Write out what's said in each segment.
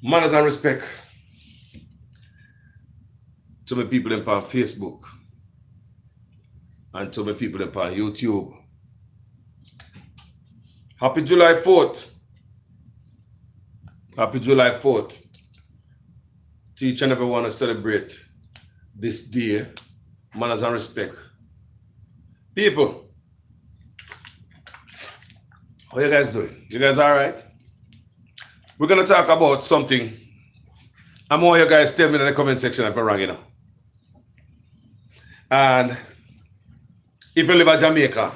Manners and respect to my people in on Facebook and to my people in on YouTube. Happy July 4th. Happy July 4th. To each and every one to celebrate this day. Manners and respect. People, how you guys doing? You guys all right? We're going to talk about something. I'm all you guys tell me in the comment section if I'm wrong, you know. And if you live in Jamaica,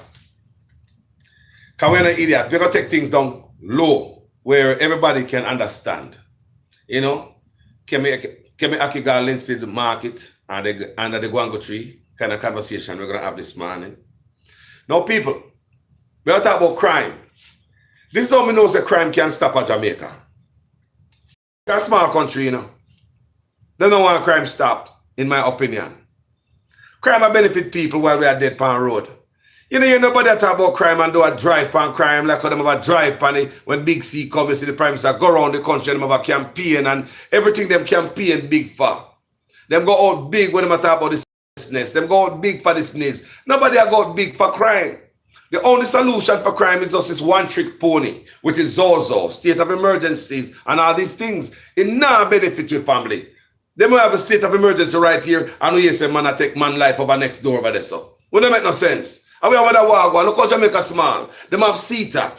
because we're not idiot, we're going to take things down low where everybody can understand. You know, can we akiga Lindsay the market and under the guango tree kind of conversation we're going to have this morning. Now, people, we're talk about crime. This is how we know that crime can stop at Jamaica. It's a small country, you know. They don't want crime stop, in my opinion. Crime will benefit people while we are dead on the road. You know, nobody talk about crime and do a drive on crime like how them have a drive on it. When Big C come, you see the Prime Minister go around the country and them have a campaign and everything them campaign big for. Them go out big when them talk about this business. Them go out big for this needs. Nobody go out big for crime. The only solution for crime is just this one-trick pony, which is Zozo, state of emergencies, and all these things. It not benefit your family. They might have a state of emergency right here, and we say, man, I take man life over next door over there. So, would that make no sense? And we have other wagwa. Look how Jamaica small. They have CTAC.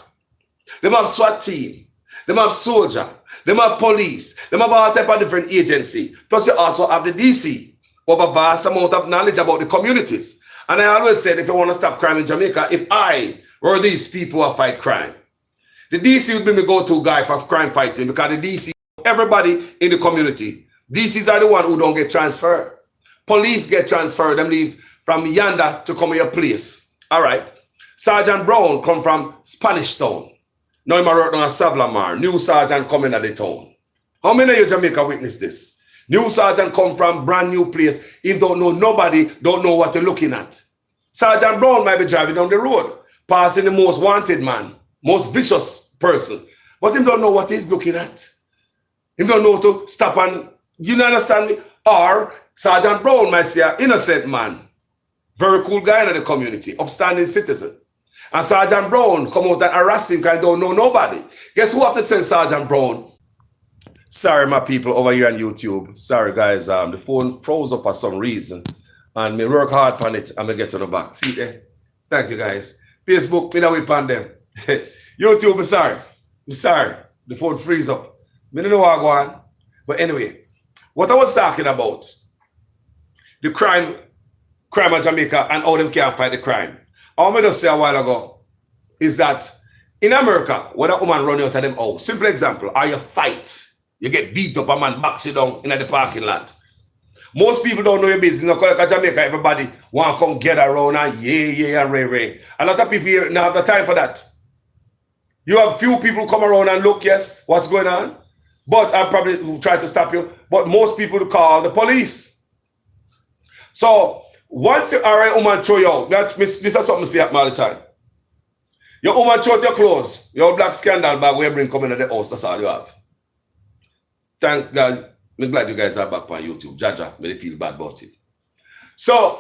They have SWAT team. They have soldier. They have police. They have all type of different agency. Plus, they also have the DC, who have a vast amount of knowledge about the communities. And I always said, if you want to stop crime in Jamaica, if I were these people who fight crime, the DC would be my go-to guy for crime fighting because the DC, everybody in the community, DCs are the one who don't get transferred. Police get transferred, them leave from yonder to come to your place. All right. Sergeant Brown come from Spanish Town. Now I'm working on Savlamar. New sergeant coming at the town. How many of you Jamaica witness this? New sergeant come from brand new place. He don't know nobody, don't know what you're looking at. Sergeant Brown might be driving down the road, passing the most wanted man, most vicious person. But he don't know what he's looking at. He don't know to stop and, you understand me? Or Sergeant Brown might say an innocent man, very cool guy in the community, upstanding citizen. And Sergeant Brown come out and harass him because he don't know nobody. Guess who have to send Sergeant Brown? Sorry, my people over here on YouTube. Sorry, guys. The phone froze up for some reason. And me work hard on it and me get to the back. See there? Thank you, guys. Facebook, me not whip on them. YouTube, I'm sorry. I'm sorry. The phone freeze up. Me don't know what I go on. But anyway, what I was talking about, the crime in Jamaica and how them can't fight the crime. All I just say a while ago is that in America, when a woman run out of them house, simple example, or you fight, you get beat up, a man backs you down in the parking lot. Most people don't know your business. Like Jamaica, everybody want to come get around and yeah, and ray. A lot of people here don't have the time for that. You have few people come around and look, yes, what's going on? But I probably will try to stop you. But most people call the police. So once you are a woman throw you out, this is something I say all the time. Your woman throw out your clothes, your black scandal bag where you bring coming to the house, that's all you have. Thank God. I'm glad you guys are back on YouTube. Jaja, made me feel bad about it. So,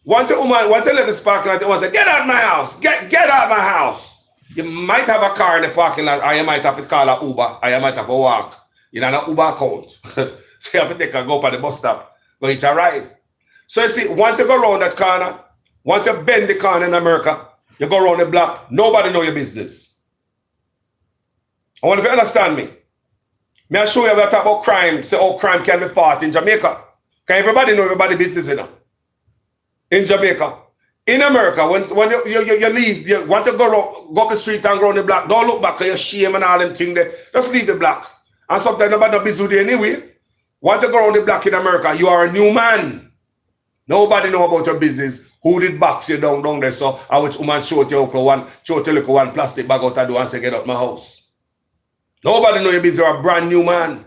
once you leave this parking lot, you want to say, get out of my house. Get out of my house. You might have a car in the parking lot, or you might have to call an Uber, or you might have to walk. You know, an Uber account. So you have to take a go up at the bus stop. But it's a ride. So you see, once you go around that corner, once you bend the corner in America, you go around the block, nobody know your business. I want if you understand me. May I show you about talk about crime, say how crime can be fought in Jamaica. Can everybody know everybody's business, you know? In Jamaica. In America, when you leave, once you go up the street and go around the block, don't look back because you're shame and all them things there. Just leave the block. And sometimes nobody not busy with you anyway. Once you go around the block in America, you are a new man. Nobody know about your business. Who did box you down there? So I which woman showed you one plastic bag out of the door and say, get out my house. Nobody know your business. You're a brand new man.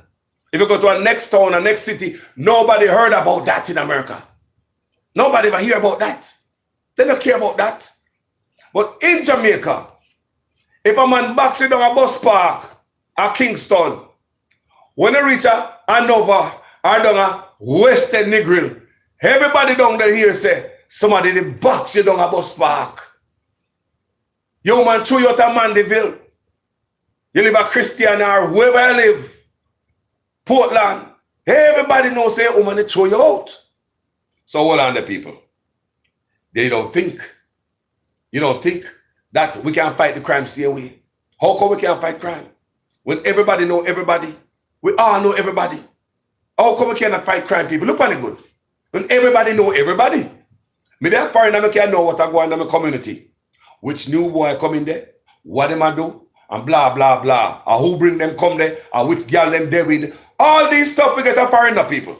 If you go to a next town, a next city, nobody heard about that in America. Nobody ever hear about that. They don't care about that. But in Jamaica, if a man backs you down a bus park at Kingston, When you reach a Hanover or down a Western Negril, everybody down there here say, somebody they box you down a bus park. You man threw you out of Mandeville. You live a Christian or wherever you live. Portland. Everybody knows say woman they throw you out. So hold on the people. They don't think. You don't think that we can fight the crime same way. How come we can't fight crime? When everybody know everybody. We all know everybody. How come we cannot fight crime, people? Look on it good. When everybody know everybody. Maybe a foreigner can know what I go on in the community. Which new boy come in there, what them I do, and blah, blah, blah. And who bring them come there, and which girl them there with. All these stuff we get a foreigner, people.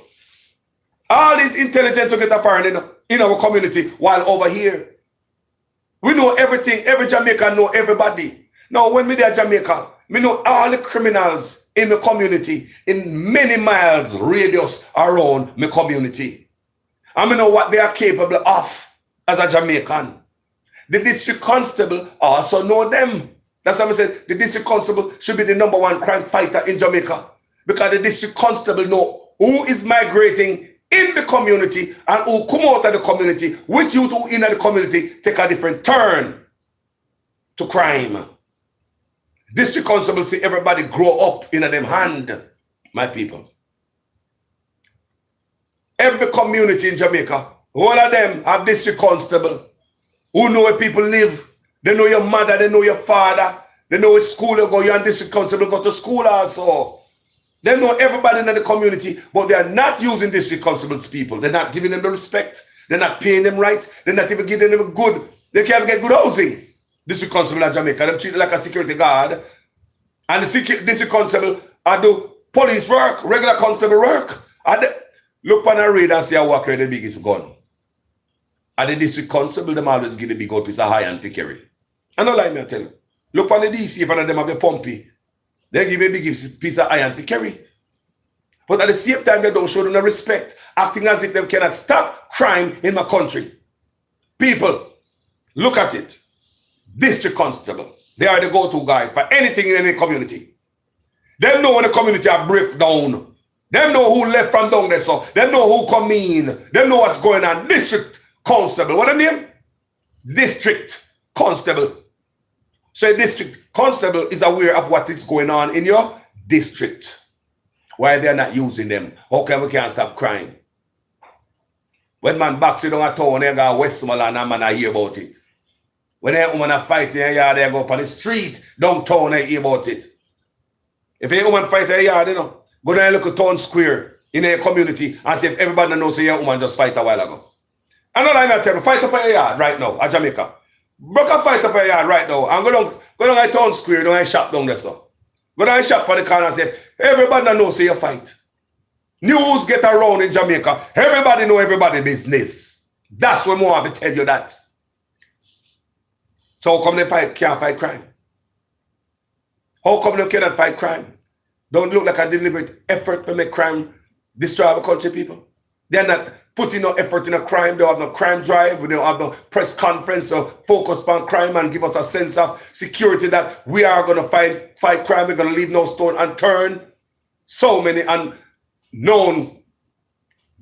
All this intelligence we get a foreigner in our community, while over here, we know everything. Every Jamaican know everybody. Now, when we there Jamaica, we know all the criminals in the community in many miles radius around my community. And we know what they are capable of as a Jamaican. The district constable also know them. That's why I said the district constable should be the #1 crime fighter in Jamaica. Because the district constable know who is migrating in the community and who come out of the community, which youth who in the community take a different turn to crime. District constable see everybody grow up in them hand, my people. Every community in Jamaica, all of them have district constable who know where people live. They know your mother, they know your father, they know which school you go. You're a district constable, go to school also. They know everybody in the community, but they are not using district constables people. They're not giving them the respect. They're not paying them right. They're not even giving them good. They can't get good housing. District constable in Jamaica, them treat it like a security guard. And the district constable, I do police work, regular constable work. Look on a radar and see how walk the biggest gun. And the district constable, them always give the big old piece of iron to carry. I don't like me, I tell you. Look on the DC, if one of them have a pumpy, they give a big piece of iron to carry. But at the same time, they don't show them no respect, acting as if they cannot stop crime in my country. People, look at it. District constable, they are the go-to guy for anything in any community. They know when the community are break down. They know who left from down there, so they know who come in. They know what's going on. District constable, what the name? District constable. So a district constable is aware of what is going on in your district. Why they're not using them? How come we can't stop crime? When man box you down a town, they go Westmoreland and man I hear about it. When a woman are fighting in a yard, they go up on the street, downtown, they hear about it. If a woman fight in a yard, you know, go down and look at town square in a community and see if everybody knows a woman just fight a while ago. I know I tell you, fight up in a yard right now at Jamaica. Broke a fight up in a yard right now and go down a town square, down a shop down there, so. Go down a shop on the corner and say, everybody knows you fight. News get around in Jamaica, everybody know everybody's business. That's what more have to tell you that. So how come they can't fight crime? How come they cannot fight crime? Don't look like a deliberate effort to make crime destroy our country, people. They're not putting no effort in a crime. They have no crime drive. They don't have no press conference or focus on crime and give us a sense of security that we are going to fight crime. We're going to leave no stone unturned. So many unknown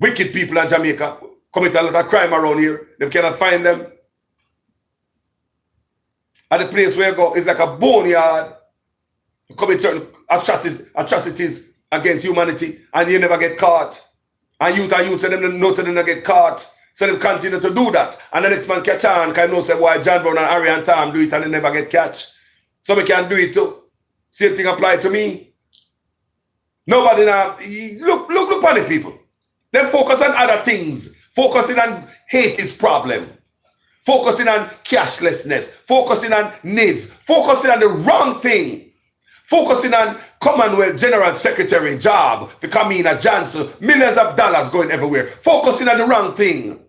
wicked people in Jamaica commit a lot of crime around here. They cannot find them. At the place where you go, it's like a boneyard. You commit certain atrocities against humanity and you never get caught. And youth and them know so they don't get caught. So they continue to do that. And the next man catch on because I know say why John Brown and Harry and Tom do it and they never get catch. So we can do it too. Same thing apply to me. Nobody now, look on the people. They focus on other things. Focusing on hate is problem. Focusing on cashlessness. Focusing on needs. Focusing on the wrong thing. Focusing on Commonwealth General Secretary job for Kamina Johnson. Millions of dollars going everywhere. Focusing on the wrong thing.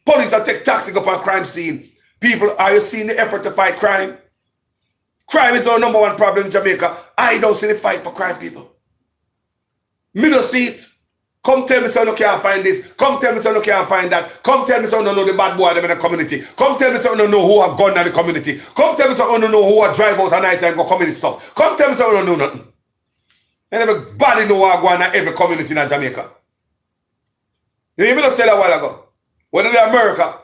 Police are take taxi up on crime scene. People, are you seeing the effort to fight crime? Crime is our #1 problem in Jamaica. I don't see the fight for crime, people. Me don't see it. Come tell me so you can't find this. Come tell me so you can't find that. Come tell me so you don't know the bad boy in the community. Come tell me so you don't know who have gun in the community. Come tell me so you don't know who have drive out at night and go commit stuff. Come tell me so you don't know nothing. And everybody know what going on in every community in Jamaica. You know, me say that a while ago. When in America,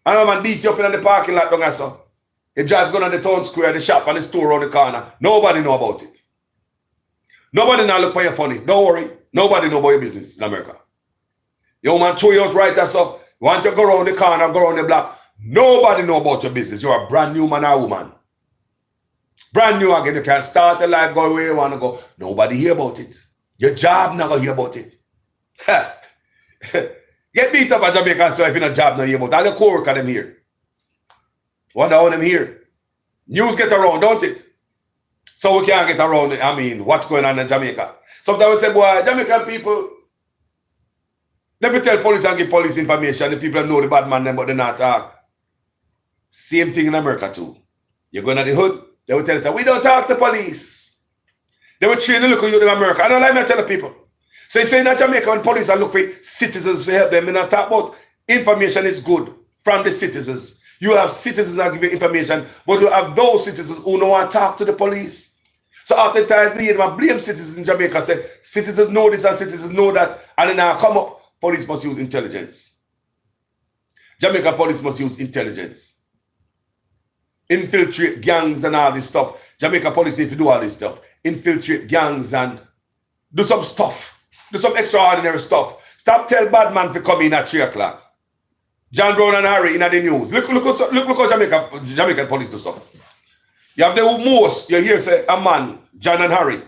and a man beat you up in the parking lot down there, so. He drive going on the town square, the shop, and the store around the corner. Nobody know about it. Nobody now look for you funny. Don't worry. Nobody know about your business in America. Your man throw you out right there, so. You want to go around the corner, go around the block. Nobody know about your business. You're a brand new man or woman. Brand new again. You can start a life, go where you want to go. Nobody hear about it. Your job not going to hear about it. Get beat up at Jamaica, so if you're not job not hear about it. All the co-worker them here. Wonder how them here. News get around, don't it? So we can't get around, I mean, what's going on in Jamaica. Sometimes we say, boy, Jamaican people never tell police and give police information. The people know the bad man them, but they not talk. Same thing in America too. You go into the hood, they will tell you, we don't talk to police. They will train the local youth in America. I don't like me to tell the people. So you say in Jamaica, when police are looking for citizens to help them, and I talk about information is good from the citizens. You have citizens that give you information, but you have those citizens who don't want to talk to the police. So oftentimes we blame citizens in Jamaica, say citizens know this and citizens know that, and then now come up, police must use intelligence. Jamaica police must use intelligence. Infiltrate gangs and all this stuff. Jamaica police need to do all this stuff. Infiltrate gangs and do some stuff. Do some extraordinary stuff. Stop tell bad man to come in at 3 o'clock. John Brown and Harry in the news. Look how Jamaican police do stuff. You have the most, you hear say a man, John and Harry,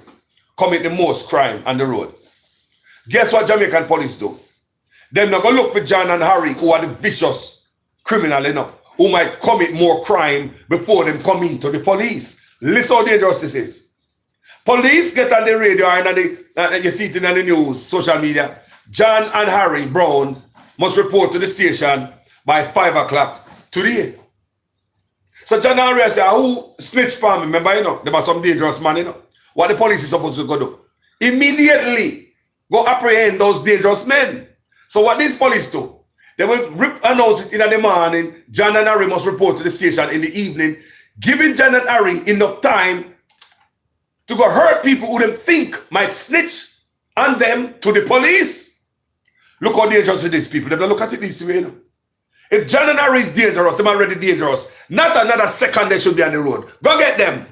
commit the most crime on the road. Guess what Jamaican police do? They're not going to look for John and Harry, who are the vicious criminal, you know, who might commit more crime before them come into the police. Listen how dangerous this is. Police get on the radio and you see it in the news, social media. John and Harry Brown must report to the station by 5 o'clock today. So John and Harry say, who snitch for me? Remember, you know, there was some dangerous man, you know. What the police is supposed to go do? Immediately go apprehend those dangerous men. So what these police do? They will rip a note in the morning. John and Harry must report to the station in the evening, giving John and Harry enough time to go hurt people who them think might snitch on them to the police. Look how dangerous it is, people. They don't look at it this way, you know. If John and Harry is dangerous, they're already dangerous. Not another second they should be on the road. Go get them.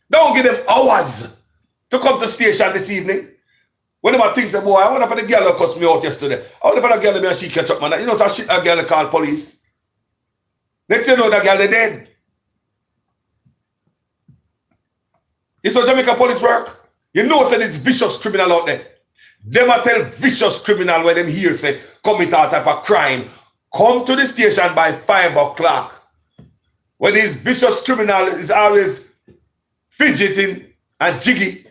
Don't give them hours to come to station this evening. When they think, say, boy, I wonder if the girl that cussed me out yesterday. I wonder if the girl and she catch up, man. You know, so a girl call police. Next thing you know, that girl is dead. You saw Jamaica police work? You know, say this vicious criminal out there. Them a tell vicious criminal when them hear say commit all type of crime. Come to the station by 5 o'clock. When this vicious criminal is always fidgeting and jiggy,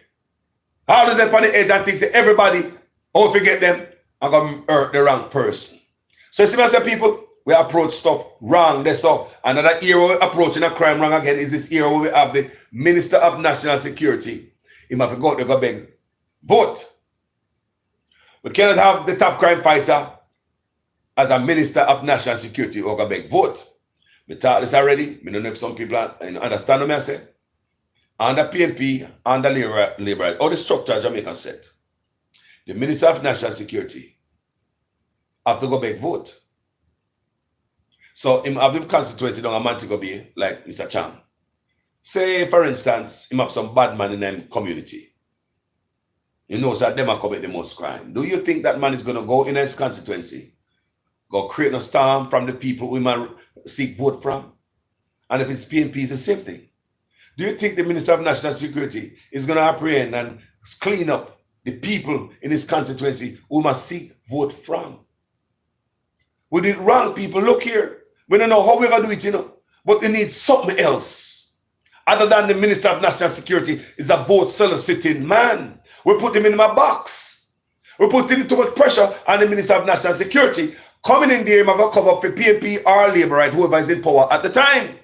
always up on the edge and thinks that everybody, don't forget them, I'm going to hurt the wrong person. So you see what I say, people? We approach stuff wrong. That's all. Another era we're approaching a crime wrong again is this era where we have the Minister of National Security. He must have got to go beg. Vote. We cannot have the top crime fighter as a Minister of National Security or go beg. Vote. We talked this already. I don't know if some people understand what I say. Under PNP, under Labour, all the structure Jamaica set. The Minister of National Security have to go beg vote. So him have him constituency down a Montego Bay, like Mr. Chang. Say, for instance, him have some bad man in them community. You know, so them are commit the most crime. Do you think that man is going to go in his constituency, go create a storm from the people we might seek vote from? And if it's PNP, it's the same thing. Do you think the Minister of National Security is going to apprehend and clean up the people in his constituency who must seek vote from? We did wrong, people. Look here. We don't know how we're going to do it, you know. But we need something else. Other than the Minister of National Security is a vote soliciting man. We put him in my box. We put in too much pressure on the Minister of National Security. Coming in there, I'm going to cover up for PNP or Labour, right, whoever is in power at the time.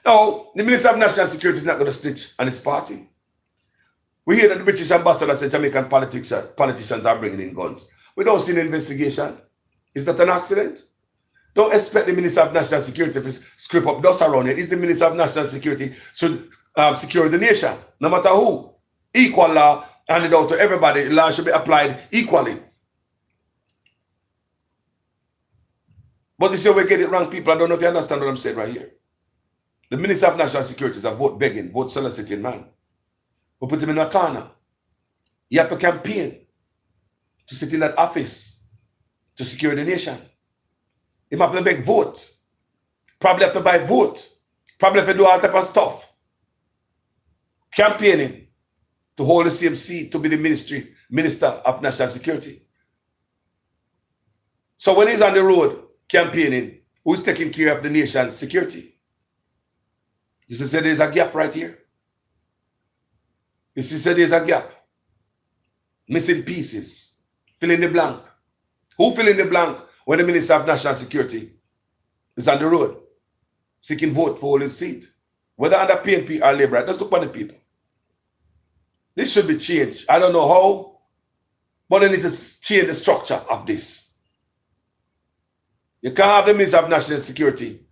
No, the Minister of National Security is not going to snitch on his party. We hear that the British ambassador said Jamaican politicians are bringing in guns. We don't see an investigation. Is that an accident? Don't expect the Minister of National Security to scrape up dust around it. It's the Minister of National Security should secure the nation, no matter who. Equal law handed out to everybody. The law should be applied equally. But this is where we get it wrong, people. I don't know if you understand what I'm saying right here. The Minister of National Security is a vote begging, vote soliciting man. We put him in a corner. You have to campaign to sit in that office to secure the nation. He have to beg vote. Probably have to buy vote. Probably have to do all type of stuff. Campaigning to hold the same seat to be the Minister of National Security. So when he's on the road campaigning, who's taking care of the nation's security? You see, say there's a gap right here. You see, say there's a gap. Missing pieces. Fill in the blank. Who fill in the blank when the Minister of National Security is on the road seeking vote for his seat? Whether under PNP or Labour, let's look at the people. This should be changed. I don't know how, but they need to change the structure of this. You can't have the Minister of National Security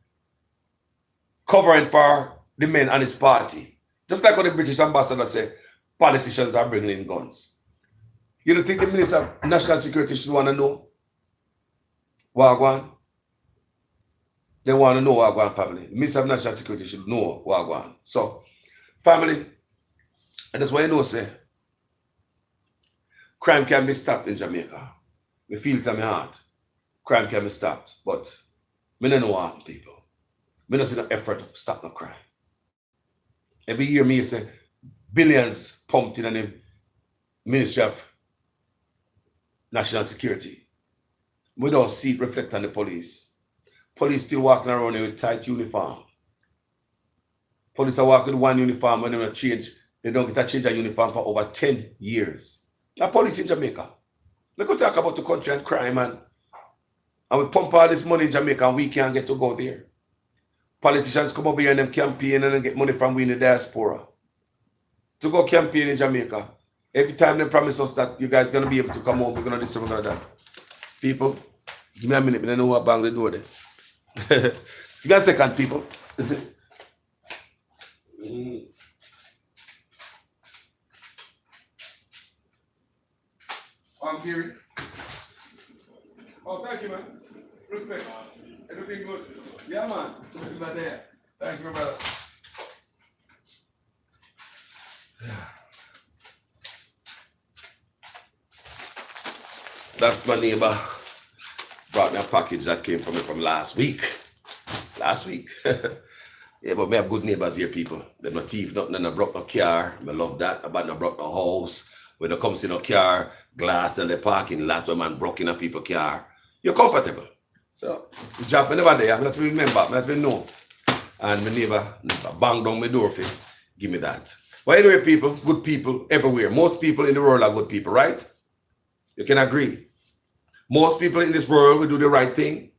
covering for the men and his party. Just like what the British ambassador said, politicians are bringing in guns. You don't think the Minister of National Security should want to know Wagwan? They want to know Wagwan family. The Minister of National Security should know Wagwan. So, family, and that's why you know, say, crime can be stopped in Jamaica. We feel it in my heart. Crime can be stopped, but I don't know what people. I don't see no effort to stop no crime. Every year, me say billions pumped in the Ministry of National Security. We don't see it reflect on the police. Police still walking around here with tight uniform. Police are walking with one uniform and they don't change. They don't get a change of uniform for over 10 years. Now, police in Jamaica. Let's go talk about the country and crime, and we pump all this money in Jamaica and we can't get to go there. Politicians come over here and them campaign and get money from we in the diaspora to go campaign in Jamaica. Every time they promise us that you guys are going to be able to come home, we're going to do something like that. People, give me a minute, I don't know what bang the door there. Give me a second, people. I'm Gary. Oh, thank you, man. Respect. Everything good? Yeah, man. Something like that. Thank you, brother. That's my neighbor. Brought me a package that came from last week. Last week. Yeah, but we have good neighbors here, people. They no thief, nothing, and I broke no car. I love that. About no broke no house. When they come see no car, glass and the parking lot, when man broke in a people's car. You're comfortable. So, the job, I never there. I'm not remember, I'm not know. And my neighbor bang down my door for give me that. But anyway, people, good people everywhere. Most people in the world are good people, right? You can agree. Most people in this world will do the right thing.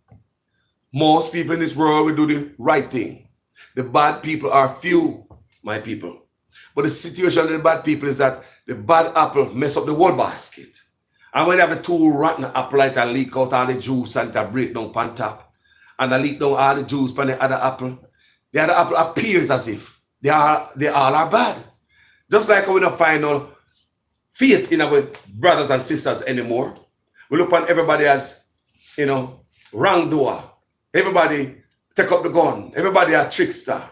Most people in this world will do the right thing. The bad people are few, my people. But the situation of the bad people is that the bad apple mess up the whole basket. And when they have the two rotten apple, it leak out all the juice and it break down on top. And they leak down all the juice from the other apple. The other apple appears as if they all are bad. Just like we don't find no faith in our brothers and sisters anymore. We look on everybody as, wrongdoer. Everybody take up the gun. Everybody a trickster.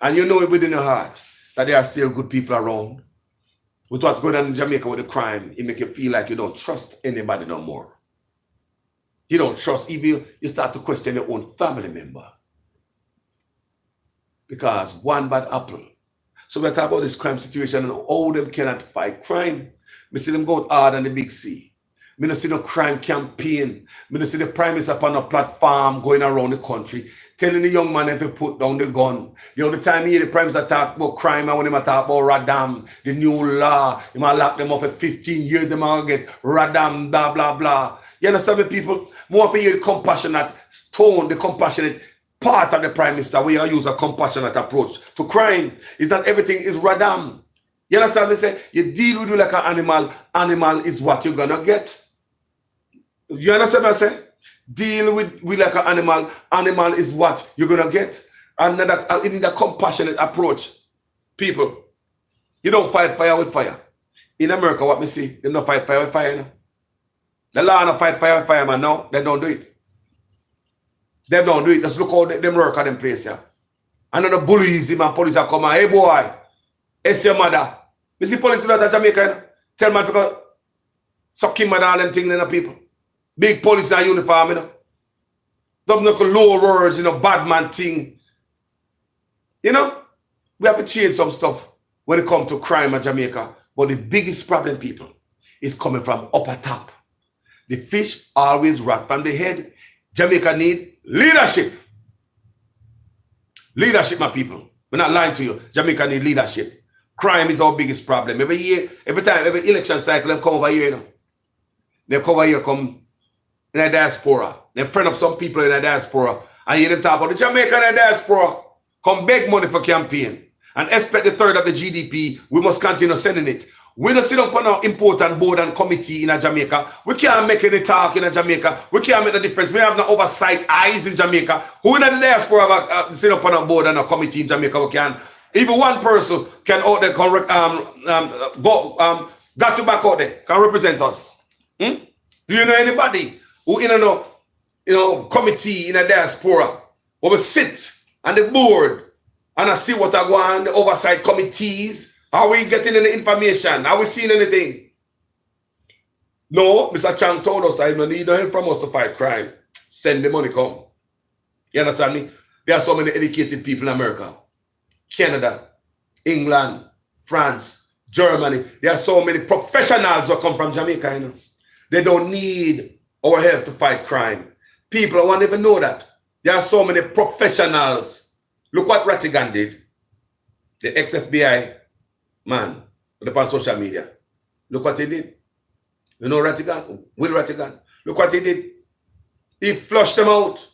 And you know it within your heart that there are still good people around. With what's going on in Jamaica with the crime, it make you feel like you don't trust anybody no more. You don't trust, even you start to question your own family member. Because one bad apple. So we're talking about this crime situation and how them cannot fight crime. We see them go hard on the big sea. We don't see no crime campaign. We don't see the prime minister upon a platform going around the country telling the young man if to put down the gun. The only time you hear the prime minister talk about crime and when they talk about Radam, the new law, you might lock them up for 15 years, they might get Radam, blah, blah, blah. You understand the people? More of hear the compassionate tone, the compassionate part of the prime minister where you use a compassionate approach to crime. Is that everything is Radam. You understand? They say you deal with you like an animal. Animal is what you're gonna get. You understand what I say? Deal with like an animal. Animal is what you're gonna get. And you need a compassionate approach. People, you don't fight fire with fire. In America, what me see, them not fight fire with fire. You know? The law not fight fire with fire, man. No, they don't do it. They don't do it. Just look how them work at them place, yeah. And then the bullies him and police are come and, hey boy, it's your mother. You see police do that at Jamaica, you know? Tell man to go suck him and all them things, you know, people. Big police in uniform, you know. Don't look low words, you know, bad man thing. You know, we have to change some stuff when it comes to crime in Jamaica. But the biggest problem, people, is coming from upper top. The fish always rot from the head. Jamaica need leadership. Leadership, my people. We're not lying to you. Jamaica need leadership. Crime is our biggest problem. Every year, every time, every election cycle, they come over here, you know. They come over here, come in the diaspora. They friend up some people in the diaspora. And hear them talk about the Jamaica in the diaspora. Come beg money for campaign. And expect the third of the GDP. We must continue sending it. We don't sit up on our important board and committee in Jamaica. We can't make any talk in Jamaica. We can't make the difference. We have no oversight eyes in Jamaica. Who in the diaspora sit up on a board and a committee in Jamaica? We can. Even one person can out there got to back out there can represent us. Do you know anybody who in a committee in a diaspora who will sit on the board and I see what I go on the oversight committees? Are we getting any information? Are we seeing anything? No, Mr. Chang told us I don't need no help from us to fight crime. Send the money come. You understand me? There are so many educated people in America, Canada, England, France, Germany. There are so many professionals who come from Jamaica. You know? They don't need our help to fight crime. People won't even know that. There are so many professionals. Look what Rattigan did. The ex-FBI man on social media. Look what he did. You know Rattigan? Will Rattigan? Look what he did. He flushed them out.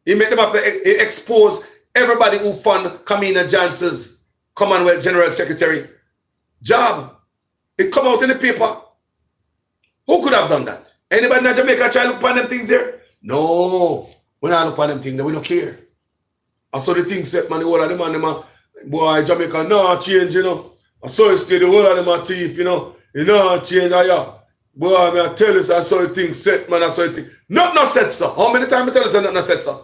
He made them have to expose everybody who fund Kamina Johnson's Commonwealth General Secretary job. It come out in the paper. Who could have done that? Anybody in Jamaica try to look upon them things here? No. We don't look upon them things. We don't care. I saw the things set, man, the whole of them, and them, boy, Jamaica, no change, you know. I saw it stay, the whole of them are thief, you know. You know, change, yeah. Boy, I tell you, I saw the thing set, man, I saw the thing. Not set, sir. How many times I tell you, not set, sir?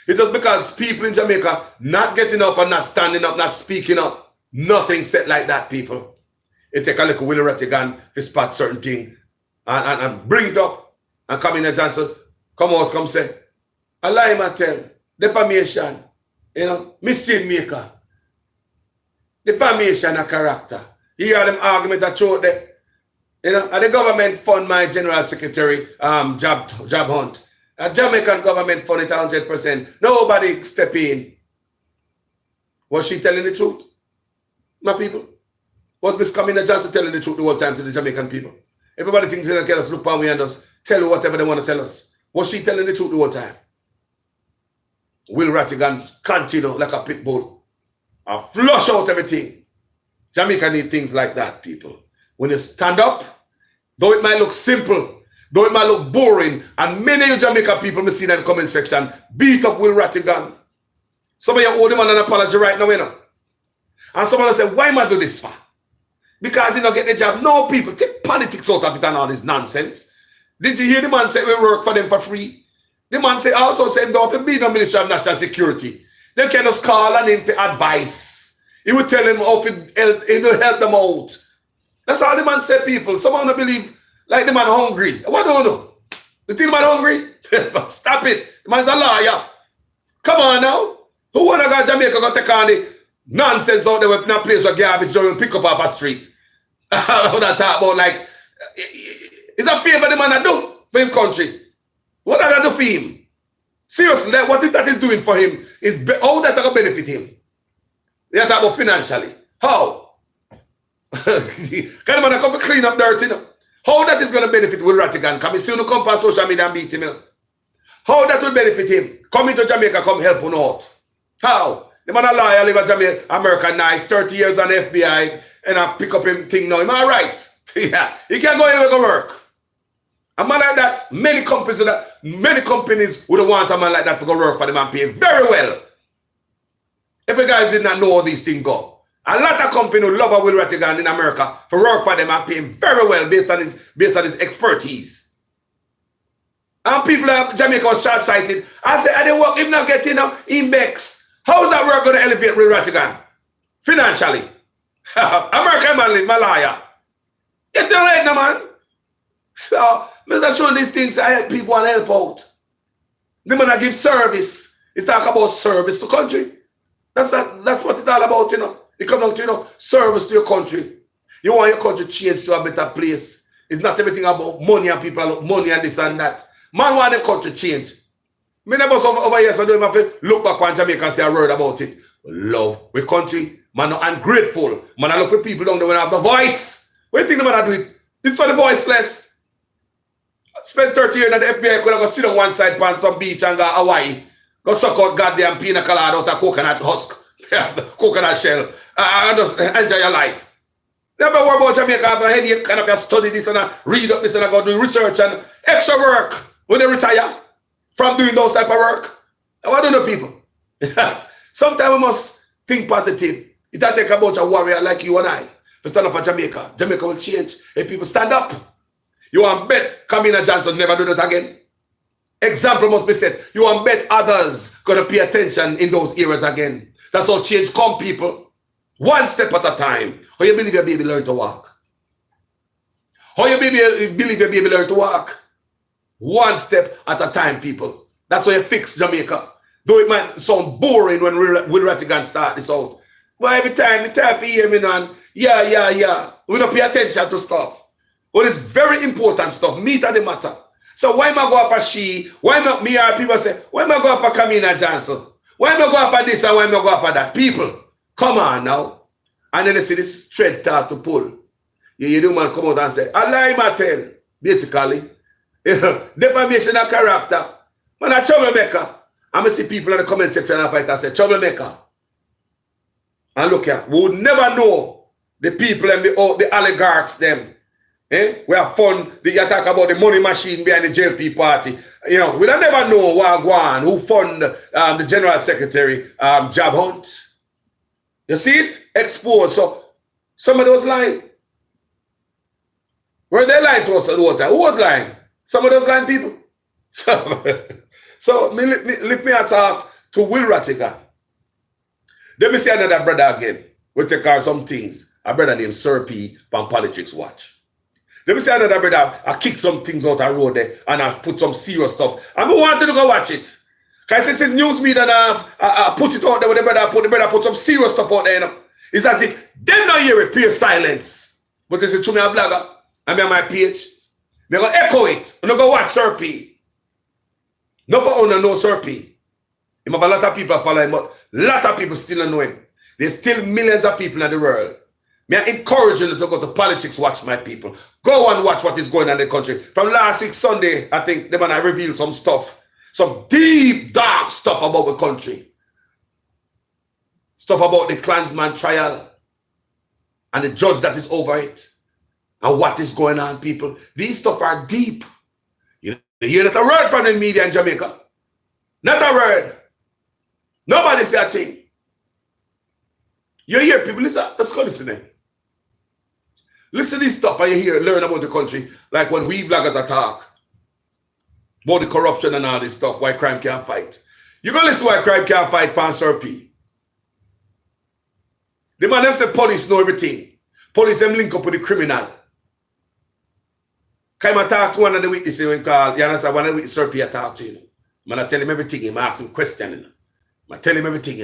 It's just because people in Jamaica not getting up and not standing up, not speaking up. Nothing set like that, people. It take a little Willie Rattigan to spot certain thing and bring it up and come in and Johnson, come out, come say, I lie, man, tell, defamation, you know, mischief maker, defamation of character. You hear them argument that showed there, you know, and the government fund my general secretary job hunt. A Jamaican government fund it 100%. Nobody step in. Was she telling the truth? My people? Was Miss Kamina Johnson telling the truth the whole time to the Jamaican people? Everybody thinks they can us look on me and us tell you whatever they want to tell us. Was she telling the truth the whole time? Will Rattigan continue like a pit bull and flush out everything. Jamaica need things like that, people. When you stand up, though it might look simple, though it might look boring, and many of Jamaica people may see that in the comment section, beat up Will Rattigan. Some of you owe him an apology right now, you know. And someone will say, why am I do this for? Because he don't get the job. No, people, take politics out of it and all this nonsense. Did you hear the man say we work for them for free? The man say also said don't have to be no Minister of National Security. They can just call on him for advice. He would tell him how he will help them out. That's all the man said, people. Someone don't believe like the man hungry. What do you know? You think the man hungry? Stop it. The man's a lawyer. Come on now. Who wanna go to Jamaica go take on the nonsense out there in a place where garbage don't pick up off a street? How that talk about like it's a favor the man I do for him country. What I do for him? Seriously, what that is doing for him is how that will benefit him. They talk about financially. How? Can the man come to clean up dirt, you know? How that is going to benefit Will Rattigan? Come see you come on social media and beat him, you know? How that will benefit him? Come into Jamaica, come help him out. How? The man a lawyer, live in Jamaica, American nice, 30 years on FBI, and I pick up him thing now. Am I right? Yeah. He can't go anywhere to work. A man like that, many companies would want a man like that to go work for them and pay very well. If you guys did not know how these things go. A lot of companies love a Will Rattigan in America for work for them and pay him very well based on his expertise. And people in Jamaica was short-sighted. I said, I didn't work, if not getting in Bex. How is that work going to elevate Will Rattigan? Financially. American man, Malaya. Get your head now, man. So, Mr. showing these things, I help people and help out. The man I give service. It's talk about service to country. That's what it's all about, you know. It comes down to, you know, service to your country. You want your country changed to a better place. It's not everything about money and people, money and this and that. Man want the country change. Me never over here, so I don't even have to look back on Jamaica and say a word about it. Love with country. Man, I'm ungrateful. Man, I look for people down there when I have the voice. What do you think the man I do it? This is for the voiceless. Spend 30 years in the FBI, could I go sit on one side on some beach and go Hawaii. Go suck out goddamn pina colada out of coconut husk. Coconut shell. And just enjoy your life. Never worry about Jamaica, have a headache, kind of study this and read up this and I go do research and extra work when they retire from doing those type of work. And what do the people? Sometimes we must think positive. It doesn't take about a warrior like you and I to stand up for Jamaica. Jamaica will change if people stand up. You want bet Kamina Johnson never do that again? Example must be set. You want bet others gonna pay attention in those areas again. That's how change come, people. One step at a time. How you believe your baby learn to walk? How you believe your baby learn to walk? One step at a time, people. That's how you fix Jamaica. Though it might sound boring when Will Rattigan start this out. But every time, it's time for hear me, man. Yeah. We don't pay attention to stuff. But it's very important stuff. Meat and the matter. So why am I go for she? Why not me or people say, why am I go for Kamina Johnson? Why am I go for this and why am I go for that? People, come on now. And then they see this straight talk to pull. You do man come out and say, I lie my tell, basically. Defamation of character. Man, a troublemaker. I'm going to see people in the comment section and fight and say, troublemaker. And look here, we would never know the people and the oligarchs, them. We have fun. You talk about the money machine behind the JLP party. You know, we don't never know Wagwan, who fund the General Secretary job hunt. You see it? Exposed. So, somebody was lying. Were they lying to us at the time? Who was lying? Some of those lying people. So lift me hats off to Will Rattigan. Let me see another brother again. We'll take on some things. A brother named Sir P from Politics Watch. Let me see another brother. I kick some things out the road there and I put some serious stuff. I wanted to go watch it. Because since it's news media and I put it out there with the brother put some serious stuff out there. You know? It's as if they not hear it, pure silence. But they say to me a blogger. I'm on my page. They're going to echo it. I'm going to go watch Sir P. No for owner know Sir P. He have a lot of people following him, but a lot of people still don't know him. There's still millions of people in the world. Me, I encourage you to go to Politics Watch, my people. Go and watch what is going on in the country. From last week Sunday, I think they might reveal some stuff. Some deep, dark stuff about the country. Stuff about the Klansman trial. And the judge that is over it. And what is going on, people. These stuff are deep. You hear not a word from the media in Jamaica. Not a word. Nobody say a thing. You hear people, listen, let's go listen. Listen to this stuff and you hear, learn about the country. Like when we bloggers talk about the corruption and all this stuff, why crime can't fight. You go listen why crime can't fight, Pan Sir P. The man them say police know everything. Police them link up with the criminal. Can I talk to one of the witnesses when call, you understand, one of the witnesses Sir P I talk to you. Man, I tell him everything, I ask him questions. I tell him everything.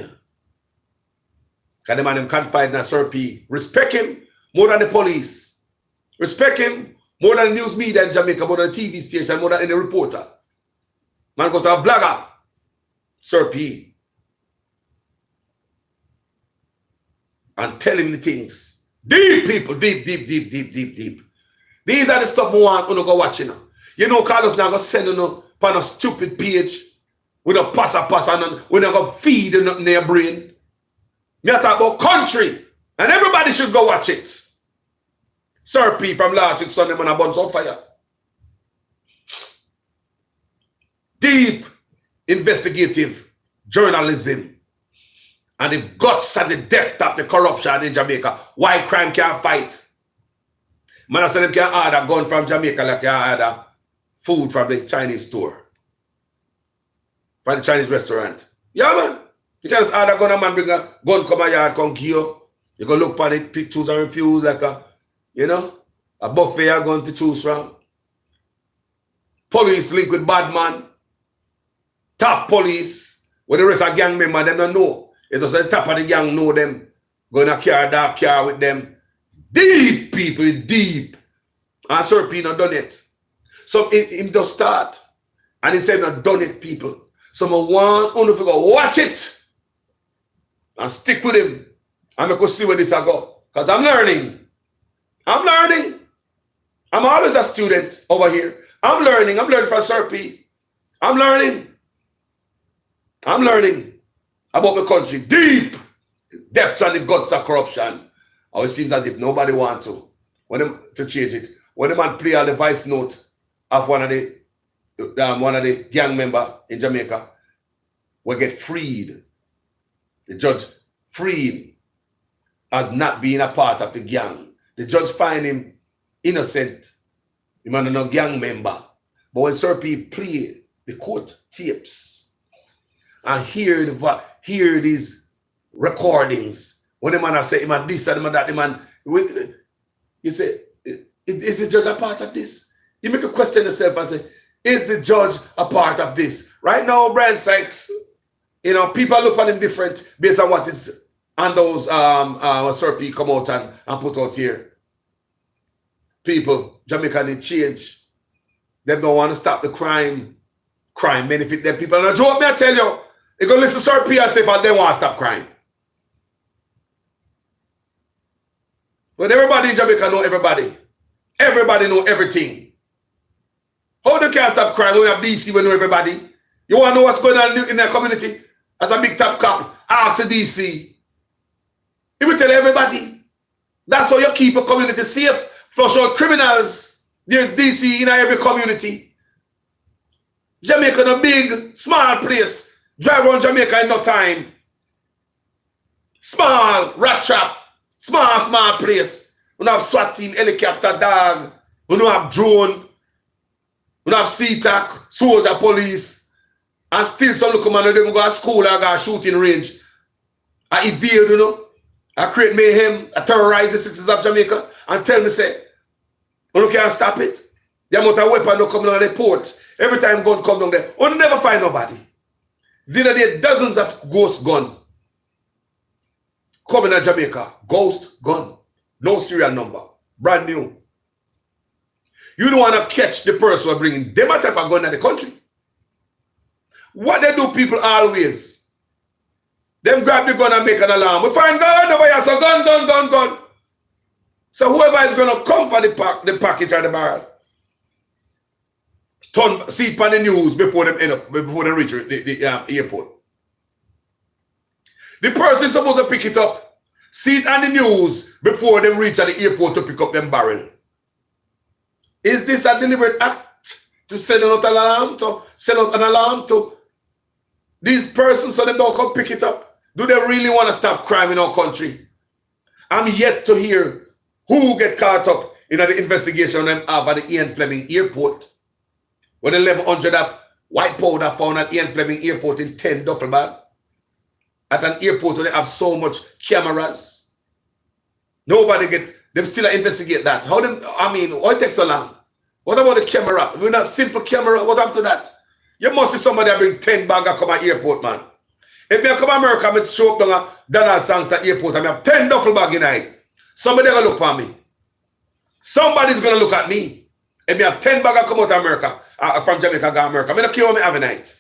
Because the man them confide in Sir P. Respect him more than the police. Respect him more than the news media in Jamaica, more than the TV station, more than any reporter. Man go to a blogger, Sir P. And tell him the things. Deep, people, deep. These are the stuff we want to go watching. You know, Carlos now go send you on a stupid page with a pass and we're not going to feed in their brain. Me talk about country, and everybody should go watch it. Sir P from last week Sunday when I burn on fire. Deep investigative journalism and the guts and the depth of the corruption in Jamaica, why crime can't fight. Man, I said them can order gun from Jamaica like you order food from the Chinese store. From the Chinese restaurant. Yeah, man. You can just order gun, a man bring a gun, come a yard, come kill you. You go look for it, pick, choose and refuse like a, you know, a buffet you're going to choose from. Police link with bad man. Top police. Where the rest of gang member, them don't know. It's just the top of the gang know them. Going to carry that car with them. Deep people, deep. And Sir P not done it. So him just start. And he said not done it, people. So I want only to go watch it. And stick with him. And I could see where this I go. Because I'm learning. I'm learning. I'm always a student over here. I'm learning. I'm learning from Sir P. I'm learning. I'm learning about the country. Deep depths and the guts of corruption. Or it seems as if nobody wants to. When them to change it. When the man play on the voice note of one of the gang member in Jamaica, will get freed. The judge freed as not being a part of the gang. The judge find him innocent. He man no gang member. But when Sir P play the court tapes and hear these recordings, when the man say him and this and that, the man, you say, is the judge a part of this? You make a question yourself and say, is the judge a part of this? Right now, Brian Sykes, you know, people look at him different based on what is on those Sir P come out and put out here. People, Jamaica need change. They don't want to stop the crime. Crime benefit them people. And I joke me, I tell you, you go listen to Sir P and say, but they want to stop crime. But everybody in Jamaica know everybody. Everybody know everything. How they can't stop crime when we have DC, we know everybody? You want to know what's going on in their community? As a big top cop, ask the DC. He will tell everybody. That's how you keep a community safe. Flush out criminals. There's DC in every community. Jamaica a big, small place. Drive around Jamaica in no time. Small, rat trap. Small place. We don't have SWAT team, helicopter, dog. We don't have drone. We don't have CTAC, soldier, police. And still some look man, they go to school or go to shooting range. I evade, you know. I create mayhem. I terrorize the citizens of Jamaica and tell me, say, you can't stop it. The amount of weapons don't come down the port. Every time gun come down there, we'll never find nobody. The other day, dozens of ghost gun coming to Jamaica. Ghost gun. No serial number. Brand new. You don't want to catch the person who are bringing them a type of gun in the country. What they do, people always, them grab the gun and make an alarm. We find gun over here, so gun. So whoever is going to come for the package or the barrel, see it on the news before they reach the airport. The person is supposed to pick it up, see it on the news before they reach at the airport to pick up them barrel. Is this a deliberate act to send out an alarm to these persons so they don't come pick it up? Do they really want to stop crime in our country? I'm yet to hear who get caught up in the investigation them have at the Ian Fleming Airport. When 1,100 of white powder found at Ian Fleming Airport in 10 duffel bag. At an airport where they have so much cameras. Nobody get, them still investigate that. Why it take so long? What about the camera? We're not simple camera. What happened to that? You must see somebody that bring 10 bag and come at airport, man. If I come to America, I show up down a Donald Sangster airport and I have 10 duffel bag in it. Somebody gonna look at me. Somebody's gonna look at me. If I have 10 bag and come out of America, from Jamaica, go to America, I don't care what I have in it.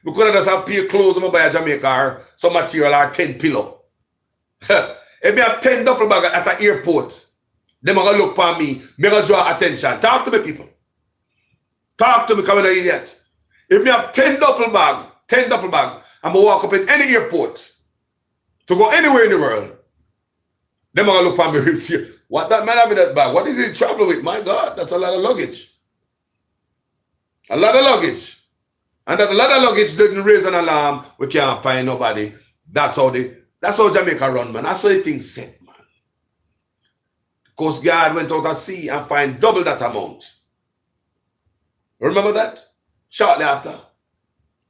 Because I just have pay clothes and buy a Jamaica or some material or 10 pillow. If I have 10 duffel bag at the airport, they're gonna look at me, they're gonna draw attention. Talk to me, people. Talk to me, come in an idiot. If I have 10 duffel bag, I'm gonna walk up in any airport to go anywhere in the world. They're gonna look at me and say, what that man have in that bag? What is he traveling with? My God, that's a lot of luggage. A lot of luggage. And that a lot of luggage didn't raise an alarm. We can't find nobody. That's how the That's how Jamaica run, man. That's how the thing set, man. Coast Guard went out at sea and find double that amount. Remember that? Shortly after.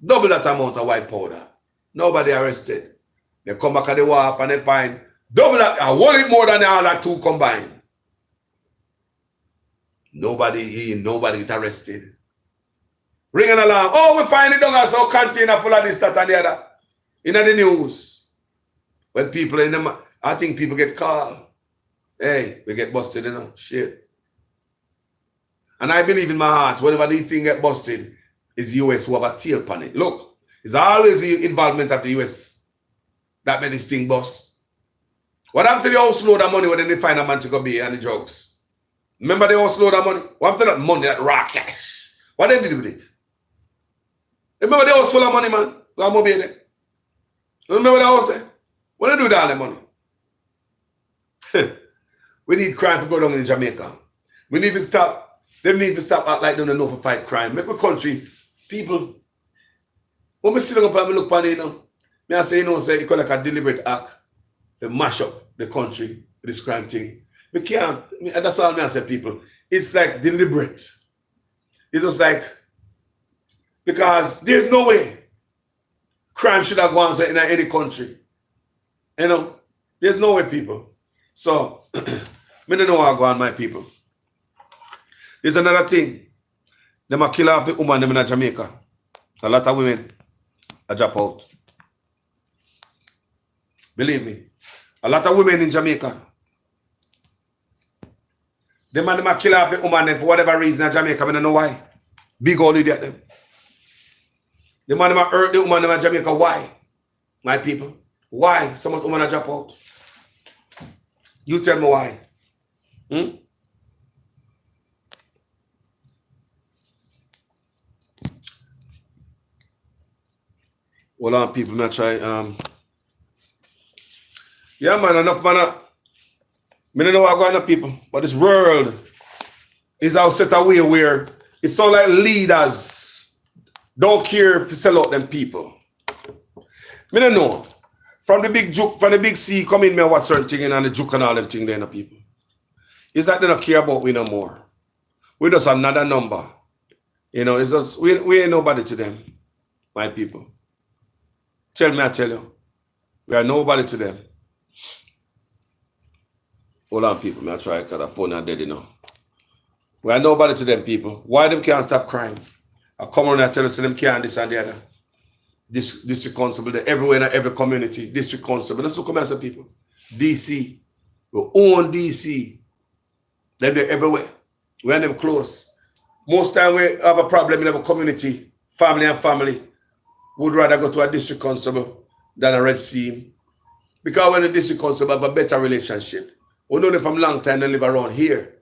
Double that amount of white powder. Nobody arrested. They come back at the wharf and they find double that, a whole more than all that two combined. Nobody get arrested. Ring an alarm. Oh, we find it down as a container full of this, that, and the other. In the news. When people in them, I think people get called. Hey, we get busted, you know. Shit. And I believe in my heart, whenever these things get busted, it's the US who have a tail on it. Look, it's always the involvement of the US that made this thing bust. What happened to the house load of money when they find a man to go be and the drugs? Remember the house load of money? What happened to that money, that raw cash? What they did with it? Remember the house full of money, man? Remember the house there? What they do with all the money? We need crime to go down in Jamaica. We need to stop. They need to stop act like they don't know for fight crime. Make a country, people. When we sit down and look at it, you know, I say, you know, say, it's like a deliberate act to mash up the country with this crime thing. We can't, that's all I say, people. It's like deliberate. It's just like, because there's no way crime should have gone in any country. You know, there's no way, people. So, I don't know how I go on, my people. There's another thing. They might kill off the woman in Jamaica. A lot of women are drop out. Believe me. A lot of women in Jamaica. They might kill off the woman for whatever reason in Jamaica. I don't know why. Big old idiot them. They might hurt the woman in Jamaica. Why? My people. Why? Some of the women are drop out. You tell me why. Hold on, people. Let's try. Yeah, man. Enough, man. I don't know what going on, people. But this world is out set away where it's all like leaders don't care if you sell out them people. I don't know. From the big C, come in me and watch certain thing and the juke and all them thing there, people. It's that they don't care about we no more. We're just another number. You know, it's just, we ain't nobody to them, my people. Tell me, I tell you. We are nobody to them. Hold on, people. I'll try because the phone is dead, you know. We are nobody to them, people. Why them can't stop crime? I come around and tell us them can't this and the other. District constable, everywhere in every community, district constable. Let's look at some people. DC. We own DC. They're everywhere. We're them close. Most time we have a problem in our community, family and family, would rather go to a district constable than a red team. Because when the district constable have a better relationship, we know them from long time and live around here.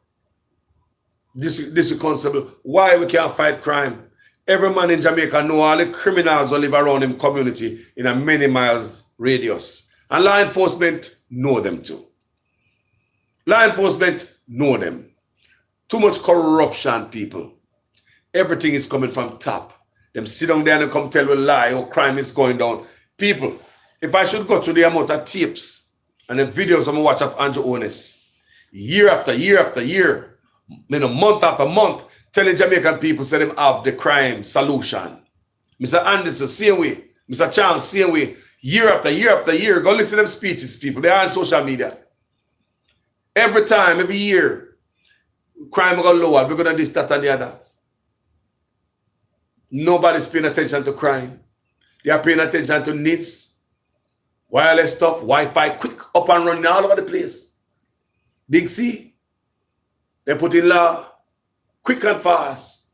District constable, why we can't fight crime? Every man in Jamaica know all the criminals who live around him community in a many miles radius. And law enforcement know them too. Law enforcement know them. Too much corruption, people. Everything is coming from top. Them sit down there and come tell you a lie or crime is going down. People, if I should go through the amount of tapes and the videos I'm going to watch of Andrew Onis, year after year after year, month after month, telling Jamaican people say them have the crime solution. Mr. Anderson, same way. Mr. Chang, same way. Year after year after year. Go listen to them speeches, people. They are on social media. Every time, every year, crime will go lower. We're going to this, that, and the other. Nobody's paying attention to crime. They are paying attention to needs, wireless stuff, Wi-Fi, quick, up and running all over the place. Big C. They put in law. Quick and fast.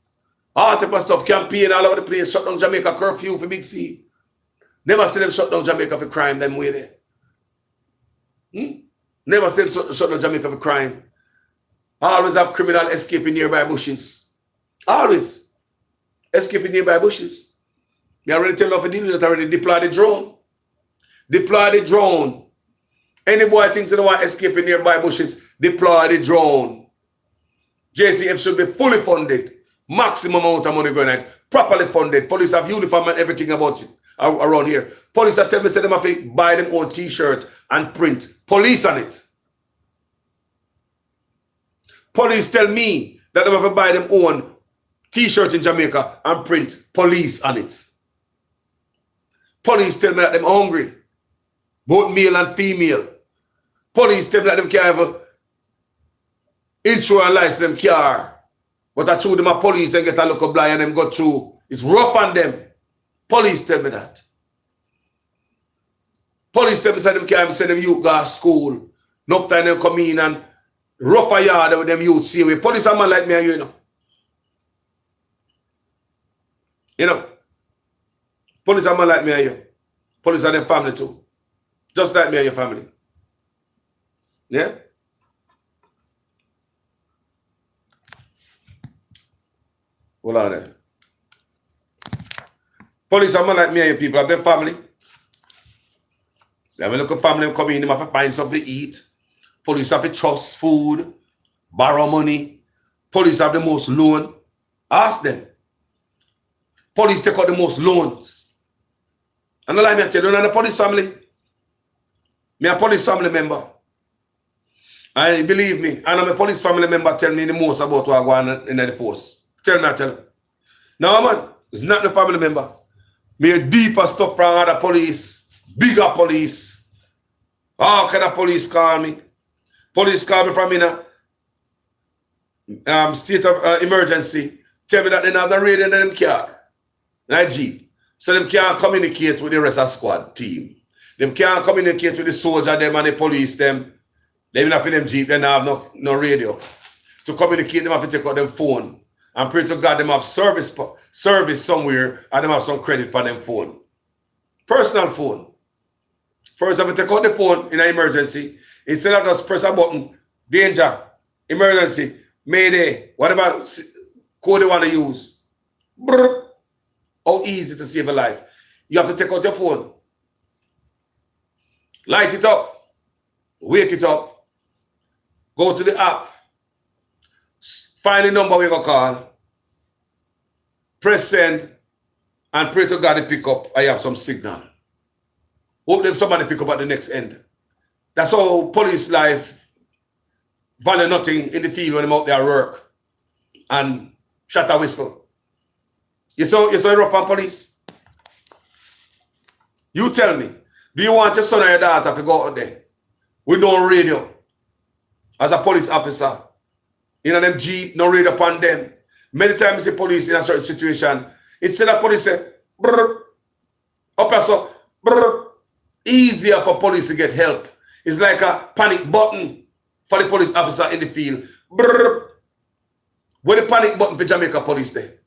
All type of stuff, campaign all over the place. Shut down Jamaica curfew for Big C. Never see them shut down Jamaica for crime them way there. Never see them shut down Jamaica for crime. Always have criminal escaping nearby bushes. Always. Escaping nearby bushes. They already tell off a deal that already deploy the drone. Deploy the drone. Any boy thinks they don't want escaping nearby bushes, deploy the drone. JCF should be fully funded. Maximum amount of money going out. Properly funded. Police have uniform and everything about it. around here. Police are telling me say them have to buy them own t-shirt and print police on it. Police tell me that they have to buy them own t-shirt in Jamaica and print police on it. Police tell me that them hungry, both male and female. Police tell me that them can't have insurance license them car. But I told them a police and get a look of blind and them go through. It's rough on them. Police tell me that. Police tell me that them can't send them youth go to school. Enough time them come in and rough a yard with them youth see away. Police are man like me and you know. You know. Police are man like me and you. Police are them family too. Just like me and your family. Yeah? Hold on there. Police are man like me and your people. Have their family. They have a look at family come in, they have to find something to eat. Police have to trust food, borrow money. Police have the most loan. Ask them. Police take out the most loans. And like me, I tell you, I'm a police family. Me a police family member. And believe me, and I'm a police family member tell me the most about what I go on in the force. Tell me, I tell you. No, man, it's not the family member. Me a deeper stuff from other police, bigger police. How can a police call me? Police call me from in a state of emergency. Tell me that they have the radio in them car. Like Jeep. So them can't communicate with the rest of the squad team. Them can't communicate with the soldier them and the police them. They even have them Jeep, they don't have no radio. To communicate, them have to take out them phone. And pray to God them have service somewhere and them have some credit for them phone. Personal phone. First, I have to take out the phone in an emergency. Instead of just press a button, danger, emergency, mayday, whatever code they want to use. Brr. How easy to save a life. You have to take out your phone. Light it up. Wake it up. Go to the app. Find the number we're going to call. Press send. And pray to God to pick up. I have some signal. Hope them somebody pick up at the next end. That's how police life value nothing in the field when they're out there work. And shut a whistle. You saw rough on police? You tell me, do you want your son or your daughter to go out there with no radio as a police officer? In them Jeep, no radio upon them. Many times the police in a certain situation, instead of police say, brr, officer, brr, easier for police to get help. It's like a panic button for the police officer in the field. Brr. Where the panic button for Jamaica police there?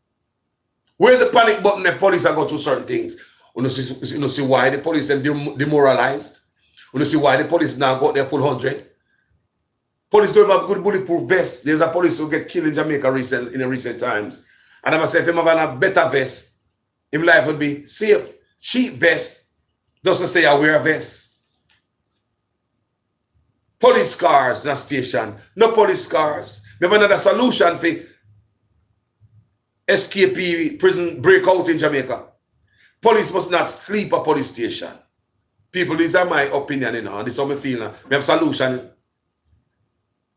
Where's the panic button if police are going through certain things? You see why the police are demoralized? You see why the police now got their full 100? Police don't have good bulletproof vests. There's a police who get killed in Jamaica in recent times. And I must say, if him have a better vest, his life would be safe. Cheap vest doesn't say I wear a vest. Police cars in a station. No police cars. We have another solution for SKP prison breakout in Jamaica. Police must not sleep at police station. People, these are my opinion, you know, and this is how I feel now. We have solution.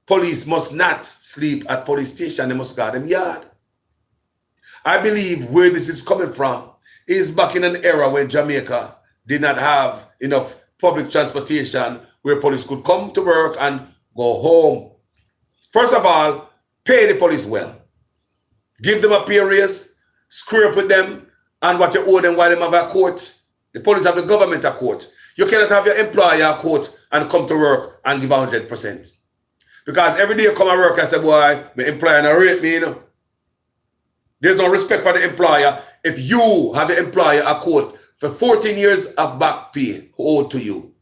Police must not sleep at police station. They must guard them yard. I believe where this is coming from is back in an era when Jamaica did not have enough public transportation where police could come to work and go home. First of all, pay the police well. Give them a pay raise, screw up with them, and what you owe them while they have a court. The police have the government a court. You cannot have your employer a court and come to work and give 100%. Because every day you come to work and say, boy, my employer not rate me, you know. There's no respect for the employer. If you have the employer a court for 14 years of back pay owed to you.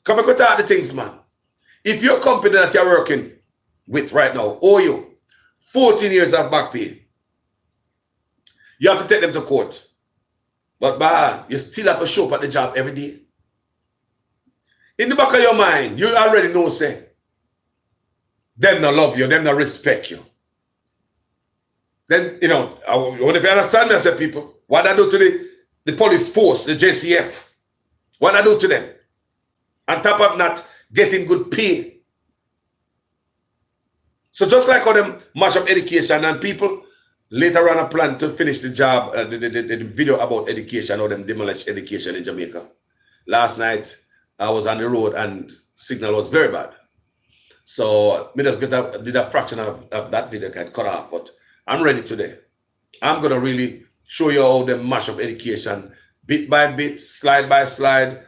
Come and talk the things, man. If your company that you're working with right now owe you 14 years of back pay, you have to take them to court. But you still have to show up at the job every day. In the back of your mind, you already know, say, them not love you, them not respect you. Then, you know, I wonder if you understand that, say, people, what I do to the police force, the JCF. What I do to them? On top of not getting good pay. So just like how them mash up education and people later on a plan to finish the job, the video about education, or them demolish education in Jamaica. Last night I was on the road and signal was very bad. So me just did a fraction of that video got cut off, but I'm ready today. I'm gonna really show you how them mash up education, bit by bit, slide by slide,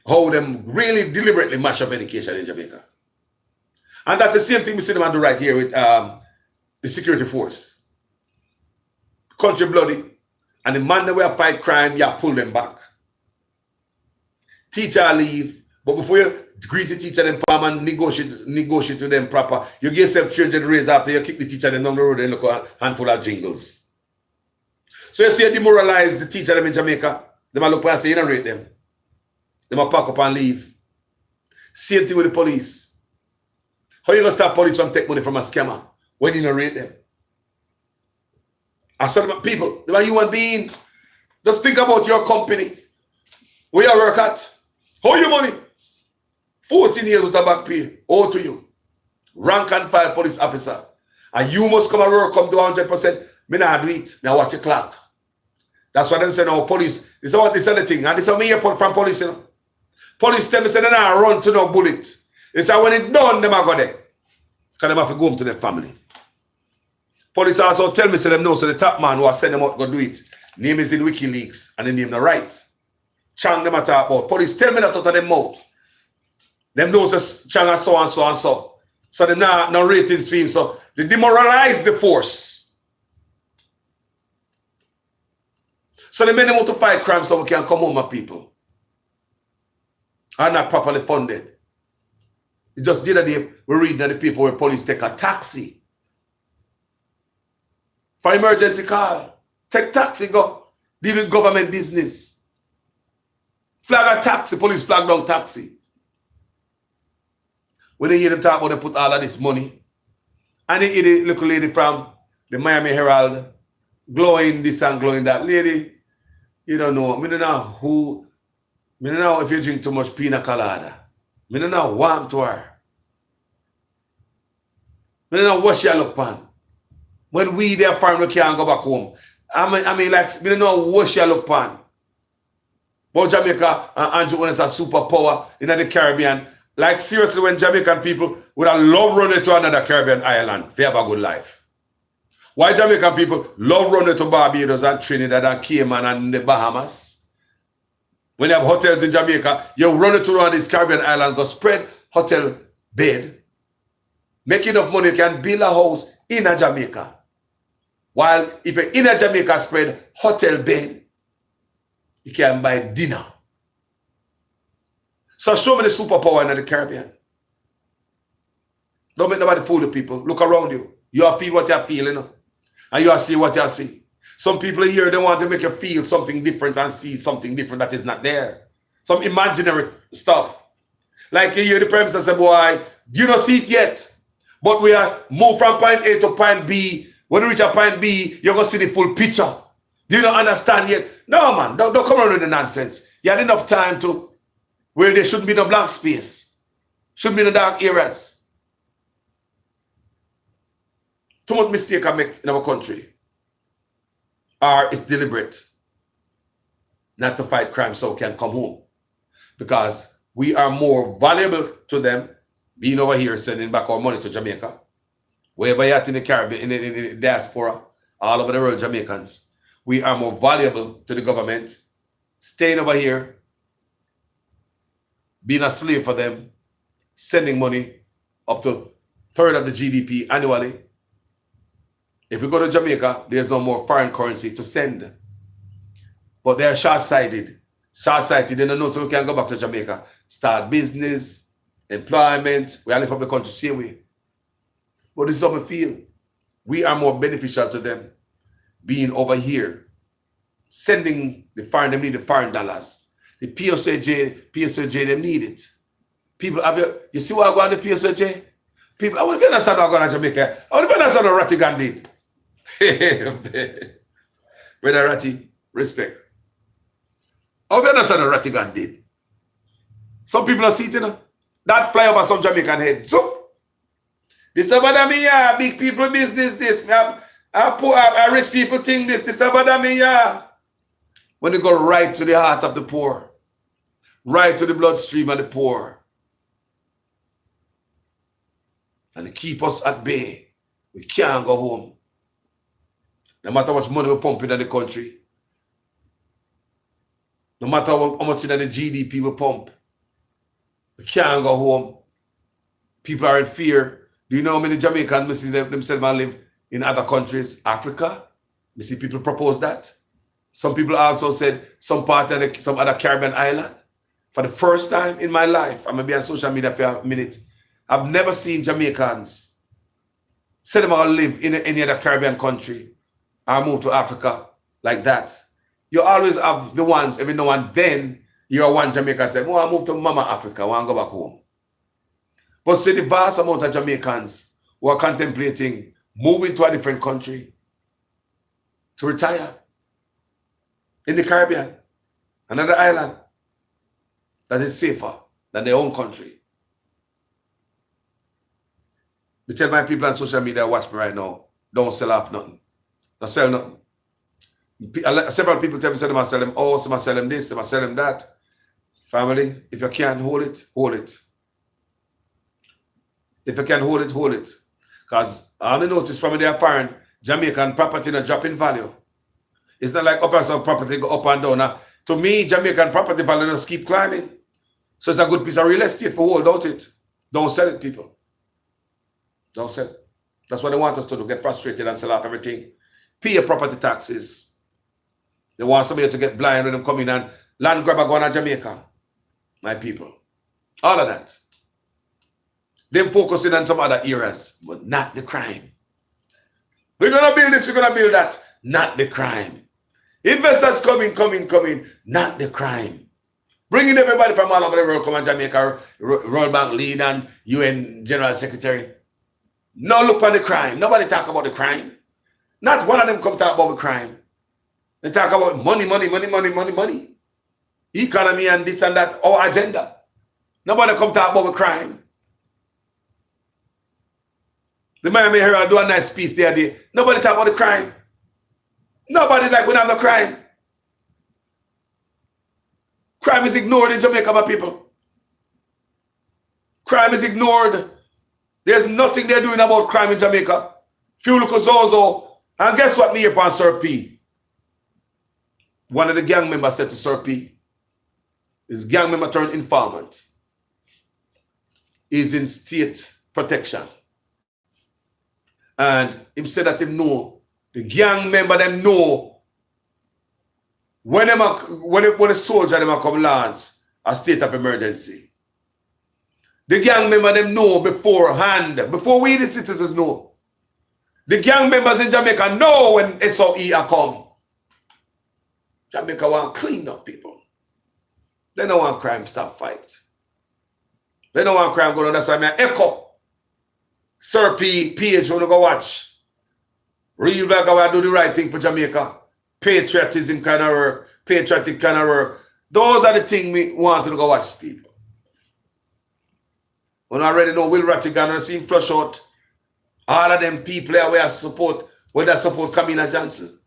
how them really deliberately mash up education in Jamaica. And that's the same thing we see them do right here with the security force. Country bloody, and the man that will fight crime, you pull them back. Teacher leave, but before you grease the teacher them palm and negotiate with them proper, you get yourself changed the raise after you kick the teacher them down the road and look at a handful of jingles. So you see you demoralize the teacher them in Jamaica, they might look and say you don't rate them. They might pack up and leave. Same thing with the police. How you gonna stop police from taking money from a scammer when you don't rate them? I said to people, they're a human being. Just think about your company. Where you work at? How your money? 14 years with a back pay. All to you. Rank and file police officer. And you must come and work, come to 100%. Me not do it. Now watch your clock. That's what them say now, police. This is what this is the thing. And this is what me hear from police, you know. Police tell me say they not run to no bullet. They say when it's done, them are go there. Because them have to go home to their family. Police also tell me, say them know, so the top man who has sent them out to go do it. Name is in WikiLeaks, and the name not right. Chang them a talk about. Police tell me that out of them mouth. Them know say Chang and so and so and so. So they not no ratings for him. So they demoralize the force. So they made them out to fight crime so we can come home, my people. Are not properly funded. It just the other day we read that the people where police take a taxi. For emergency call, take taxi, go deal with government business. Flag a taxi, police flag down taxi. When they hear them talk about they put all of this money, and they hear the little lady from the Miami Herald glowing this and glowing that. Lady, you don't know. I don't know who. I don't know if you drink too much pina colada. I don't know warm to her. I don't know what she look on. When we there farm, we can't go back home. I mean, like, we don't know what she look on. But Jamaica and Andrew is a superpower in the Caribbean. Like, seriously, when Jamaican people would have love running to another Caribbean island, they have a good life. Why Jamaican people love running to Barbados and Trinidad and Cayman and the Bahamas? When you have hotels in Jamaica, you run to one of these Caribbean islands, go spread hotel bed, make enough money, you can build a house in a Jamaica. While if you're in a Jamaica spread hotel bed, you can buy dinner. So show me the superpower in the Caribbean. Don't make nobody fool the people. Look around you. You feel what you feel, you know? And you see what you see. Some people here, they want to make you feel something different and see something different that is not there. Some imaginary stuff. Like you hear the Prime Minister say, boy, you don't see it yet. But we are moved from point A to point B. When you reach a point B, you're going to see the full picture. Do you not understand yet? No, man, don't come around with the nonsense. You had enough time to where there shouldn't be no blank space. Shouldn't be no dark areas. Too much mistake I make in our country. Or it's deliberate not to fight crime so we can come home. Because we are more valuable to them being over here sending back our money to Jamaica. Wherever you're at in the Caribbean, in the diaspora, all over the world, Jamaicans, we are more valuable to the government, staying over here, being a slave for them, sending money up to a third of the GDP annually. If we go to Jamaica, there's no more foreign currency to send. But they're short-sighted. Short-sighted, they don't know, so we can go back to Jamaica, start business, employment. We all live up the country same way. But this is how we feel. We are more beneficial to them being over here, sending the foreign, they need the foreign dollars. The PSOJ, they need it. People have you see what I go on the PSOJ? People, I want to understand what I go on Jamaica. I want to understand what Rattigan did. Brother Ratty, respect. How do you understand what Rattigan did? Some people are sitting, that fly over some Jamaican head. Zoop! This about me, yeah. Big people business, this. I rich people think this about me, yeah. When they go right to the heart of the poor, right to the bloodstream of the poor, and they keep us at bay. We can't go home. No matter how much money we pump in the country, no matter how much in the GDP we pump, we can't go home. People are in fear. Do you know how many Jamaicans see themselves live in other countries? Africa? You see people propose that. Some people also said some part of some other Caribbean island. For the first time in my life, I'm going to be on social media for a minute, I've never seen Jamaicans say them all live in any other Caribbean country or move to Africa like that. You always have the ones, every now and then, you're one Jamaican say, well, I move to Mama Africa, I want to go back home. But see the vast amount of Jamaicans who are contemplating moving to a different country to retire in the Caribbean, another island that is safer than their own country. I tell my people on social media watch me right now, don't sell off nothing. Don't sell nothing. Several people tell me, say, I sell them all, I sell them this, I sell them that. Family, if you can't hold it, hold it. If you can hold it, hold it. Because I only notice from the foreign, Jamaican property not drop in value. It's not like upper some property go up and down. Now, to me, Jamaican property value just keep climbing. So it's a good piece of real estate for hold out it. Don't sell it, people. Don't sell it. That's what they want us to do, get frustrated and sell off everything. Pay your property taxes. They want somebody to get blind when they come in and land grabber going to Jamaica. My people. All of that. Them focusing on some other areas, but not the crime. We're going to build this, we're going to build that. Not the crime. Investors coming, not the crime. Bringing everybody from all over the world, come on Jamaica, World Bank lead and UN General Secretary. No look on the crime. Nobody talk about the crime. Not one of them come talk about the crime. They talk about money. Economy and this and that, our agenda. Nobody come talk about the crime. The Miami Herald do a nice piece the other day. Nobody talk about the crime. Nobody like we have the crime. Crime is ignored in Jamaica, my people. Crime is ignored. There's nothing they're doing about crime in Jamaica. Few look Zozo. And guess what me upon Sir P? One of the gang members said to Sir P, his gang member turned informant. He's in state protection. And him said that him know, the gang member them know when the soldier them come launch a state of emergency. The gang member them know beforehand, before we the citizens know. The gang members in Jamaica know when SOE are come. Jamaica want clean up people. They don't want crime stop fight. They don't want crime going on. That's why I echo. Sir P, page, when you go watch. Real like I do the right thing for Jamaica. Patriotism kind of work. Patriotic kind of work. Those are the things we want to go watch, people. When I already know Will Rattigan and see him flush out all of them people there where support Kamina Johnson.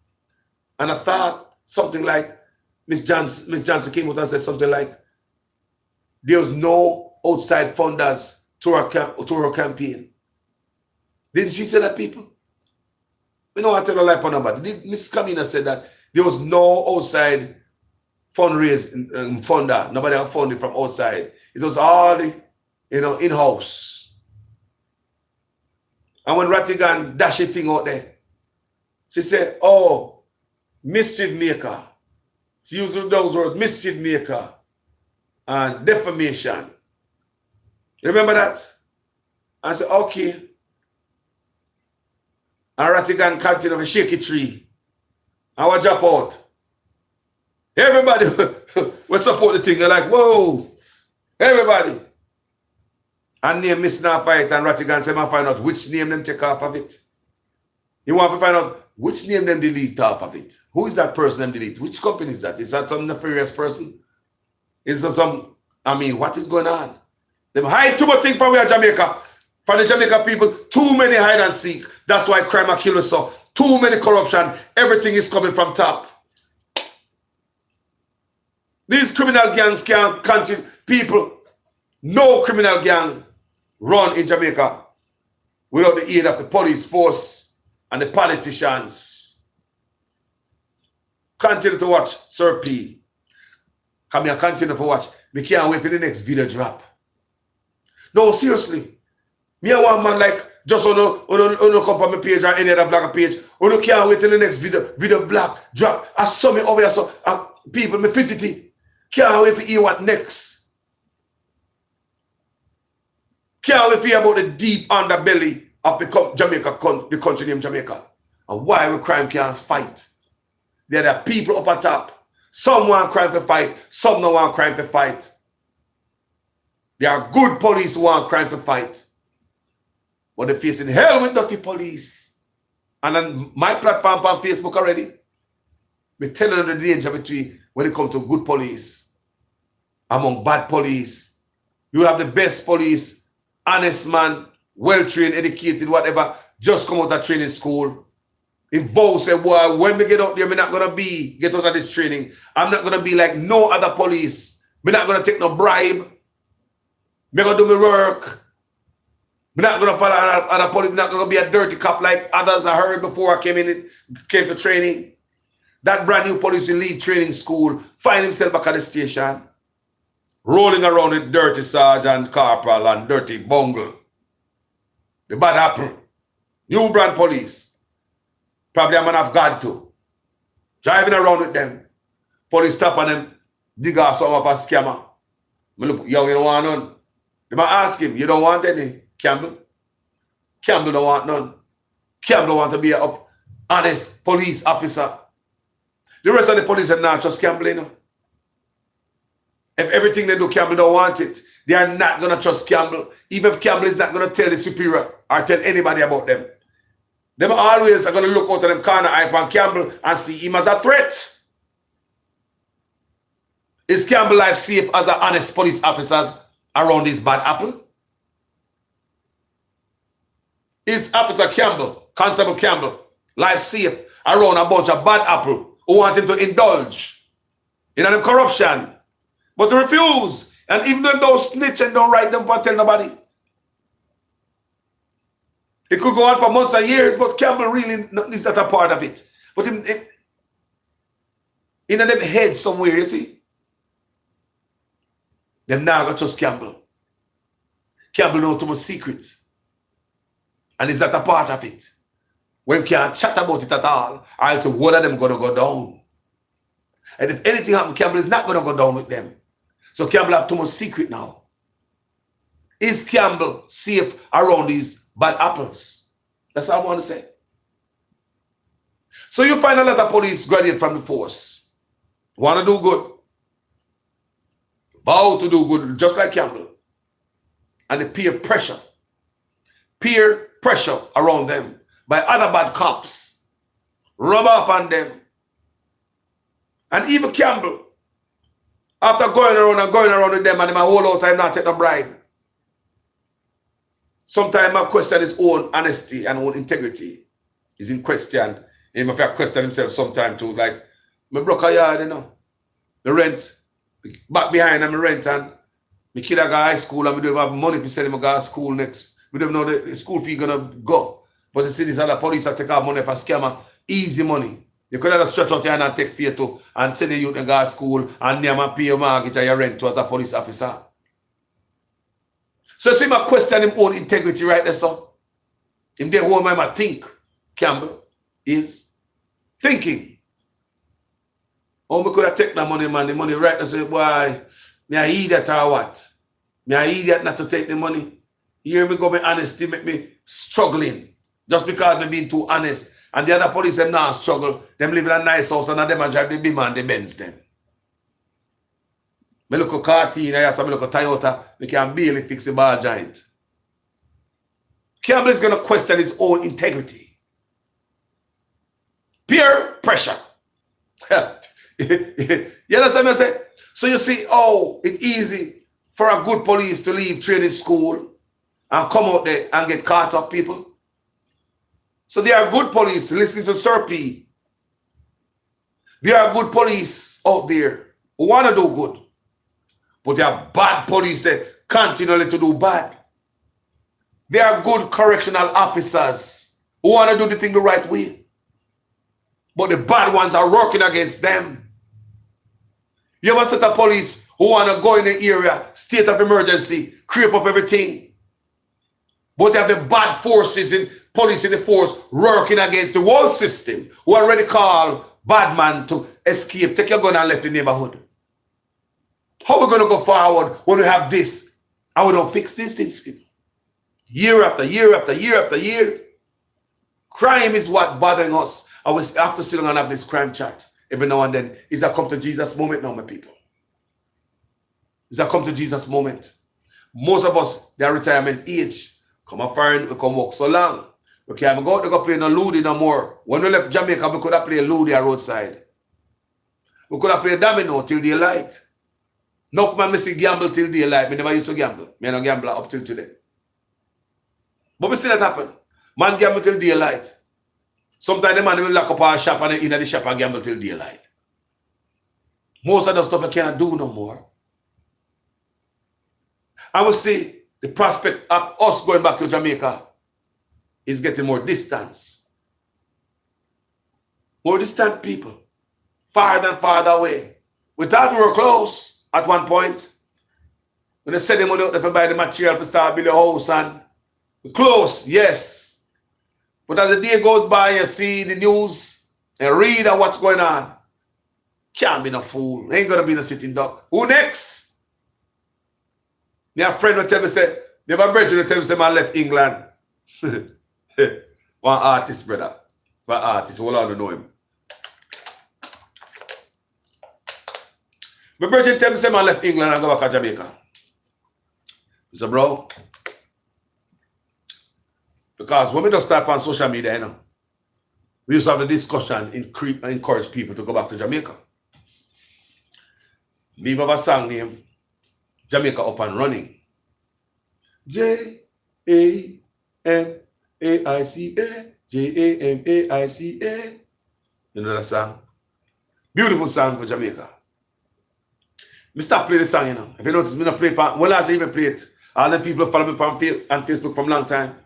And I thought something like Miss Johnson came out and said something like, there's no outside funders to her campaign. Didn't she say that, people? We know I tell a lie for nobody. Miss Kamina said that there was no outside fundraising funder. Nobody had funded from outside. It was all the, in-house. And when Rattigan dashed it thing out there, she said, oh, mischief maker. She used those words, mischief maker and defamation. Remember that? I said, okay. And Rattigan continued to shake a tree. I will drop out. Everybody will support the thing. They're like, whoa, everybody. And name Miss Now Fight and Rattigan say, I find out which name them take off of it. You want to find out Which name them delete off of it? Who is that person them delete? Which company is that? Is that some nefarious person? Is there some, I mean, what is going on? Them hide too much thing from where Jamaica. For the Jamaica people, too many hide and seek. That's why crime are killing us so. Too many corruption. Everything is coming from top. These criminal gangs can't continue. People, no criminal gang run in Jamaica without the aid of the police force and the politicians. Continue to watch Sir P. Come here, continue to watch. We can't wait for the next video drop. No, seriously. Me and one man like just on come on my page or any other blogger page. You can't wait till the next video black drop. I saw me over here, so people, me fidgety. Can't wait to hear what next. Can't wait to hear about the deep underbelly of the Jamaica, the country named Jamaica. And why we crime can't fight. There are people up at top. Some want crime to fight, some don't want crime to fight. There are good police who want crime to fight. But they're facing hell with dirty police. And on my platform on Facebook already, we're telling them the danger between when it comes to good police among bad police. You have the best police, honest man, well-trained, educated, whatever, just come out of training school. If Vo said, boy, when we get out there, we're not going to get out of this training. I'm not going to be like no other police. We're not going to take no bribe. We're going to do my work. We're not going to follow other police. We're not going to be a dirty cop like others I heard before I came to training. That brand new police will leave training school, find himself back at the station, rolling around with dirty sergeant, corporal, and dirty bungle. The bad apple. New brand police. Probably a man of God too. Driving around with them. Police stop on them, dig off some of a scammer. Look, yo, you don't want none. They might ask him, you don't want any, Campbell? Campbell don't want none. Campbell don't want to be an honest police officer. The rest of the police are not trust Campbell, you know. If everything they do, Campbell don't want it. They are not going to trust Campbell. Even if Campbell is not going to tell the superior or tell anybody about them. Them always are going to look out of them corner eye upon Campbell and see him as a threat. Is Campbell life safe as an honest police officers around this bad apple? Is Officer Campbell, Constable Campbell, life safe around a bunch of bad apple who want him to indulge in them corruption? But they refuse. And even though don't snitch and don't write them for tell nobody. It could go on for months and years, but Campbell really is not a part of it. But in them head somewhere, you see? Them now got trust Campbell. Campbell knows too much secrets. And is that a part of it? When can't chat about it at all, I'll say one of them gonna go down. And if anything happens, Campbell is not gonna go down with them. So Campbell have too much secret now. Is Campbell safe around these bad apples? That's all I want to say. So you find a lot of police graduate from the force. Want to do good. Vow to do good, just like Campbell. And the peer pressure around them by other bad cops. Rub off on them. And even Campbell, after going around with them and my whole time not take no bribe. Sometimes I question his own honesty and own integrity. He's in question. He might have question himself sometime too. Like, my broke a yard, you know. The rent. Back behind and my rent and my kid I go high school and we don't have money to send him to go to school next. We don't know the school fee gonna go. But you see these other police that take out money for scammer. Easy money. You could have stretch out your hand and take fear too and send the youth to go to school and name and pay your mortgage or your rent to as a police officer. So see my question him own integrity right there, so. Him there home I think, Campbell, is thinking. Oh, we could have taken the money, man. The money right there, say, boy, me an idiot or what? Me an idiot not to take the money. Here me go, my honesty make me struggling. Just because me being too honest. And the other police them now struggle. Them live in a nice house and them a drive the big man, the Benz them. Me look a cartoon, I me look a Toyota, we can barely fix the bar giant. Campbell is going to question his own integrity. Peer pressure. You understand what I say? So you see, oh, it's easy for a good police to leave training school and come out there and get caught up, people. So there are good police listening to Sir P. There are good police out there who want to do good. But there are bad police that continually to do bad. There are good correctional officers who want to do the thing the right way. But the bad ones are working against them. You ever set a police who want to go in the area, state of emergency, creep up everything? But you have the bad forces in police in the force working against the whole system, who already call bad man to escape, take your gun and left the neighborhood. How are we going to go forward when we have this and we don't fix these things? Year after year after year after year. Crime is what bothering us. And we have to sit down and have this crime chat every now and then. It's a come to Jesus moment now, my people. It's a come to Jesus moment. Most of us, they are retirement age. Come a foreign, we come walk so long. We can't go out to go play no Ludi no more. When we left Jamaica, we could have played Ludi at roadside. We could have played domino till daylight. Enough man see gamble till daylight. Me never used to gamble. Me don't gamble up till today. But we see that happen. Man gamble till daylight. Sometimes the man will lock up our shop and in the shop and gamble till daylight. Most of the stuff I cannot do no more. I will see the prospect of us going back to Jamaica is getting more distance. More distant people. Farther and farther away. We thought we were close at one point. When they said they money out there to buy the material to start building a house, and we're close, yes. But as the day goes by, you see the news and read on what's going on. Can't be no fool. Ain't gonna be no sitting duck. Who next? Me a friend will tell me, say, me have a brother will tell me, say, man left England. One artist, brother. One artist, hold on to know him. My brother tell me, say, man left England and go back to Jamaica. I said, bro, because when we just start on social media, you know, we used to have the discussion, encourage people to go back to Jamaica. We have a song named Jamaica Up and Running. Jamaica, Jamaica. You know that song? Beautiful song for Jamaica. Me stop playing the song, you know. If you notice, me not play it. When last I even play it, all the people follow me on Facebook from long time.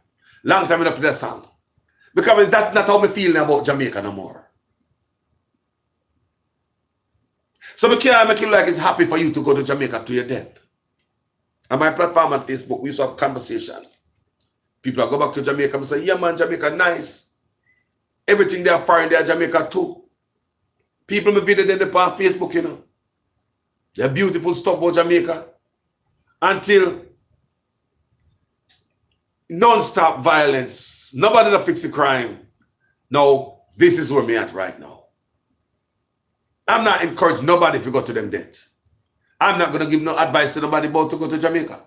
Long time I don't play that song. Because that's not how me feeling about Jamaica no more. So I can't make it like it's happy for you to go to Jamaica to your death. On my platform on Facebook, we used to have conversation. People go back to Jamaica and say, yeah man, Jamaica nice. Everything they are foreign, they are Jamaica too. People me video them on Facebook, you know. They're beautiful stuff about Jamaica. Until non-stop violence. Nobody to fix the crime. No, this is where me at right now. I'm not encouraging nobody to go to them death. I'm not going to give no advice to nobody about to go to Jamaica.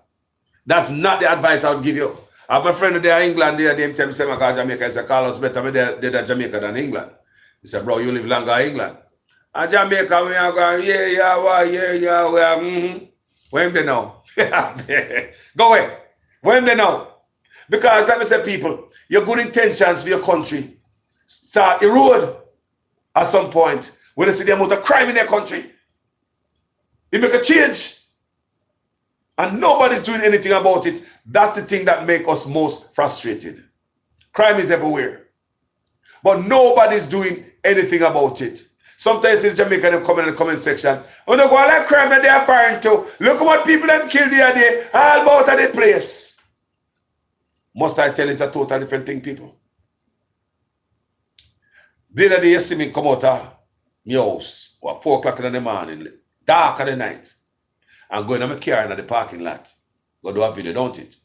That's not the advice I would give you. I have a friend there in England, they tell me, say, my God, Jamaica. I said, Carlos, better me there Jamaica than England. He said, bro, you live longer in England. And Jamaica, we are going, Where am they now? Go away. Where am they now? Because, like I said, people, your good intentions for your country start erode at some point. When they see the amount of crime in their country, it make a change. And nobody's doing anything about it. That's the thing that makes us most frustrated. Crime is everywhere. But nobody's doing anything about it. Sometimes in Jamaica, they come in the comment section. Oh, no, go like crime that they are firing to. Look at what people them killed the other day. All about at the place. Must I tell you it's a total different thing, people? The other day, you see me come out of my house, at 4 o'clock in the morning, dark of the night, and going in my car in the parking lot. Go do a video, don't it?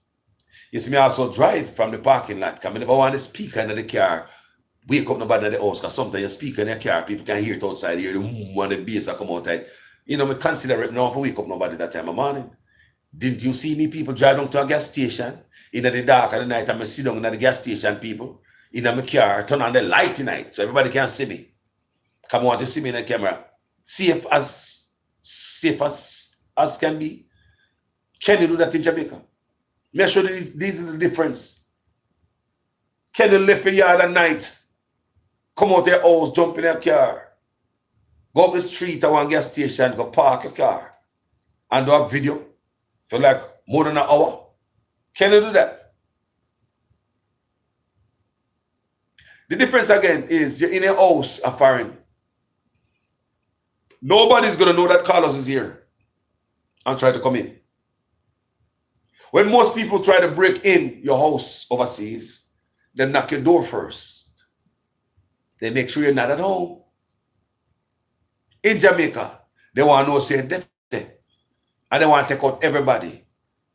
You see me also drive from the parking lot, because I never want the speaker in the car, wake up nobody in the house, because sometimes you speak in your car, people can hear it outside, hear the when the bass come outside. You know, I consider it now for wake up nobody that time of morning. Didn't you see me people drive down to a gas station in the dark of the night and I sit down in the gas station, people? in my car, turn on the light tonight so everybody can see me. Come on to see me in the camera. Safe as can be. Can you do that in Jamaica? Make sure these is the difference. Can you leave your yard at night? Come out your house, jump in your car. Go up the street at one gas station, go park your car and do a video for like more than an hour. Can you do that? The difference again is you're in a house, a foreign. Nobody's going to know that Carlos is here and try to come in. When most people try to break in your house overseas, they knock your door first. They make sure you're not at home. In Jamaica, they want to know say that, and they want to take out everybody.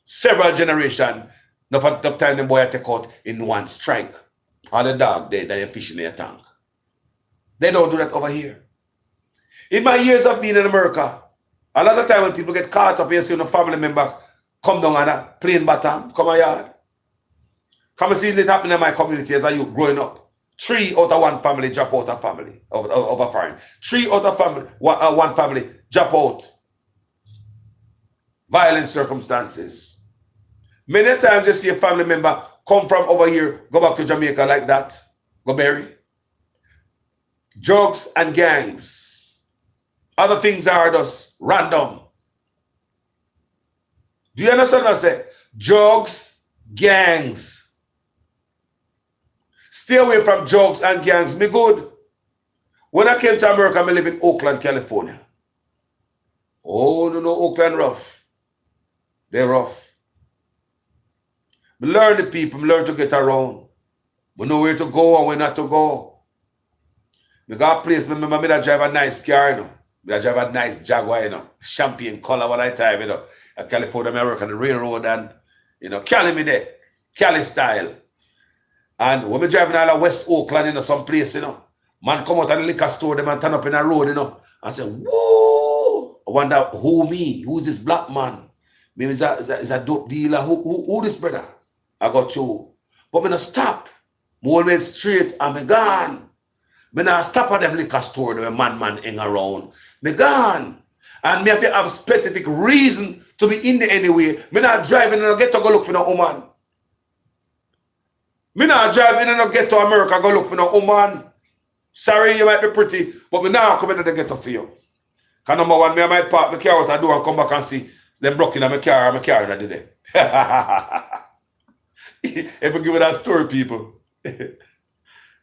Several generations, enough time the boy take out in one strike. All the dog dead that you're fishing in your tank. They don't do that over here. In my years of being in America, a lot of time when people get caught up, you see a family member come down on a plane bottom, come a yard. Come and see it happen in my community as a youth growing up. 3 out of 1 family drop out of family of a foreign. 3 out of family, one family drop out. Violent circumstances. Many times you see a family member come from over here, go back to Jamaica like that, go bury. Drugs and gangs. Other things are just random. Do you understand what I say? Drugs, gangs. Stay away from drugs and gangs. Me good. When I came to America, I live in Oakland, California. Oh, no, Oakland rough. They're rough. We learn the people, we learn to get around. We know where to go and where not to go. We got a place, remember me that drive a nice car, you know. I drive a nice Jaguar, you know. Champagne color what I time, you know. A California American railroad and, you know, Cali me there. Cali style. And when we driving all of West Oakland, you know, some place, you know, man come out of the liquor store, them and turn up in a road, you know, and say, whoa, I wonder who me? Who's this black man? Maybe is a dope dealer? Who this brother? I got you. But me not stop. Me went straight and me gone. Me not stop at them liquor store, the man hang around. Me gone. And me have to have specific reason to be in there anyway. Me not driving and I get to go look for no woman. Me not driving and I get to America go look for no woman. Sorry, you might be pretty, but me now come in and get to for you. Because number one, me I might park my car out the door and come back and see them broken in my car already there. If we give it that story, people.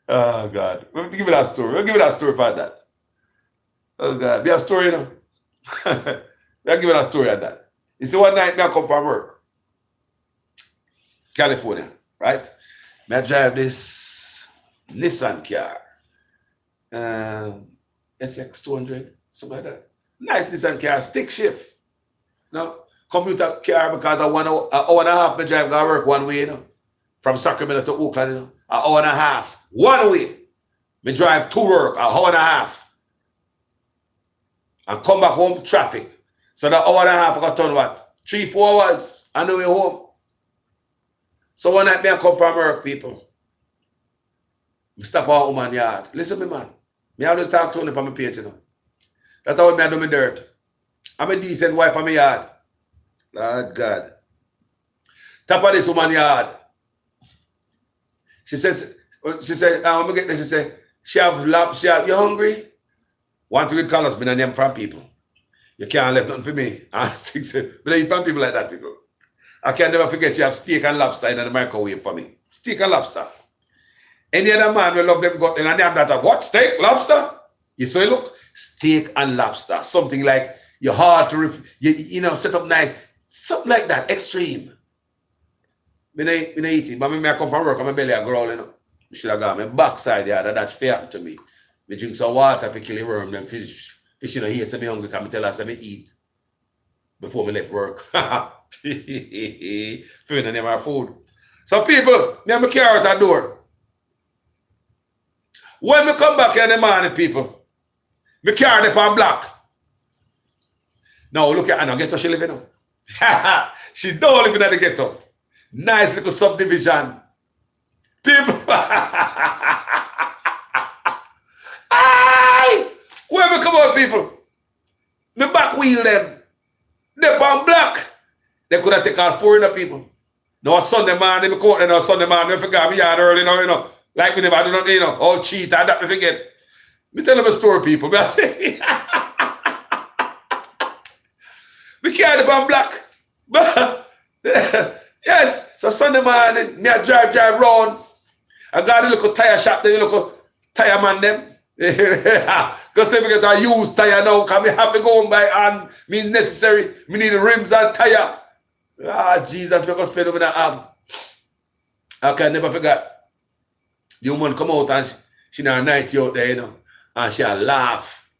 Oh, God. We have to give it that story. We'll give it that story about that. Oh, God. We have a story, you know. We'll give it a story at that. You see, one night, I come from work. California, right? I drive this Nissan car. SX200, something like that. Nice Nissan car, stick shift. No, commuter car because I 1 hour, an hour and a half, I drive to work one way, you know. From Sacramento to Oakland, you know. An hour and a half, one way. I drive to work, an hour and a half. And come back home, traffic. So that hour and a half, I got done what? 3-4 hours on the way home. So one night, I come from work, people. I stop our woman yard. Listen to me, man. I always talk to him on my page, you know. That's how I do my dirt. I'm a decent wife on my yard. Lord God. Top of this woman yard. She said, I'm gonna get this. She said, she have lap, you hungry? Want to read colors, but I name from people. You can't leave nothing for me. I said, but I eat from people like that, people. I can never forget she have steak and lobster in the microwave for me. Steak and lobster. Any other man will love them got in and they have that. What? Steak? Lobster? You say, look, steak and lobster. Something like your heart to, you know, set up nice. Something like that. Extreme. When I eat it, but when I come from work, my belly a growl, you know. I should have got my backside, yeah, that's fair to me. I drink some water for kill the worm, then fish you know, here, say me hungry, come tell us I eat before me left work. Food and never food. So people, me have my car out the door. When me come back in the morning, people, me car up on block. Now look at Anna, ghetto she live in now. She don't live in the ghetto. Nice little subdivision. People, Where we come out, people? Me back wheel them. They on black. They could have taken out foreigner people. No Sunday morning, me come out there no Sunday morning, I forgot me yard early now, you know. Like me never do nothing, you know. All cheat, I that me forget. Me tell them a story, people. Me I say, we carry the on black. Yes, so Sunday morning, me I drive round. I got a little tire shop, then a little tire man them. Because if we get a used tire now, because we have to go and buy and means necessary. We need the rims and tire. Ah, Jesus, we can spend over that arm. I can never forget. The woman come out and she in her nightie out there, you know, and she laugh.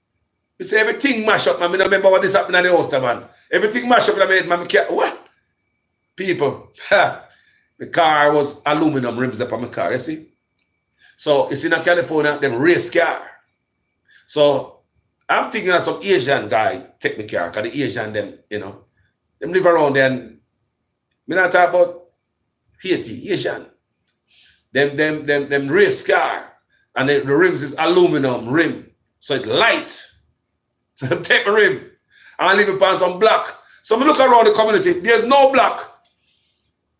We say everything mash up, man. I don't remember what this happened at the house, man. Everything mash up in my head, man. What? People, the car was aluminum rims up on my car, you see? So it's in California, them race car. So I'm thinking that some Asian guy take my car, because the Asian them, you know, them live around there and me not talk about Haiti, Asian. Them race car. And the rims is aluminum rim. So it's light. So I take my rim and I leave it on some black. So I look around the community, there's no black.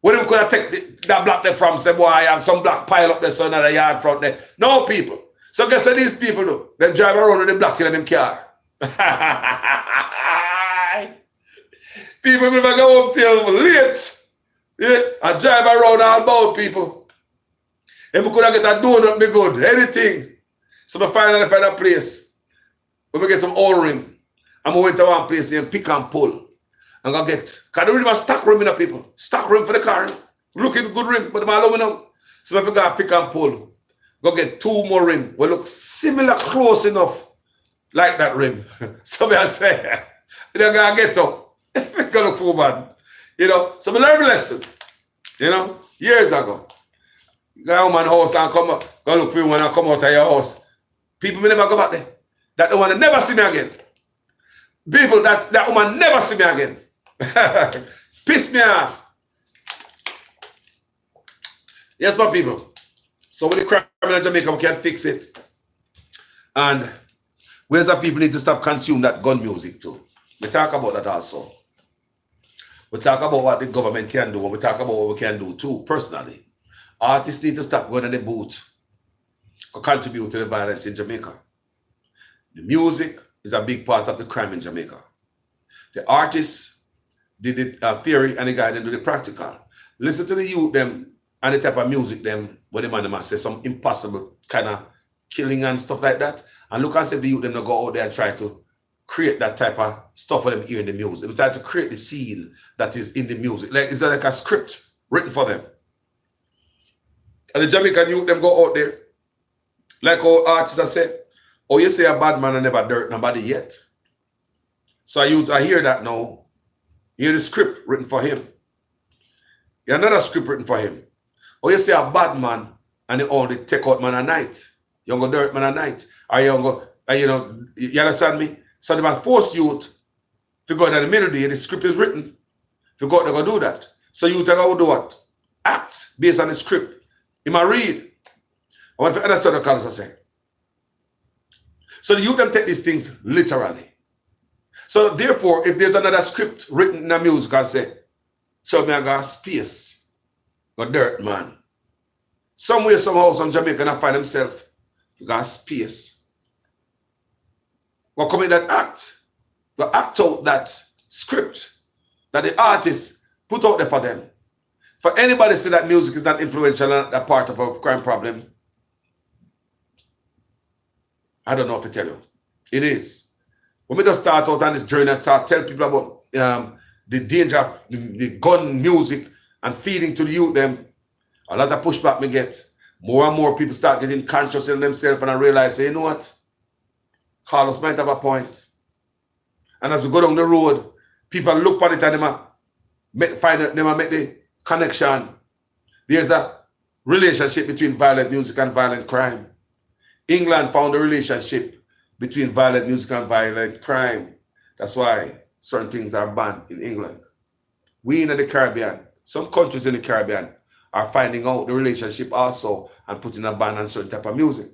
Where them could have take that black there from, say, boy, I have some black pile up there, so in the yard front there. No people. So guess what these people do? They drive around with the black in them car. People never go home till late. Yeah, I drive around all about people. And we could have get a donut, be good, anything. So I finally find a place where we get some old rim. And we went to one place named Pick and Pull. I'm gonna get, because the rim a stock rim in the people. Stock rim for the car. Looking good rim, but I'm aluminum. So if we got Pick and Pull, go get 2 more rim. We look similar, close enough, like that rim. So I say, they're gonna get up. Go look for man. You know, so we learned a lesson. You know, years ago. Go home and house and come up, go look for you when I come out of your house. People may never go back there. That woman never see me again. People, that woman never see me again. Piss me off. Yes, my people. So with the crime in Jamaica, we can fix it. And where's the people need to stop consuming that gun music too? We talk about that also. We talk about what the government can do, and we talk about what we can do too, personally. Artists need to stop going in the booth or contribute to the violence in Jamaica. The music is a big part of the crime in Jamaica. The artists did the theory and the guy then do the practical. Listen to the youth them and the type of music them when the man must say some impossible kind of killing and stuff like that. And look and see the youth them go out there and try to create that type of stuff for them here in the music. They try to create the scene that is in the music. Like it's like a script written for them. And the Jamaican youth them go out there, like our artists have said, oh, you say a bad man and never dirt nobody yet. So I hear that now. You hear the script written for him. You hear another script written for him. Oh, you say a bad man and they only take out man at night. You go dirt man at night. Or you go, you know, you understand me? So the man force youth to go in the middle day, the script is written. If you go out, they go do that. So you take out do what? Act based on the script. You might read. I want to understand what Carlos is saying. So the youth them take these things literally. So therefore, if there's another script written in the music, I say, show me I got space. Got dirt, man. Somewhere, somehow, some Jamaican find themselves, got space. Go commit that act. Go act out that script that the artist put out there for them. For anybody to say that music is not influential and not a part of a crime problem, I don't know if I tell you. It is. When we just start out on this journey and start telling people about the danger of the gun music and feeding to the youth them, a lot of pushback me get. More and more people start getting conscious in themselves and I realize, say, you know what? Carlos might have a point. And as we go down the road, people look at it and they make the connection. There's a relationship between violent music and violent crime. England found a relationship between violent music and violent crime. That's why certain things are banned in England. We in the Caribbean, some countries in the Caribbean are finding out the relationship also and putting a ban on certain type of music.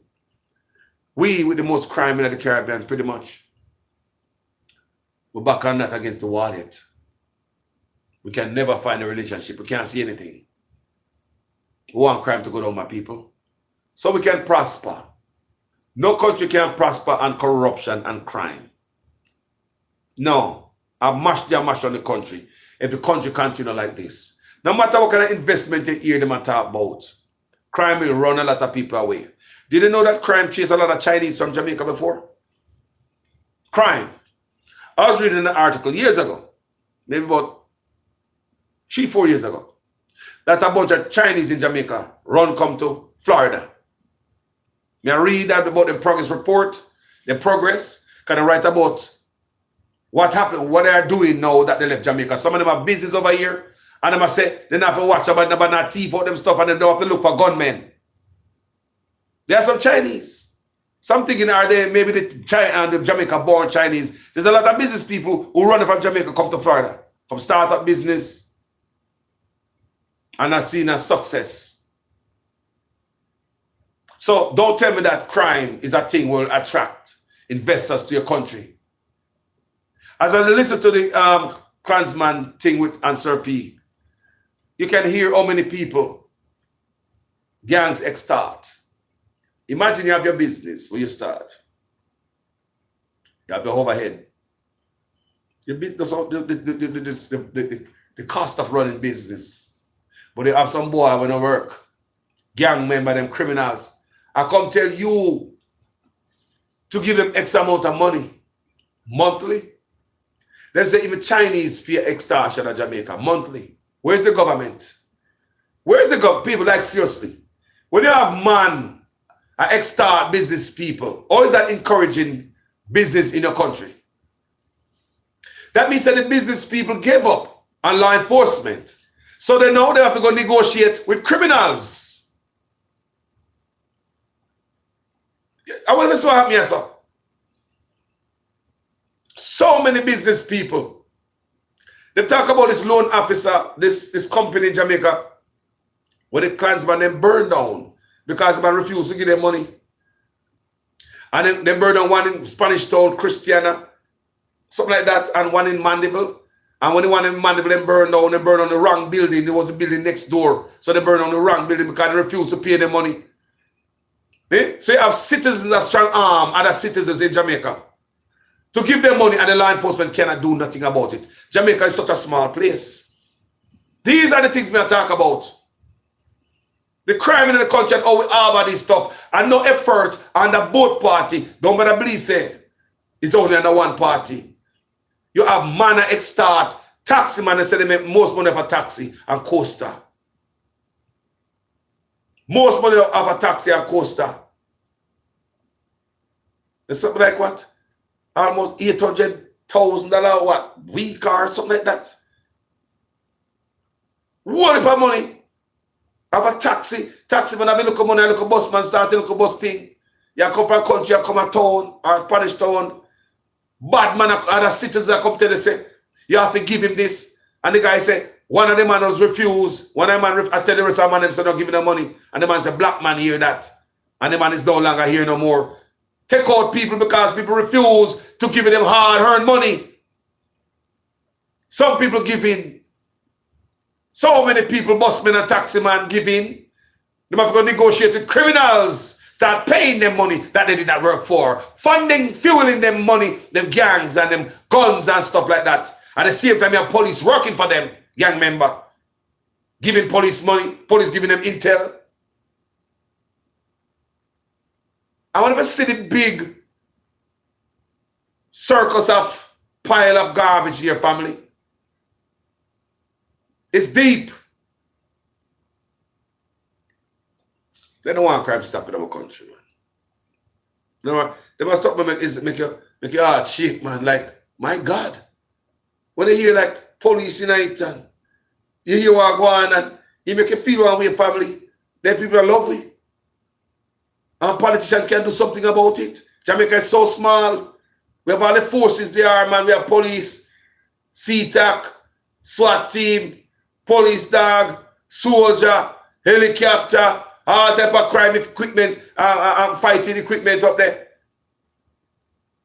We with the most crime in the Caribbean, pretty much. We're back on that against the wall yet. We can never find a relationship. We can't see anything. We want crime to go down, my people. So we can prosper. No country can prosper on corruption and crime. No. I've mashed on the country. If the country continue like this. No matter what kind of investment you hear them talk about, crime will run a lot of people away. Did you know that crime chased a lot of Chinese from Jamaica before? Crime. I was reading an article years ago, maybe about 3-4 years ago, that a bunch of Chinese in Jamaica come to Florida. I read that about the progress report, the progress, kind of write about what happened, what they are doing now that they left Jamaica. Some of them have business over here, and they must say they don't have to watch about not thief out them stuff, and they don't have to look for gunmen. There are some Chinese. Some thinking are they maybe the Jamaica-born Chinese. There's a lot of business people who run from Jamaica come to Florida, from startup business, and are seen as success. So don't tell me that crime is a thing will attract investors to your country. As I listen to the Klansman thing with Answer P, you can hear how many people gangs extort. Imagine you have your business where you start. You have your overhead. The cost of running business. But you have some boy when I work, gang member, them criminals. I come tell you to give them X amount of money monthly. Them say even Chinese pay extortion in Jamaica monthly. Where's the government? Where's the government? People, like, seriously. When you have man extort business people, how is that encouraging business in your country? That means that the business people gave up on law enforcement. So they know they have to go negotiate with criminals. I want to see what happened here, sir. So many business people. They talk about this loan officer, this company in Jamaica, where the Klansman them burned down because the man refused to give them money. And then they burned down one in Spanish Town, Christiana, something like that, and one in Mandeville. And when the one in Mandeville they burned down the wrong building. There was a building next door. So they burned down the wrong building because they refused to pay them money. So you have citizens that strong arm, other citizens in Jamaica, to give them money, and the law enforcement cannot do nothing about it. Jamaica is such a small place. These are the things we talk about. The crime in the country and how we harbor this stuff. And no effort on the both party. Don't matter believe say it's only on the one party. You have manner extort, taxi man, they say they make most money for taxi and coaster. Most money of a taxi and coaster. It's something like what? Almost $800,000 what? Week or something like that. What if money? Have a taxi. Taxi man have a look at money, look at bus man start, look at bus thing. You come from a country, you come a town or a Spanish town. Bad man other citizens come tell you say, you have to give him this. And the guy say, one of the man was refused. One of the man, I tell the rest of the man, them say, don't give him the money. And the man say, black man hear that. And the man is no longer here no more. Take out people because people refuse to give them hard-earned money. Some people give in. So many people, busmen and taxi man, give in. They have to go negotiate with criminals. Start paying them money that they did not work for. Funding, fueling them money, them gangs and them guns and stuff like that. At the same time, you have police working for them, gang member. Giving police money, police giving them intel. I want to see the big circus of pile of garbage here, family. It's deep. They don't want crime to stop in our country, man. No, they must stop them is make your heart shake, man. Like, my God. When they hear like police in it and you hear what go on and you make you feel one way, family. Then people are lovely. And politicians can do something about it. Jamaica is so small. We have all the forces there, man. We have police, CTAC, SWAT team, police dog, soldier, helicopter, all type of crime equipment, fighting equipment up there.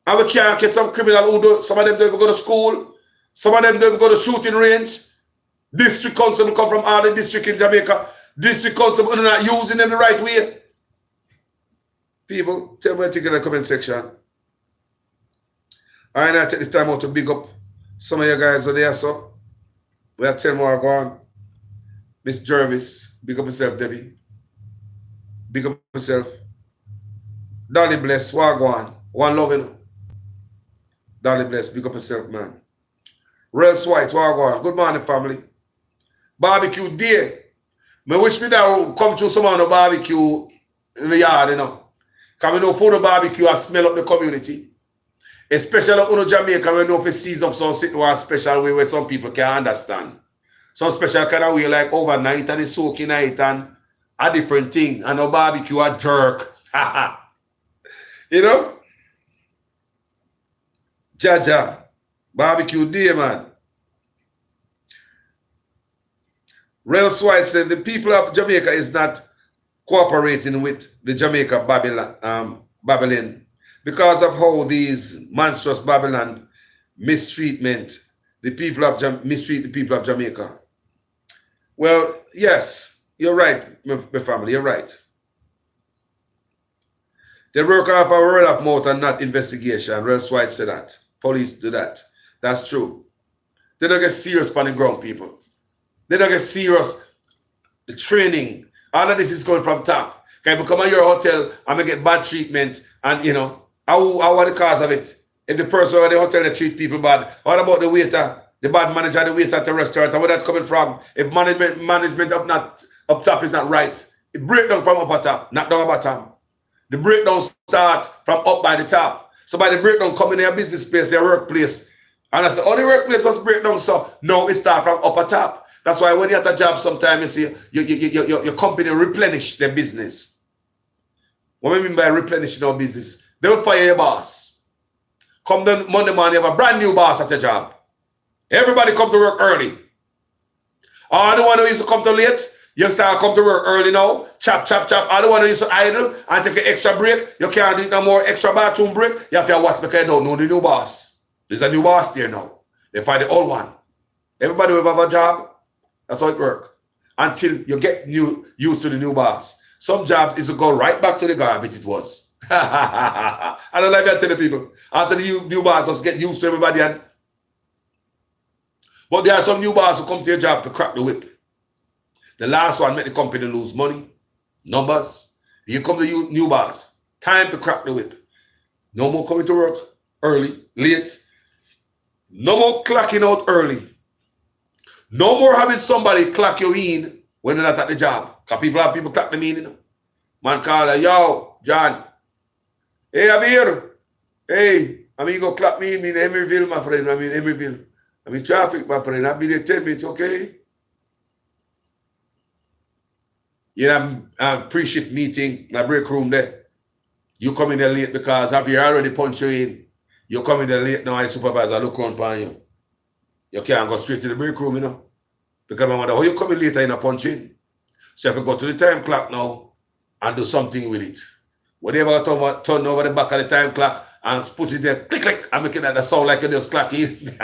And we can't get some criminal who do, some of them don't even go to school. Some of them don't even go to shooting range. District council come from all the district in Jamaica. District council are not using them the right way. People, tell me what you think in the comment section. I now take this time out to big up some of you guys who are there, so we have 10 more going. Miss Jervis, big up yourself, Debbie. Big up yourself. Dolly Bless, what going? One love, you know. Dolly Bless, big up yourself, man. Rels White, what going? Good morning, family. Barbecue day. I wish me that would come through some of the barbecue in the yard, you know. Because we know for the barbecue, I smell up the community. Especially in Jamaica, we know if it sees up some special way where some people can understand. Some special kind of way like overnight and the soaking night and a different thing. And a barbecue a jerk. You know? Jaja. Barbecue day, man. Rels White said the people of Jamaica is not cooperating with the Jamaica Babylon because of how these monstrous Babylon mistreat the people of Jamaica. Well, yes, you're right, my family, you're right. They work off a word of mouth and not investigation. Rels White said that. Police do that. That's true. They don't get serious on the ground, people. They don't get serious. The training, all of this is going from top. Can you come at your hotel and get bad treatment and, you know, how are the cause of it? If the person at the hotel they treat people bad, what about the waiter, the bad manager, the waiter at the restaurant, and where that's coming from? If management up top is not right, it break down from up at top, not down at bottom. The breakdown start from up by the top. So by the breakdown come in their business space, their workplace. And I say, oh, the workplace has breakdown, so no, it start from up at top. That's why when you're at a job, sometimes you see your company replenish their business. What I mean by replenishing our business? They will fire your boss. Come the Monday morning, you have a brand new boss at your job. Everybody come to work early. All the one who used to come to late, you start come to work early now. Chop, chop, chop. All the one who used to idle and take an extra break, you can't do no more extra bathroom break. You have to watch because you don't know the new boss. There's a new boss there now. They find the old one. Everybody will have a job. That's how it works. Until you get used to the new boss. Some jobs is to go right back to the garbage it was. I don't like that to the people. After the new boss, just get used to everybody. But there are some new boss who come to your job to crack the whip. The last one make the company lose money, numbers. You come to you new boss, time to crack the whip. No more coming to work early, late. No more clocking out early. No more having somebody clock you in when they're not at the job. Because people clock them in, you know. Man call her, yo, John. Hey, Javier. Hey, amigo, clock me in Emeryville, my friend. I'm in Emeryville. I'm in traffic, my friend. I'll be there 10 minutes, okay? You know, pre-shift meeting, my break room there. You come in there late because Javier already punched you in. You come in there late now, I supervisor look on upon you. You can't go straight to the break room, you know. Because I wonder how you come in later in a punch in. So if you go to the time clock now and do something with it. Whatever turn over the back of the time clock and put it there, click, click, and make it that sound like you just clock in.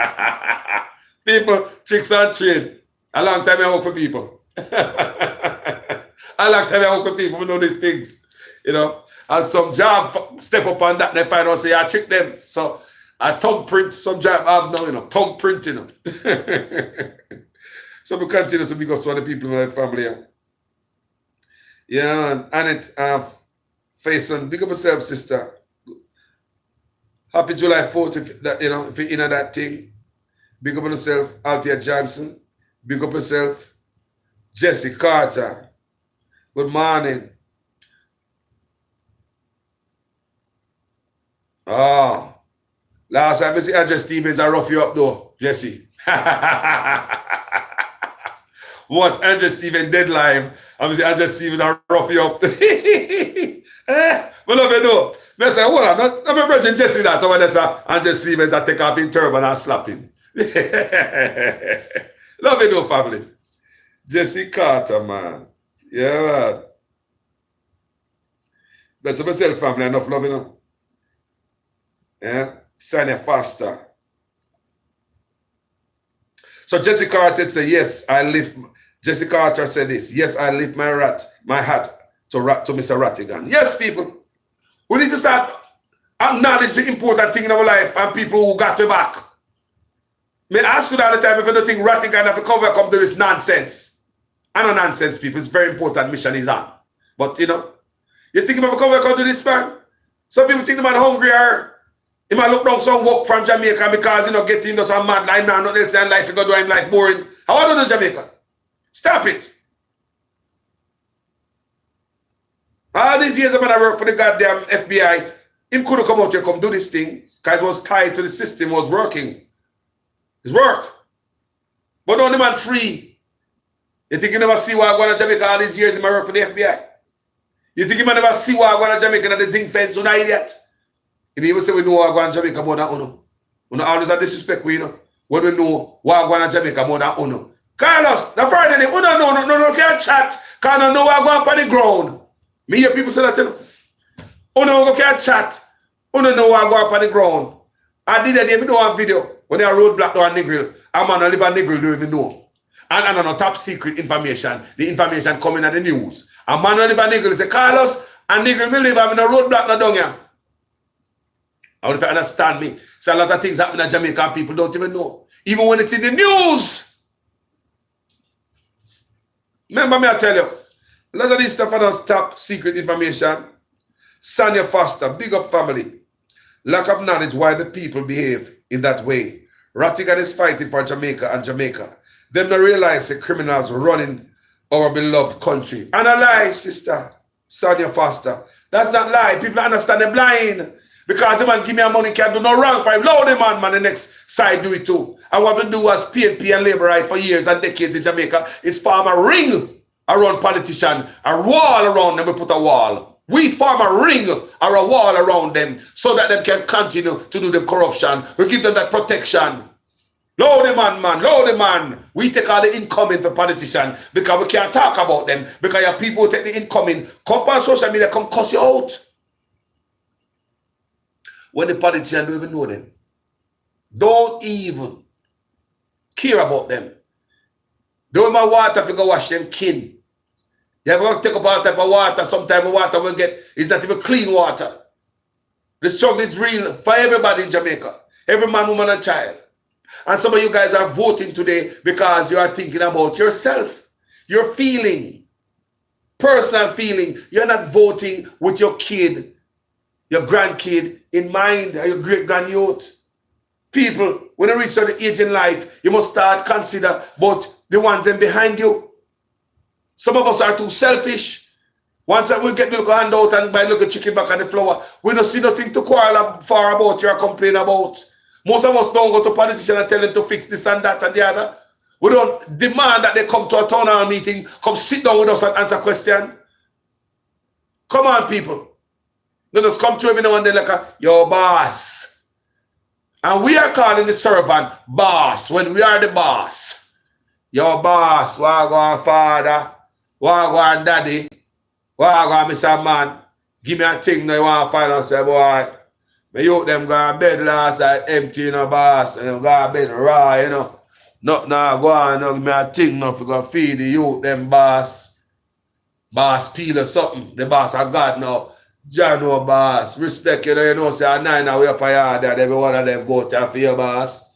People, tricks and trade. A long time I work for people. A long time I work for people who know these things. You know. And some job step up on that, they find out say I trick them. So I thumbprint, some job I have now, you know, thumbprinting them. So we continue to big up to the people in my family. Yeah, and it Faison, big up yourself, sister. Happy July 4th, if that, you know, if you're in that thing. Big up yourself, Althea Johnson. Big up yourself, Jesse Carter. Good morning. Oh, last time I see Andrew Stevens, I rough you up though, Jesse. Watch Andrew Stevens dead live. I'm see Andrew Stevens, I rough you up. But love you know. I say, hold on, I'm a virgin Jesse that when I say Andrew Stevens, I take off in turban and slap him. Love you know, family. Jesse Carter, man. Yeah, man. Bless myself, family, enough love you know. Yeah, Sanya Foster. So Jessica Carter said, yes, I lift. Jessica Carter said this. Yes, I lift my hat to Mr. Rattigan. Yes, people. We need to start acknowledge the important thing in our life and people who got to back. Me ask you all the time if you don't think Rattigan have to come to this nonsense. I know nonsense, people. It's very important mission he's on. But you know, you think he have to come to this man? Some people think the man hungry or he might look down some work from Jamaica because you know getting into some mad life now, nothing else in life, he got doing life boring. How I don't know Jamaica? Stop it. All these years when I work for the goddamn FBI, him could have come out here come do this thing because it was tied to the system, was working. It's work. But now the man free. You think you never see what I go to Jamaica all these years in my work for the FBI? You think you might never see what I go to Jamaica at the zinc fence, you know idiot? You even say we know what I go to Jamaica more than Uno. Uno always have disrespect we, you know. When we know what I go to Jamaica more than Uno. Carlos, the Friday, Uno no can't chat. Because I know what I go up on the ground. Me hear people say that, you know. Uno can't chat. Uno know what I go up on the ground. I did that, you know, one video. When they are roadblock down Negril, a man who live on Negril don't even know. And no top secret information. The information coming at the news. A man who live on Negril say, Carlos, and Negril me live, I'm in a roadblock down here. I want to understand me. So a lot of things happen in Jamaica and people don't even know. Even when it's in the news. Remember me, I tell you, a lot of this stuff are top secret information. Sanya Foster, big up family. Lack of knowledge why the people behave in that way. Rattigan is fighting for Jamaica and Jamaica. Them not realize the criminals running our beloved country. And a lie, sister, Sanya Foster. That's not lie. People understand they're blind. Because the man give me a money can't do no wrong for him. Load the man, the next side do it too. And what we do as PNP and Labour right for years and decades in Jamaica is form a ring around politician, a wall around them, we put a wall. We form a ring or a wall around them so that they can continue to do the corruption. We give them that protection. Load the man, load the man. We take all the incoming for politicians because we can't talk about them. Because your people take the incoming, come on social media, come cuss you out. When the politicians don't even know them. Don't even care about them. Don't my water if you go wash them kin. You ever take up all type of water, sometimes the water will get, it's not even clean water. The struggle is real for everybody in Jamaica. Every man, woman, and child. And some of you guys are voting today because you are thinking about yourself. Your feeling. Personal feeling. You're not voting with your kid, your grandkid in mind, or your great-grandyouth. People, when you reach a certain age in life, you must start consider about the ones in behind you. Some of us are too selfish. Once we get the little handout and buy a little chicken back on the floor, we don't see nothing to quarrel for about or complain about. Most of us don't go to politicians and tell them to fix this and that and the other. We don't demand that they come to a town hall meeting, come sit down with us and answer questions. Come on, people. Let us come to every now and then like your boss. And we are calling the servant boss when we are the boss. Your boss, wagwan father, wagwan daddy, wagwan Mr. Man. Give me a thing now you want to find out, say, boy. Me youth them go to bed last night empty, you know, boss. And them go to bed raw, you know. Not now go on, give me a thing now for go feed the youth them, boss. Boss peel or something. The boss of God now. John no boss. Respect you, you know, say a 9 away up a yard that every one of them go to for your boss.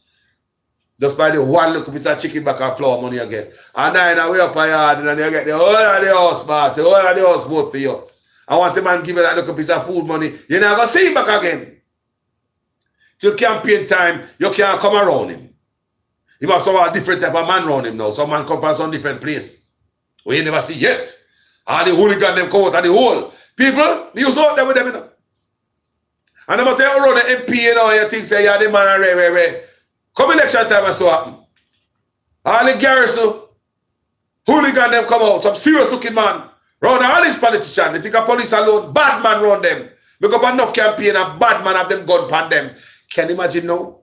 Just by the one little piece of chicken back and flour money again. And 9 away up a yard and you get the whole of the house, boss. The whole of the house vote for you. And once a man give you that little piece of food money, you're not going to see him back again. Till campaign time, you can't come around him. He have some different type of man around him now. Some man come from some different place. We never see yet. And the hooligan them come out of the hole. People, you saw them with them, you know. And I'm going to tell you around the MP, you know, you think, say, yeah, the man are ray. Come election time and so happen. All the garrison, hooligan them come out, some serious looking man. Round all these politicians, they think a police alone, bad man round them. Because enough campaign and bad man have them gun upon them. Can you imagine now?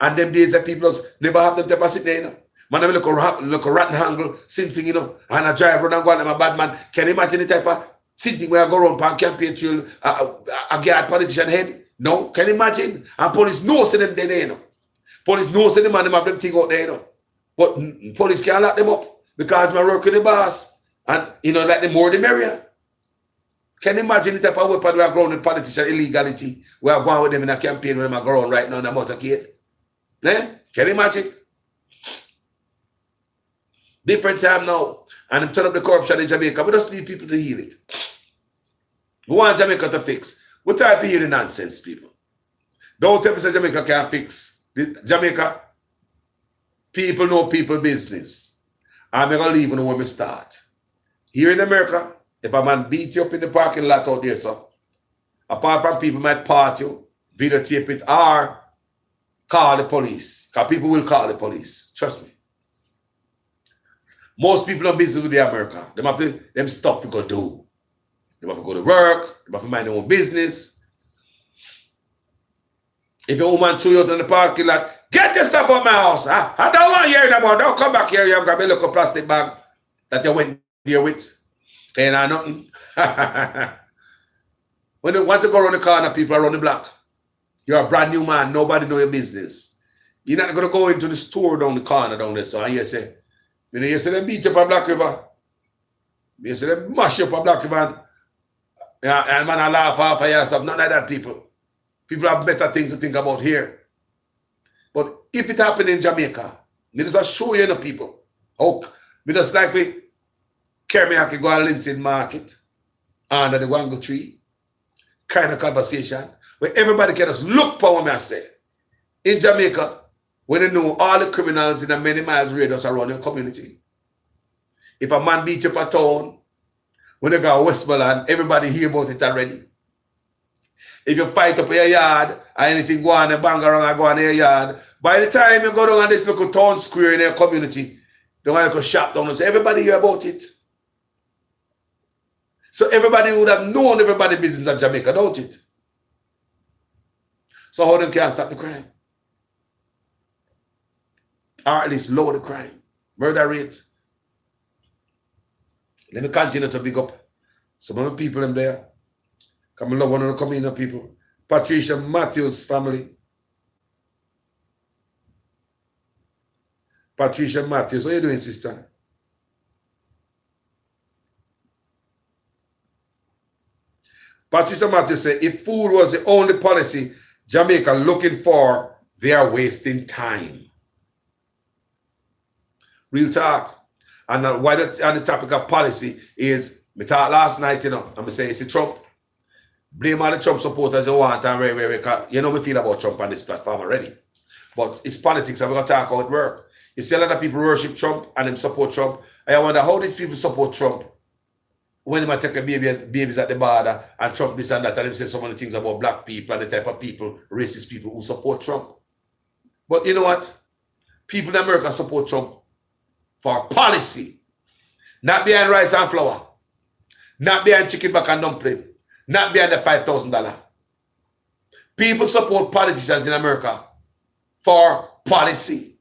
And them days that people never have them type of sit there, you know. Man, have look a rotten angle, sitting, you know, and a drive around and go on them a bad man. Can you imagine the type of sitting where I go around pan campaign trail, a guard politician head? No, can you imagine? And police know say them there, you know. Police know say the man them have them thing out there, you know. But police can't lock them up because I work with the boss. And you know, like the more the merrier. Can you imagine the type of weapon we are growing with politician illegality? We are going with them in a campaign when they are growing right now in the motorcade. Eh? Can you imagine? Different time now. And I'm turning up the corruption in Jamaica. We just need people to heal it. We want Jamaica to fix. We're tired of hearing nonsense, people. Don't tell me that Jamaica can't fix. Jamaica, people know people business. I'm going to leave when we start. Here in America, if a man beat you up in the parking lot out there, so apart from people might part you, videotape it, or call the police. Because people will call the police. Trust me. Most people are busy with the America. They have to, them stuff to go do. They have to go to work. They have to mind their own business. If a woman threw you out in the parking lot, get your stuff out of my house. I don't want you here no more. Don't come back here. You've got a little plastic bag that you went there with. Ain't nothing. Once you go around the corner, people are around the block. You're a brand new man. Nobody know your business. You're not going to go into the store down the corner down there. So you say, you see them beat up a Black River. You see them mash up a Black River. And man, I laugh off of yourself. Not like that, people. People have better things to think about here. But if it happened in Jamaica, me just show you, people. Oh, me just like we carry me I can go to Lindsay Market under the Wango tree. Kind of conversation where everybody can just look for what I say. In Jamaica, when they know all the criminals in a many miles radius around your community. If a man beat you up a town, when they go to Westmoreland, everybody hear about it already. If you fight up in your yard, or anything go on and bang around and go on in your yard, by the time you go down on this little town square in your community, they want to go shop down and say, everybody hear about it. So everybody would have known everybody's business in Jamaica, don't it? So how them can stop the crime? Or at least lower the crime. Murder rate. Let me continue to big up some of the people in there. Come love one of the communal people. Patricia Matthews' family. Patricia Matthews, what are you doing, sister? Patricia Matthews said, if food was the only policy Jamaica looking for, they are wasting time. Real talk. And why the topic of policy is, we talked last night, you know, and we say, it's Trump. Blame all the Trump supporters you want, and you know we feel about Trump on this platform already. But it's politics, and we're going to talk how it works. You see a lot of people worship Trump and them support Trump. And I wonder how these people support Trump when they might take babies at the border and Trump this and that, and they say so many things about black people and the type of people, racist people who support Trump. But you know what? People in America support Trump for policy. Not behind rice and flour. Not behind chicken back and dumpling. Not behind the $5,000. People support politicians in America for policy.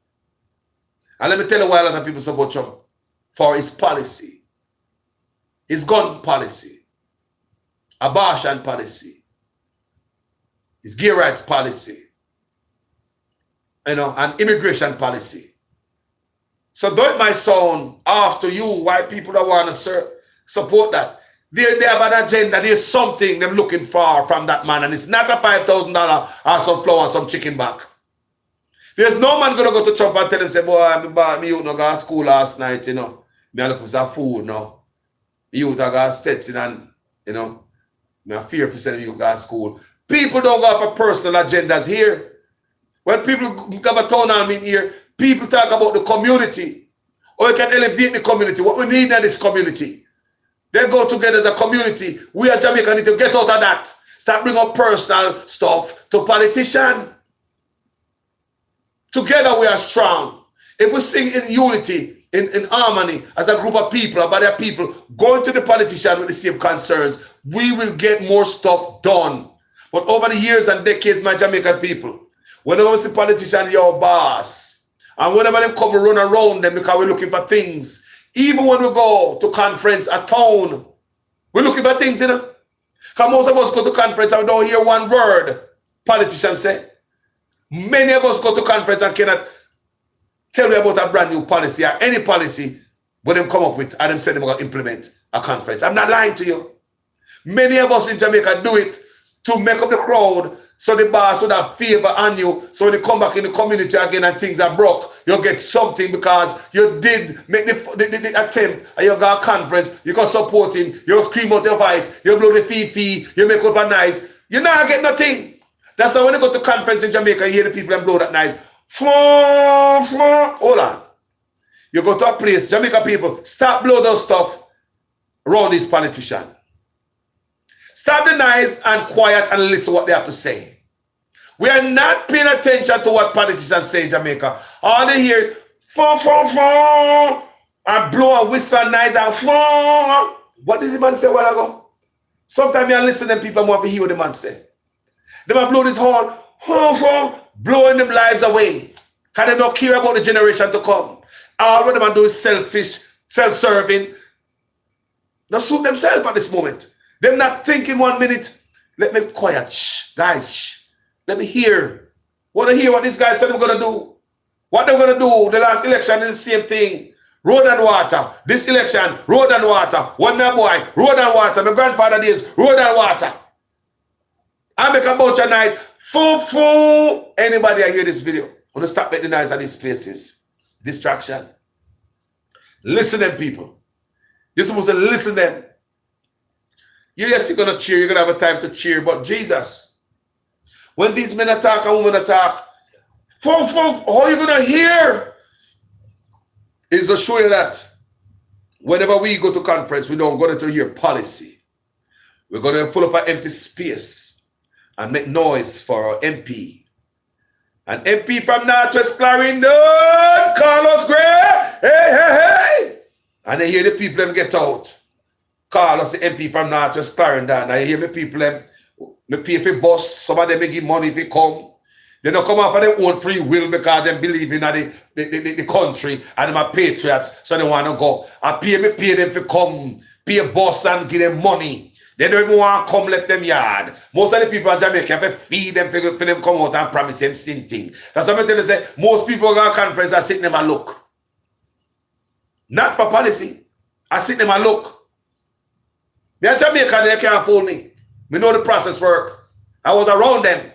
And let me tell you why a lot of people support Trump. For his policy. His gun policy. Abortion policy. His gay rights policy. You know, and immigration policy. So though it might sound off to you why people don't want to support that, they have an agenda. There's something they're looking for from that man, and it's not a $5,000 or some flour and some chicken back. There's no man gonna go to Trump and tell him, say, boy, me you no go to school last night, you know. Me I look for some food, no. You to go to Stetson and, you know, me I fear for saying you go to school. People don't go for personal agendas here. When people have a town hall meeting here, people talk about the community. Or you can elevate the community. What we need in this community. They go together as a community. We as Jamaica need to get out of that. Start bringing up personal stuff to politicians. Together we are strong. If we sing in unity, in harmony, as a group of people, a body of people, going to the politician with the same concerns, we will get more stuff done. But over the years and decades, my Jamaican people, whenever we see politicians, your boss, and whenever they come run around them because we're looking for things, even when we go to conference at town, we're looking for things, you know. Because most of us go to conference and we don't hear one word politicians say. Many of us go to conference and cannot tell you about a brand new policy or any policy when them come up with and them say they're going to implement a conference. I'm not lying to you. Many of us in Jamaica do it to make up the crowd so the boss would have favor on you. So when you come back in the community again and things are broke, you'll get something because you did make the attempt and you got a conference, you can support him, you scream out your voice, you blow the fee, you make up a nice. You not get nothing. That's why when you go to conference in Jamaica, you hear the people and blow that nice. Hold on. You go to a place, Jamaica people, stop blow those stuff around these politicians. Stop the nice and quiet and listen what they have to say. We are not paying attention to what politicians say in Jamaica. All they hear is and blow a whistle nice and What did the man say a while ago? Sometimes you listen to them people and want to hear what the man say. They might blow this horn, blowing them lives away. Because they don't care about the generation to come. All what they do is selfish, self-serving. They suit themselves at this moment. They're not thinking 1 minute. Let me quiet. Shh, guys, shh. Let me hear. Want to hear what these guys said they're going to do. What they're going to do. The last election is the same thing. Road and water. This election, road and water. One my boy, road and water. My grandfather days, road and water. I make a bunch of noise. Anybody I hear this video, I'm going to stop making noise at these places. Distraction. Listen to them, people. You're supposed to listen to them. Yes, you're going to cheer. You're going to have a time to cheer. But Jesus, when these men attack and women attack, all you're going to hear is to show you that whenever we go to conference, we don't go to hear policy. We're going to fill up an empty space and make noise for our MP. An MP from Northwest Clarendon, Carlos Gray, hey. And they hear the people them get out. Carlos, the MP from Northwest Clarendon. I hear me people them, me pay for bus, some of them may give money if they come. They don't come out for their own free will because they believe in the country and them are patriots, so they want to go. I pay them to come, pay a bus and give them money. They don't even want to come left them yard. Most of the people in Jamaica have to feed them for them come out and promise them something. That's what I'm telling you, say, most people go to conference and sit them and look. Not for policy. I sit them and look. Me in Jamaica, they can't fool me. We know the process work. I was around them.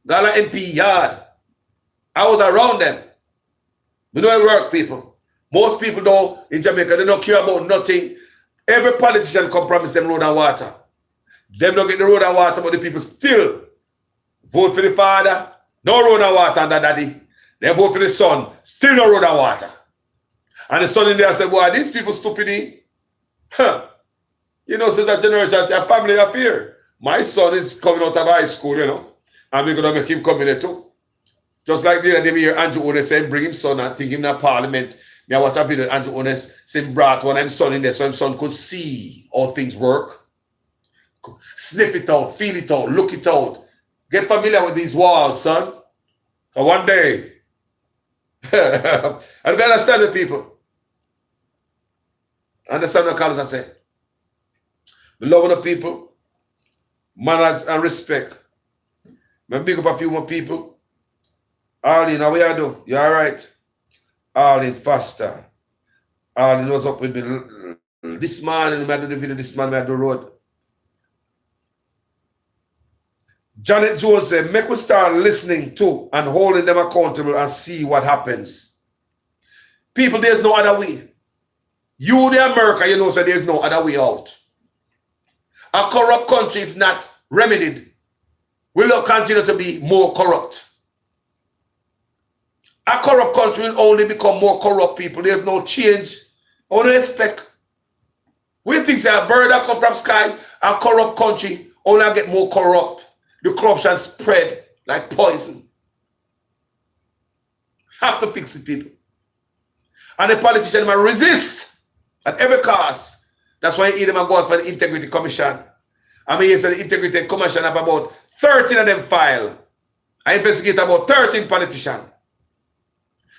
Gala MP yard. I was around them. We know it work, people. Most people don't in Jamaica, they don't care about nothing. Every politician come promise them road and water. Them don't get the road and water, but the people still vote for the father, no road and water under daddy. They vote for the son, still no road and water. And the son in there said, boy, these people stupid. Huh. You know, since that generation, a family affair. My son is coming out of high school, you know, and we're going to make him come in there too. Just like the other day, hear Andrew Ones say, bring him son and take him to parliament. Me, I watch a video, Andrew Ones say, brought one of his son in there so his son could see how things work. Sniff it out, feel it out, look it out. Get familiar with these walls, son. And one day, I don't understand the people. Understand what Carlos I say. We love the people, manners and respect. I big up a few more people. Arlene, how you do? You all right? Arlene Foster. Arlene was up with me this morning. I do the video this morning, I do the road. Janet Jones said, make we start listening to and holding them accountable and see what happens. People, there's no other way. You, the America, you know, so there's no other way out. A corrupt country, if not remedied, will continue to be more corrupt. A corrupt country will only become more corrupt, people. There's no change. Only expect. We think that a bird that comes from sky, a corrupt country only get more corrupt. The corruption spread like poison. Have to fix it, people. And the politicians might resist at every cost. That's why he them go out for the Integrity Commission. I mean, yes, the Integrity Commission have about 13 of them file. I investigate about 13 politicians.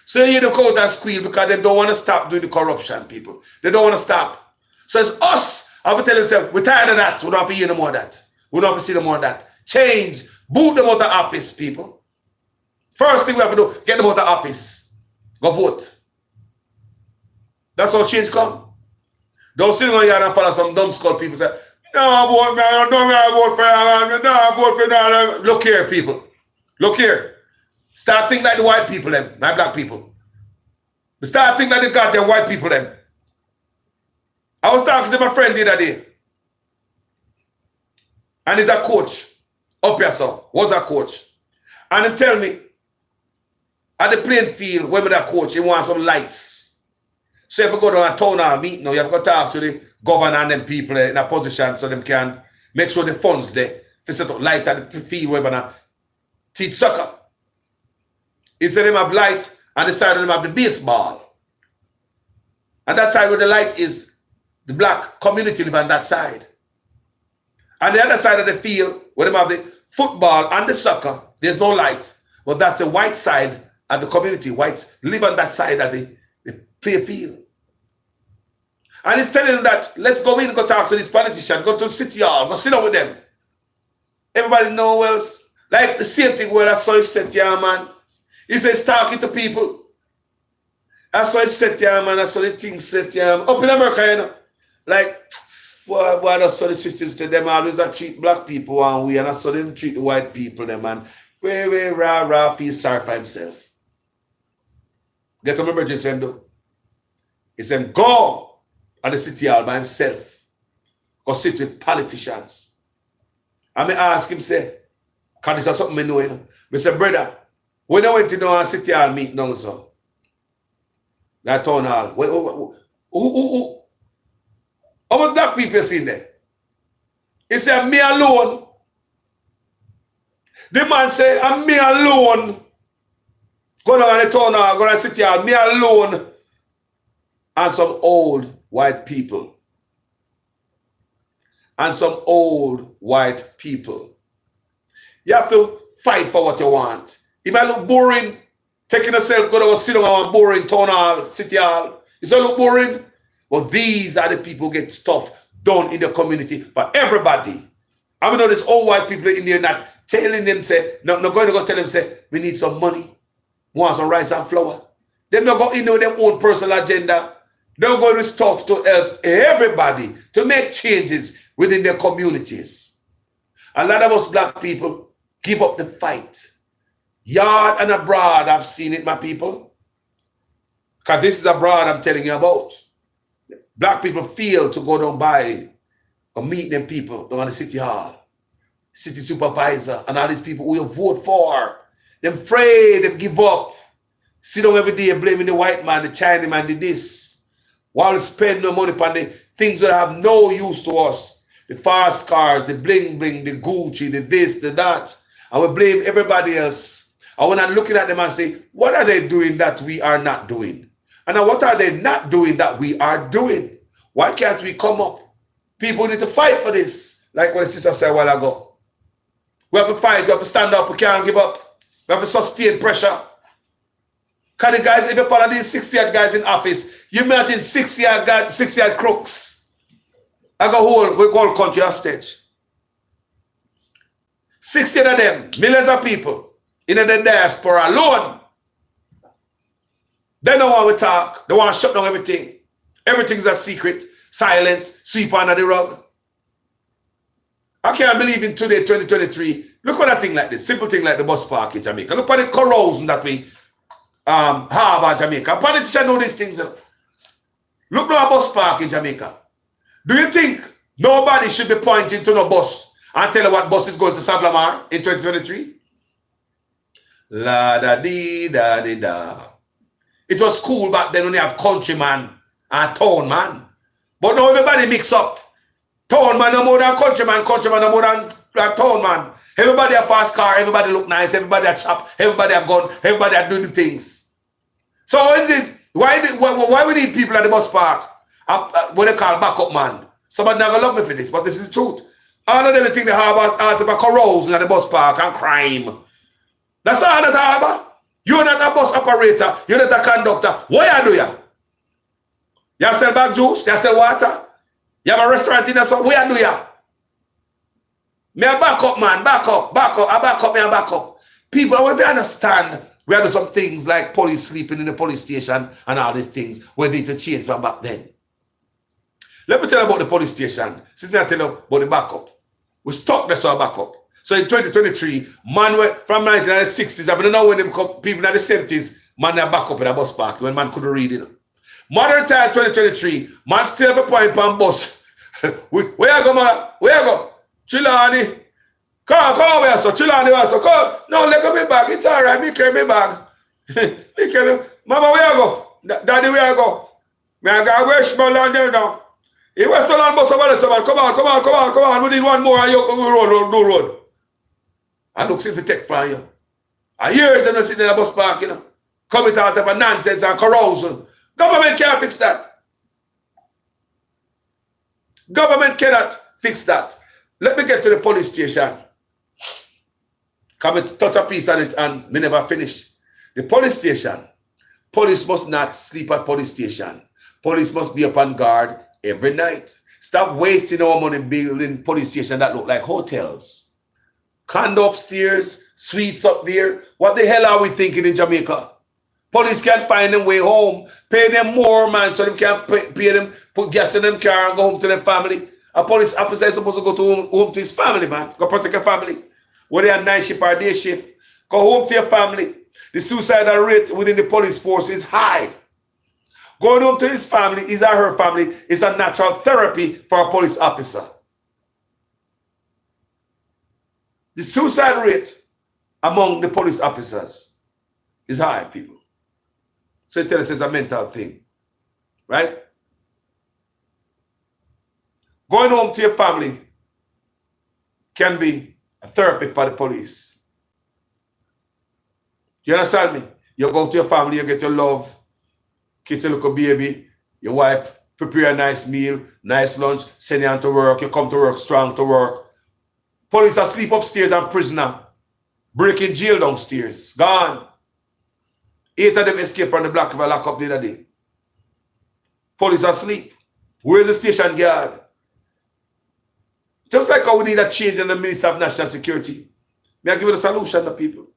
So you hear them come out and squeal because they don't want to stop doing the corruption, people. They don't want to stop. So it's us. I have to tell themselves, we're tired of that. We don't have to hear no more of that. We don't have to see them more of that. Change. Boot them out of office, people. First thing we have to do, get them out of office. Go vote. That's how change come. Don't sit on here and follow some dumb skull people say, no, vote, man, no, vote for, no, vote for, no. Look here, people. Look here. Start thinking like the white people, them, my black people. Start thinking like the goddamn white people, them. I was talking to my friend the other day. And he's a coach. Up here, so. Was a coach. And he tell me, at the playing field, when with that coach, he wants some lights. So if you go to a town hall meeting now, you have to talk to the governor and them people in a position so them can make sure the funds there. They set up light at the field where they teach soccer. He said them have light and the side of them have the baseball. And that side where the light is, the black community live on that side. And the other side of the field, where they have the football and the soccer, there's no light. But that's the white side of the community. Whites live on that side of the play field. And he's telling them that, let's go in, go talk to these politicians, go to City Hall, go sit down with them. Everybody know well, like the same thing where I saw it set here, man. He says, talking to people. I saw it set here, man. I saw the thing set here. Up in America, you know. Like, boy, I saw the system to them always treat black people one way, and I saw them treat the white people, them, man. Where, rah, feel sorry for himself. Get to my brother, do. He said, go at the City Hall by himself. Go sit with politicians. And I ask him, say, because this is something I know, you know. I say, brother, when I went to a City Hall meeting now, so, that town hall, how many black people you seen there? He said, me alone. The man said, I'm me alone. Go down to the town hall, go to the City Hall, me alone. And some old white people. And some old white people. You have to fight for what you want. It might look boring. Taking yourself, go to sit down on a boring town hall, City Hall. It look boring. But these are the people who get stuff done in the community for everybody. I know there's old white people in there not telling them, say, not going to go tell them, say, we need some money. We want some rice and flour. They're not going into their own personal agenda. They're going to stuff to help everybody to make changes within their communities. A lot of us black people give up the fight. Yard and abroad, I've seen it, my people. Because this is abroad I'm telling you about. Black people feel to go down by or meet them people down at the City Hall, city supervisor, and all these people who you vote for. They're afraid, they give up. Sit down every day blaming the white man, the Chinaman, the this. While we spend no money on the things that have no use to us. The fast cars, the bling bling, the Gucci, the this, the that. And we blame everybody else. And when I'm looking at them and say, what are they doing that we are not doing? And now what are they not doing that we are doing? Why can't we come up? People need to fight for this. Like what the sister said a while ago. We have to fight, we have to stand up, we can't give up. We have to sustain pressure. Because the guys, if you follow these 60-yard guys in office, you imagine 60-yard crooks. I got we call country hostage. 60 of them, millions of people in the diaspora alone. They don't want to talk. They want to shut down everything. Everything's a secret. Silence, sweep under the rug. I can't believe in today, 2023. Look at a thing like this, simple thing like the bus park in Jamaica. Look at the corrosion that we have in Jamaica. Politicians know these things. Look at a bus park in Jamaica. Do you think nobody should be pointing to no bus and tell you what bus is going to Sablamar in 2023? La da dee da dee da. It was cool back then when you have countryman and town man. But now everybody mix up. Town man no more than countryman, countryman no more than town man. Everybody a fast car, everybody look nice, everybody a chop, everybody a gun, everybody a doing things. So what is this? Why we need people at the bus park? What they call backup man. Somebody not gonna love me for this, but this is the truth. All of them think they have about corrosion at the bus park and crime. That's all that I have. You're not a bus operator. You're not a conductor. What you do ya? You sell bag juice? You sell water? You have a restaurant in there? So what you do ya? Me a back up, man. Back up. I back up, me a back up. People, I want to understand we have some things like police sleeping in the police station and all these things we need to change from back then. Let me tell you about the police station. Since I tell you about the backup. We stuck this our backup. So in 2023, man from 1960s, I don't know when they become people in the 70s, man they back up in a bus park when man couldn't read it. Modern time 2023, man still have a point on bus. Where you go, man? Where you go? Chilani. Come over, so Chilani also. Come. No, let go me bag. It's all right. Me carry me bag. Me carry me. Mama, where you go? Daddy, where you go? Me I got Westmoreland there now. In Westmoreland bus over there, someone. Come on. We need one more and you road. I look if we take from you. A years and I sitting in a bus park, you know. Coming out of a nonsense and carousing. Government can't fix that. Government cannot fix that. Let me get to the police station. Come and touch a piece on it and me never finish. The police station. Police must not sleep at police station. Police must be up on guard every night. Stop wasting our money building police station that look like hotels. Condo upstairs, suites up there. What the hell are we thinking in Jamaica? Police can't find them way home. Pay them more, man, so they can pay them, put gas in them car and go home to their family. A police officer is supposed to go to home to his family, man. Go protect your family. Whether you're night shift or day shift, go home to your family. The suicidal rate within the police force is high. Going home to his family, his or her family, is a natural therapy for a police officer. The suicide rate among the police officers is high, people. So it tells us it's a mental thing, right? Going home to your family can be a therapy for the police. You understand me? You go to your family, you get your love, kiss your little baby, your wife, prepare a nice meal, nice lunch, send you on to work, you come to work strong to work. Police asleep upstairs and prisoner, breaking jail downstairs, gone. 8 of them escaped from the Black River lock up the other day. Police asleep. Where's the station guard? Just like how we need a change in the Minister of National Security. May I give you the solution to people?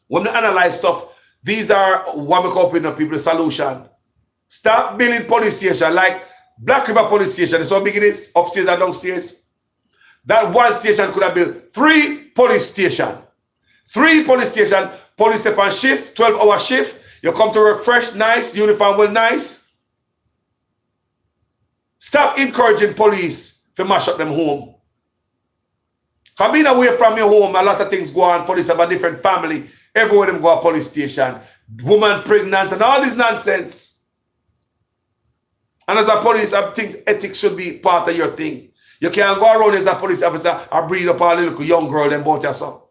When we analyze stuff, these are what we call people the solution. Start building police station like Black River police station. That's how big it is, upstairs and downstairs. That one station could have built 3 police stations. 3 police stations. Police step on shift, 12-hour shift. You come to work fresh, nice, uniform well nice. Stop encouraging police to mash up them home. Come being away from your home, a lot of things go on. Police have a different family. Everywhere them go to police station. Woman pregnant and all this nonsense. And as a police, I think ethics should be part of your thing. You can't go around as a police officer and breed up all the little young girl and both yourself.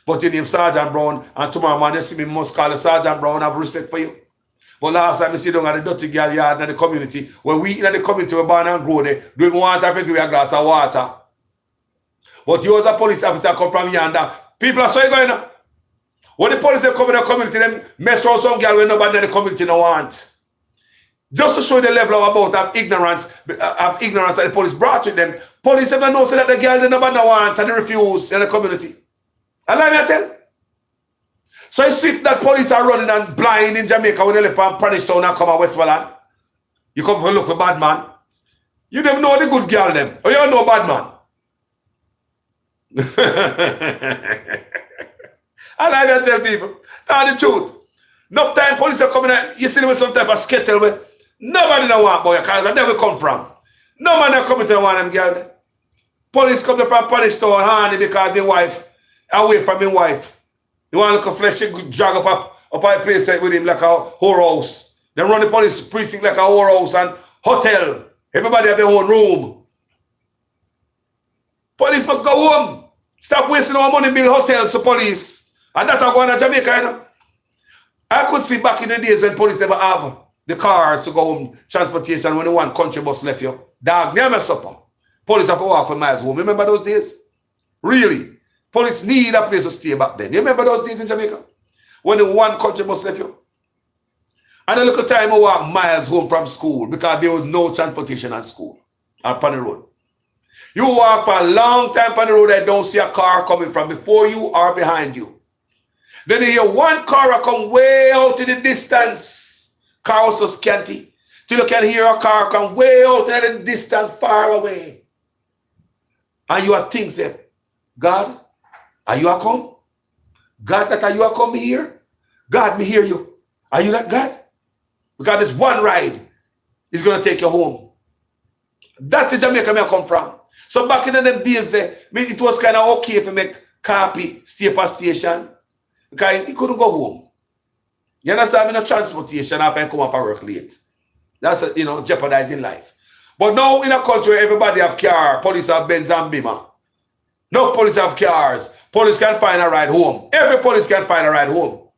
But you name Sergeant Brown, and tomorrow man you see me must call the Sergeant Brown, have respect for you. But last time I sit down at the dirty girl yard in the community, when we in the community we born and grow there, doing water, I give you a glass of water. But you as a police officer come from yonder, people are so going on. When the police come in the community, them mess around some girl when nobody in the community no want. Just to show the level of ignorance that the police brought with them. Police never know so that the girl they nobody want and they refuse in the community. And let me tell you. So you see that police are running and blind in Jamaica when they live on Spanish Town and come to Westmoreland. You come for look a bad man. You never know the good girl them. Or you don't know bad man. And let me tell people. That's the truth. Enough time police are coming out. You see them with some type of skittle with. Nobody don't want boy because that's where we come from. No man are coming to one of them girl. Police come from Spanish Town honey because his wife away from his wife. You want to look a flesh, you drag up a place with him like a whorehouse. They run the police precinct like a whorehouse and hotel. Everybody have their own room. Police must go home. Stop wasting our money build hotels for police. And that's going to Jamaica, you know. I could see back in the days when police never have the cars to go home, transportation when the one country bus left you. Dog, never supper. Police have to walk for miles home. Remember those days? Really? Police need a place to stay back then. You remember those days in Jamaica? When the one country bus left you? And a little time I walk miles home from school because there was no transportation at school or upon the road. You walk for a long time on the road and don't see a car coming from before you or behind you. Then you hear one car come way out in the distance. Car also scanty. Till you can hear a car come way out in the distance, far away. And you are thinking, God, are you a come? God, that are you a come here? God, me hear you. Are you that God? Because this one ride is going to take you home. That's the Jamaica I come from. So back in the days, it was kind of okay if you make copy, stay per station. Because he couldn't go home. You understand? No transportation after I come off work late. That's, jeopardizing life. But now in a country, everybody have car. Police have Benz and Beamer. No police have cars. Police can find a ride home. Every police can find a ride home.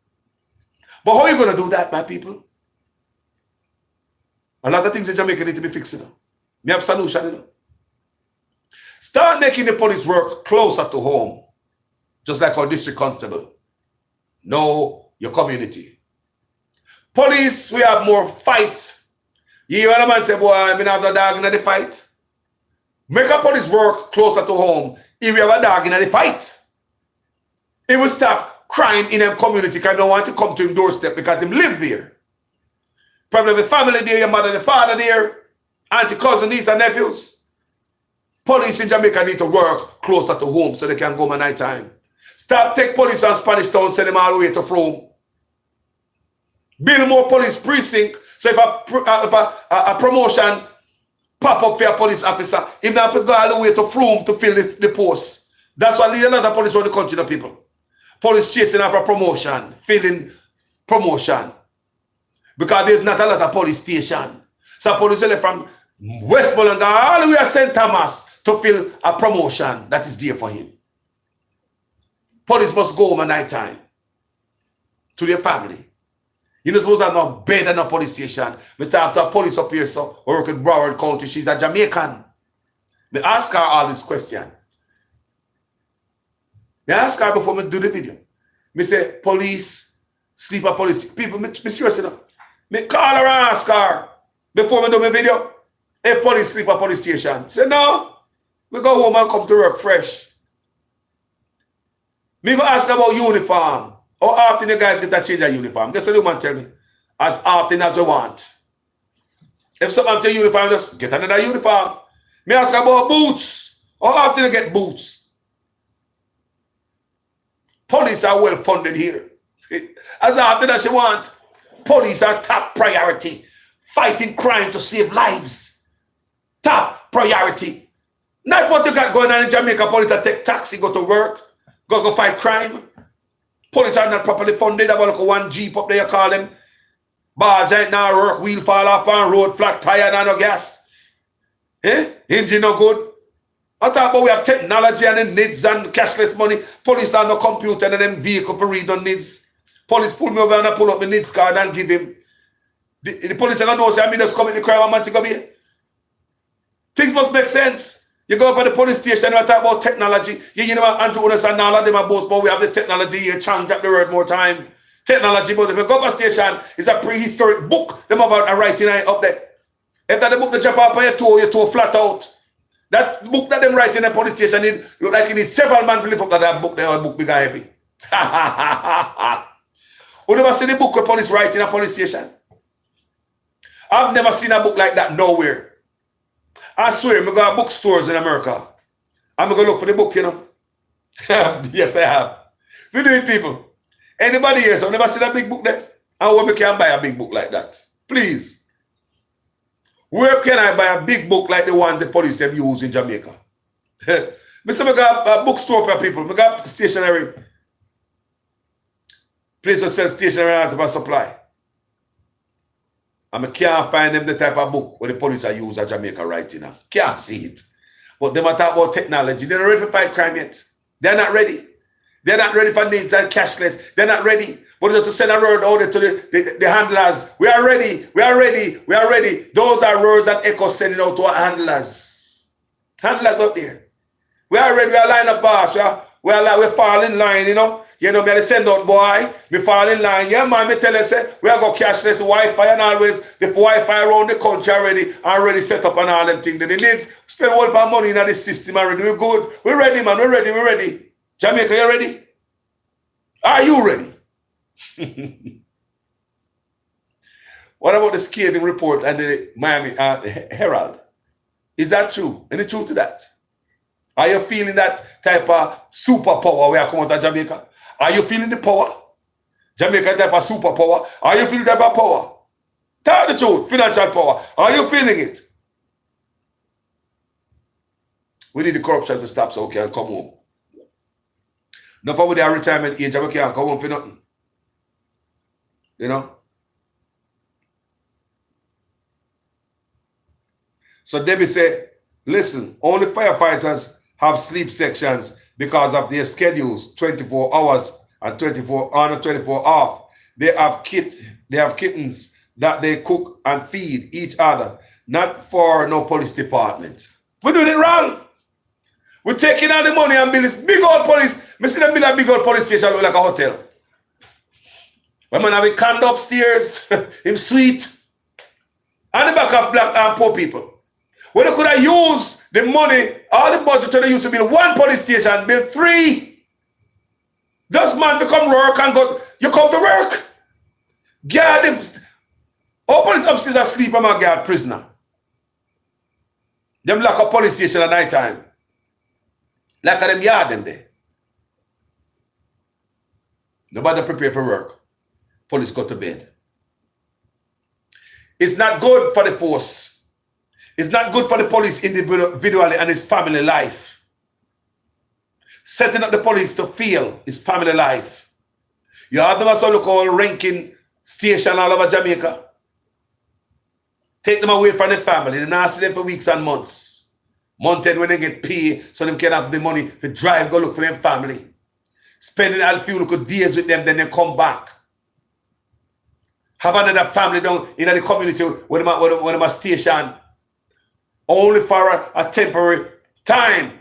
But how are you going to do that, my people? A lot of things in Jamaica need to be fixed. We have a solution. Start making the police work closer to home. Just like our district constable. Know your community. Police, we have more fight. You hear a man say, boy, I have no dog in the fight. Make a police work closer to home if we have a dog in the fight. It will stop crime in a community because they don't want to come to him doorstep because he live there. Probably the family there, your mother and the father there, auntie, cousin, niece and nephews. Police in Jamaica need to work closer to home so they can go home at night time. Stop take police on Spanish Town, send them all the way to Frome. Build more police precinct. So if a promotion pop up for a police officer, if they have to go all the way to Frome to fill the post. That's why a lot of police around the country, the people. Police chasing after promotion, filling promotion. Because there's not a lot of police station. So police will from Westmoreland go all the way to St. Thomas to fill a promotion that is there for him. Police must go home at night time to their family. You know, suppose I'm not bed in a police station. We talk to a police up here, so I work in Broward County. She's a Jamaican. We ask her all this question. I ask her before we do the video. Me say, police, sleeper police. People, me serious enough. Me call her and ask her before we do my video. If police sleep at police station. Say, no. We go home and come to work fresh. Me even ask about uniform. How often you guys get to change a uniform? Guess what the woman tell me? As often as we want. If someone tell uniform, just get another uniform. Me ask about boots. How often you get boots? Police are well funded here. As often as you want. Police are top priority. Fighting crime to save lives. Top priority. Not what you got going on in Jamaica. Police are take taxi, go to work. Go fight crime. Police are not properly funded. About like one Jeep up there, you call them. Bar giant now work, wheel fall up on road, flat tire, no gas. Engine no good. I talk about we have technology and then needs and cashless money. Police have no computer and then vehicle for read on needs. Police pull me over and I pull up the needs card and give him. The police are going to know, say, I mean, just commit the crime, I'm to go here. Things must make sense. You go up at the police station, you talk about technology. You know, Andrew Otis and all of them are both, but we have the technology here, change up the word more time. Technology, but if you go up a station, it's a prehistoric book. Them about a writing up there. If that the book that jump up on your toe flat out. That book that them write in the police station, look like you need several men to lift up that book, that book big and heavy. You never seen the book where police write in a police station? I've never seen a book like that nowhere. I swear, I go to bookstores in America. I'm going to look for the book, you know. Yes, I have. We do it, people. Anybody here, so never seen a big book there? And where we can buy a big book like that? Please. Where can I buy a big book like the ones the police have used in Jamaica? Mr. I got a bookstore for people. I got stationery. Place to sell stationery out of a supply. And I can't find them the type of book where the police are used at Jamaica right now. Can't see it. But they might talk about technology. They're not ready to fight crime yet. They're not ready. They're not ready for needs and cashless. They're not ready. But just to send a word out to the handlers. We are ready. We are ready. We are ready. Those are words that Echo sending out to our handlers. Handlers out there. We are ready. We are line up, boss. We fall in line, you know. You know, me I send out boy, me fall in line. Yeah, man, me tell you, say, we are going cashless Wi-Fi and always the Wi-Fi around the country already set up and all them things. Then it needs spend all our money in this system already. We're good. We're ready, man. We're ready. Jamaica, you ready? Are you ready? What about the scathing report and the Miami Herald? Is that true? Any truth to that? Are you feeling that type of superpower where I come out of Jamaica? Are you feeling the power? Jamaica type of superpower? Are you feeling that type of power? Tell the truth, financial power. Are you feeling it? We need the corruption to stop so we can come home. Not for with our retirement age, we can't come home for nothing. You know? So Debbie said, listen, only firefighters have sleep sections because of their schedules, 24 hours and 24 on and 24 off. They have kittens that they cook and feed each other, not for no police department. We're doing it wrong. We're taking all the money and building this big old police. I see them build a big old police station look like a hotel. When man have a condo upstairs, him sweet, and the back of black and poor people. When they could have used the money, all the budget they used to build one police station, build 3. Just man to come work and go, you come to work. Guard them. All police upstairs asleep and my guard prisoner. Them lock a police station at night time. Like them yard them there. Nobody prepare for work. Police go to bed. It's not good for the force. It's not good for the police individually and his family life. Setting up the police to fail his family life. You have them also look all ranking station all over Jamaica. Take them away from the family. They not see them for weeks and months. Month end when they get paid so they can have the money to drive, go look for their family. Spending a few little days with them, then they come back. Have another family down in the community where they are stationed. Only for a temporary time.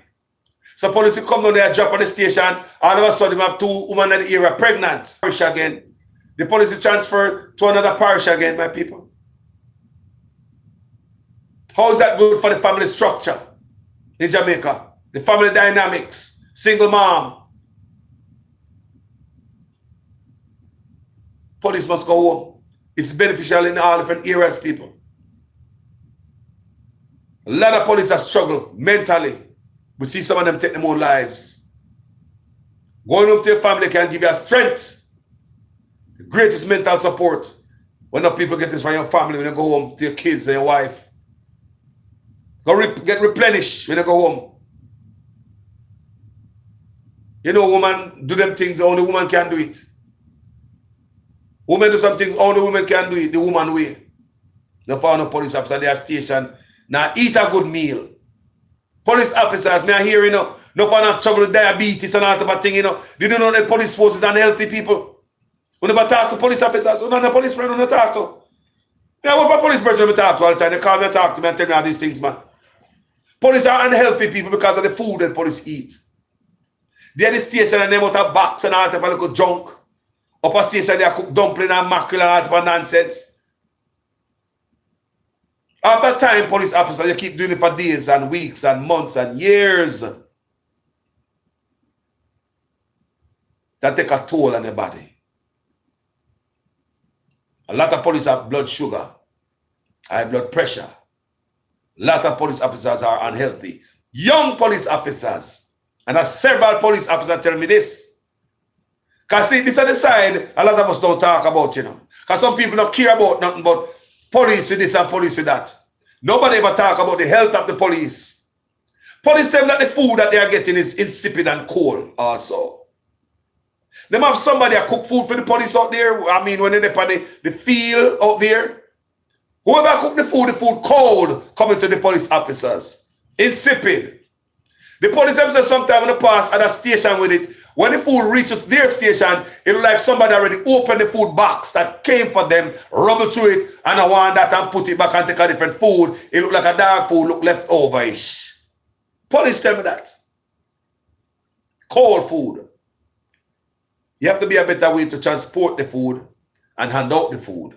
So police come down there, drop on the station, all of a sudden we have 2 women in the area pregnant. Parish again. The police is transferred to another parish again, my people. How is that good for the family structure in Jamaica? The family dynamics, single mom. Police must go home. It's beneficial in all different areas, people. A lot of police have struggled mentally. We see some of them take their own lives. Going home to your family can give you a strength. The greatest mental support. When the people get this from your family, when you go home to your kids and your wife. Get replenished when you go home. You know, woman do them things, only woman can do it. Women do some things, only women can do it, the woman way. They found a police officer, they are stationed. Now eat a good meal. Police officers, me I hear, you know, no for not trouble with diabetes and all that thing, you know. They don't know the police forces and healthy people. We never talk to police officers. We don't have a police friend we don't talk to. Yeah, what about police person we talk to all the time? They call me and talk to me and tell me all these things, man. Police are unhealthy people because of the food that police eat. They're the station and they out a box and all that little junk. Up a station they cook dumpling and mackerel and all that nonsense. After time, police officers, you keep doing it for days and weeks and months and years. That take a toll on your body. A lot of police have blood sugar, high blood pressure. A lot of police officers are unhealthy. Young police officers, and several police officers tell me this. Because see, this is the side a lot of us don't talk about, you know. Because some people don't care about nothing but police to this and police to that. Nobody ever talk about the health of the police. Police tell them that the food that they are getting is insipid and cold also. They have somebody that cook food for the police out there. I mean, when they're on the field out there. Whoever cook the food cold coming to the police officers. Insipid. The police themselves sometimes when they pass at a station with it, when the food reaches their station, it look like somebody already opened the food box that came for them, rumble through it, and I want that and put it back and take a different food. It look like a dog food, look leftover-ish. Police tell me that. Cold food. You have to be a better way to transport the food and hand out the food.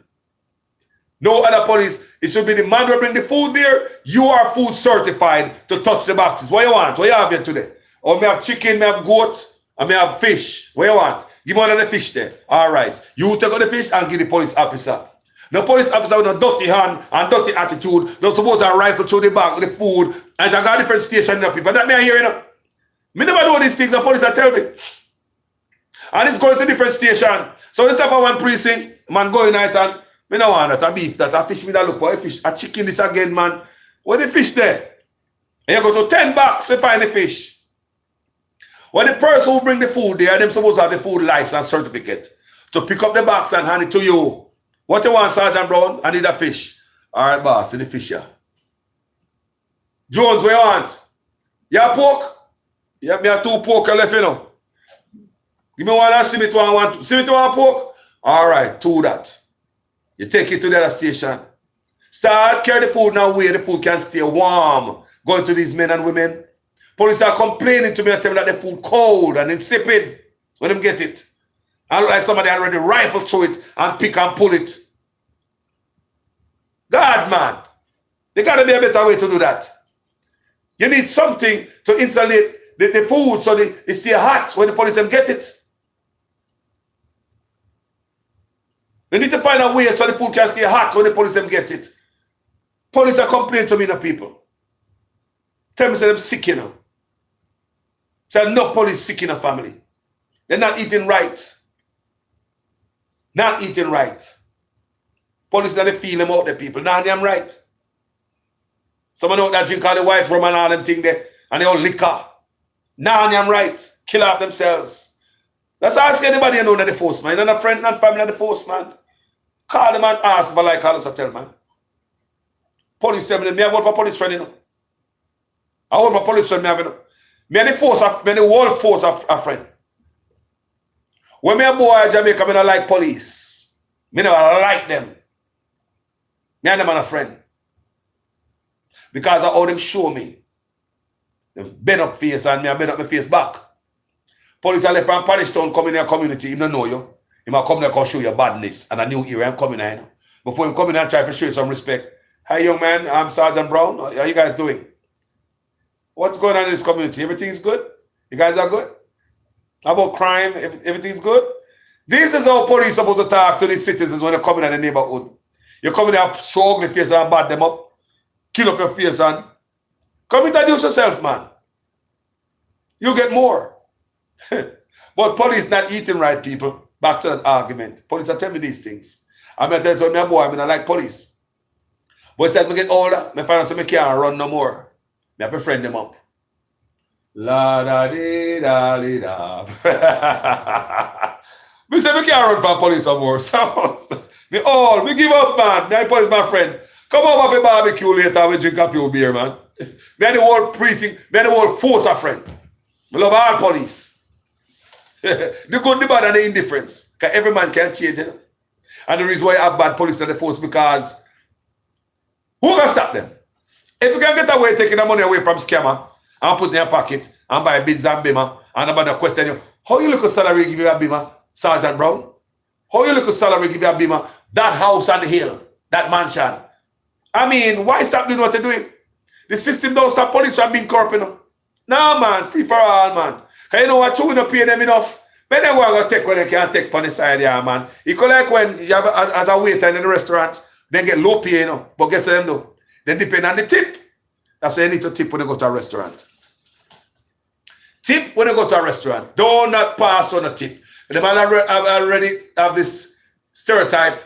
No other police. It should be the man who bring the food there. You are food certified to touch the boxes. What you want? What you have here today? Or me have chicken, me have goat, and me have fish. What you want? Give me one of the fish there. All right. You take out the fish and give the police officer. The police officer with a dirty hand and dirty attitude don't suppose to rifle through the bag with the food and I got different station of people. That me I hear, you know. Me never know these things. The police are tell me. And it's going to different station. So this type of one precinct, man going out and me no want that, a beef, that a fish, me that look for a fish, a chicken this again, man. Where the fish there? And you go to 10 bucks to find the fish. When the person who bring the food there, them supposed to have the food license certificate to pick up the box and hand it to you. What you want, Sergeant Brown? I need a fish. All right, boss, see the fish here. Jones, what you want? You have pork? You have me a 2 pork left, you know. Give me one and see me to one. See me to one pork? All right, 2 that. You take it to the other station. Start carry the food now where the food can stay warm. Going to these men and women. Police are complaining to me and tell me that the food cold and insipid when them get it. I look like somebody already rifle through it and pick and pull it. God, man. There got to be a better way to do that. You need something to insulate the food so it stay hot when the police them get it. We need to find a way so the food can stay hot when the police them get it. Police are complaining to me, the people. Tell me say them sick, you know. Say no police sick in a family. They're not eating right. Not eating right. Police that they feel them out there, people. Now they am right. Someone out that drink all the white rum and all them thing there, and they all liquor. Now they am right. Kill off themselves. Let's ask anybody you know that the force, man. You're not a friend, not family of the force, man. Call them and ask for like all us tell, man. Police tell me, me have one police friend, you know. I want my police friend, me have, you know. Me and the force, me and the whole force a friend. When me a boy in Jamaica, me don't like police. Me never like them. Me and them are a friend. Because of how them show me. They bend up face and me I bend up my face back. Police are left from Parish Town coming in your community, he don't know you. He might come there and show you badness and a new era coming in. Before him coming in and try to show you some respect. Hi young man, I'm Sergeant Brown. How are you guys doing? What's going on in this community? Everything's good? You guys are good? How about crime? Everything's good? This is how police are supposed to talk to the citizens when they come in the neighborhood. You come in there, show ugly face and bad them up. Kill up your face and come introduce yourself, man. You get more. But police not eating right, people. Back to that argument. Police are telling me these things. I'm going to tell you something, boy, I mean, I like police. But said, I get older, I find out I can't run no more. I have to friend them up. La da dee da dee da. Me say, I can't run for police no more. So, me give up, man. Me police my friend. Come over for barbecue later, we drink a few beer, man. Me and the whole precinct, me and the whole force a friend. I love all police. The good, the bad, and the indifference. Because every man can change, you know. And the reason why I have bad police in the force because who can stop them? If you can get away taking the money away from scammer and put in your pocket and buy bins and bimmer and nobody question you, how you look at salary give you a bimmer, Sergeant Brown? How you look at salary give you a bimmer? That house on the hill, that mansion. I mean, why stop doing what they're doing? The system don't stop police from being corrupt, you know. No, man, free for all, man. Because you know what, you don't pay them enough. But they want to take what they can take on the side, yeah, man. It's like when you have as a waiter in the restaurant, they get low pay, you know. But guess what them do? They depend on the tip. That's why you need to tip when you go to a restaurant. Tip when you go to a restaurant. Do not pass on a tip. The man already have this stereotype,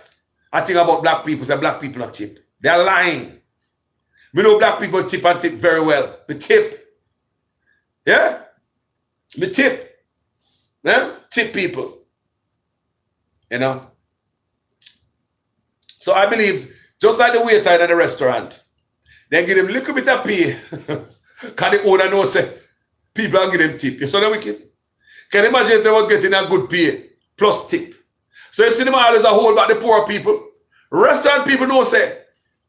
I think about black people, say black people not tip. They're lying. We know black people tip and tip very well. We tip. Yeah? We tip. Yeah? Tip people. You know? So I believe, just like the waiter in the restaurant, they give them a little bit of pay. Because the owner knows say, people are giving them tip. You saw the wicked? Can you imagine if they was getting a good pay plus tip? So you see them always a hold back the poor people. Restaurant people know say,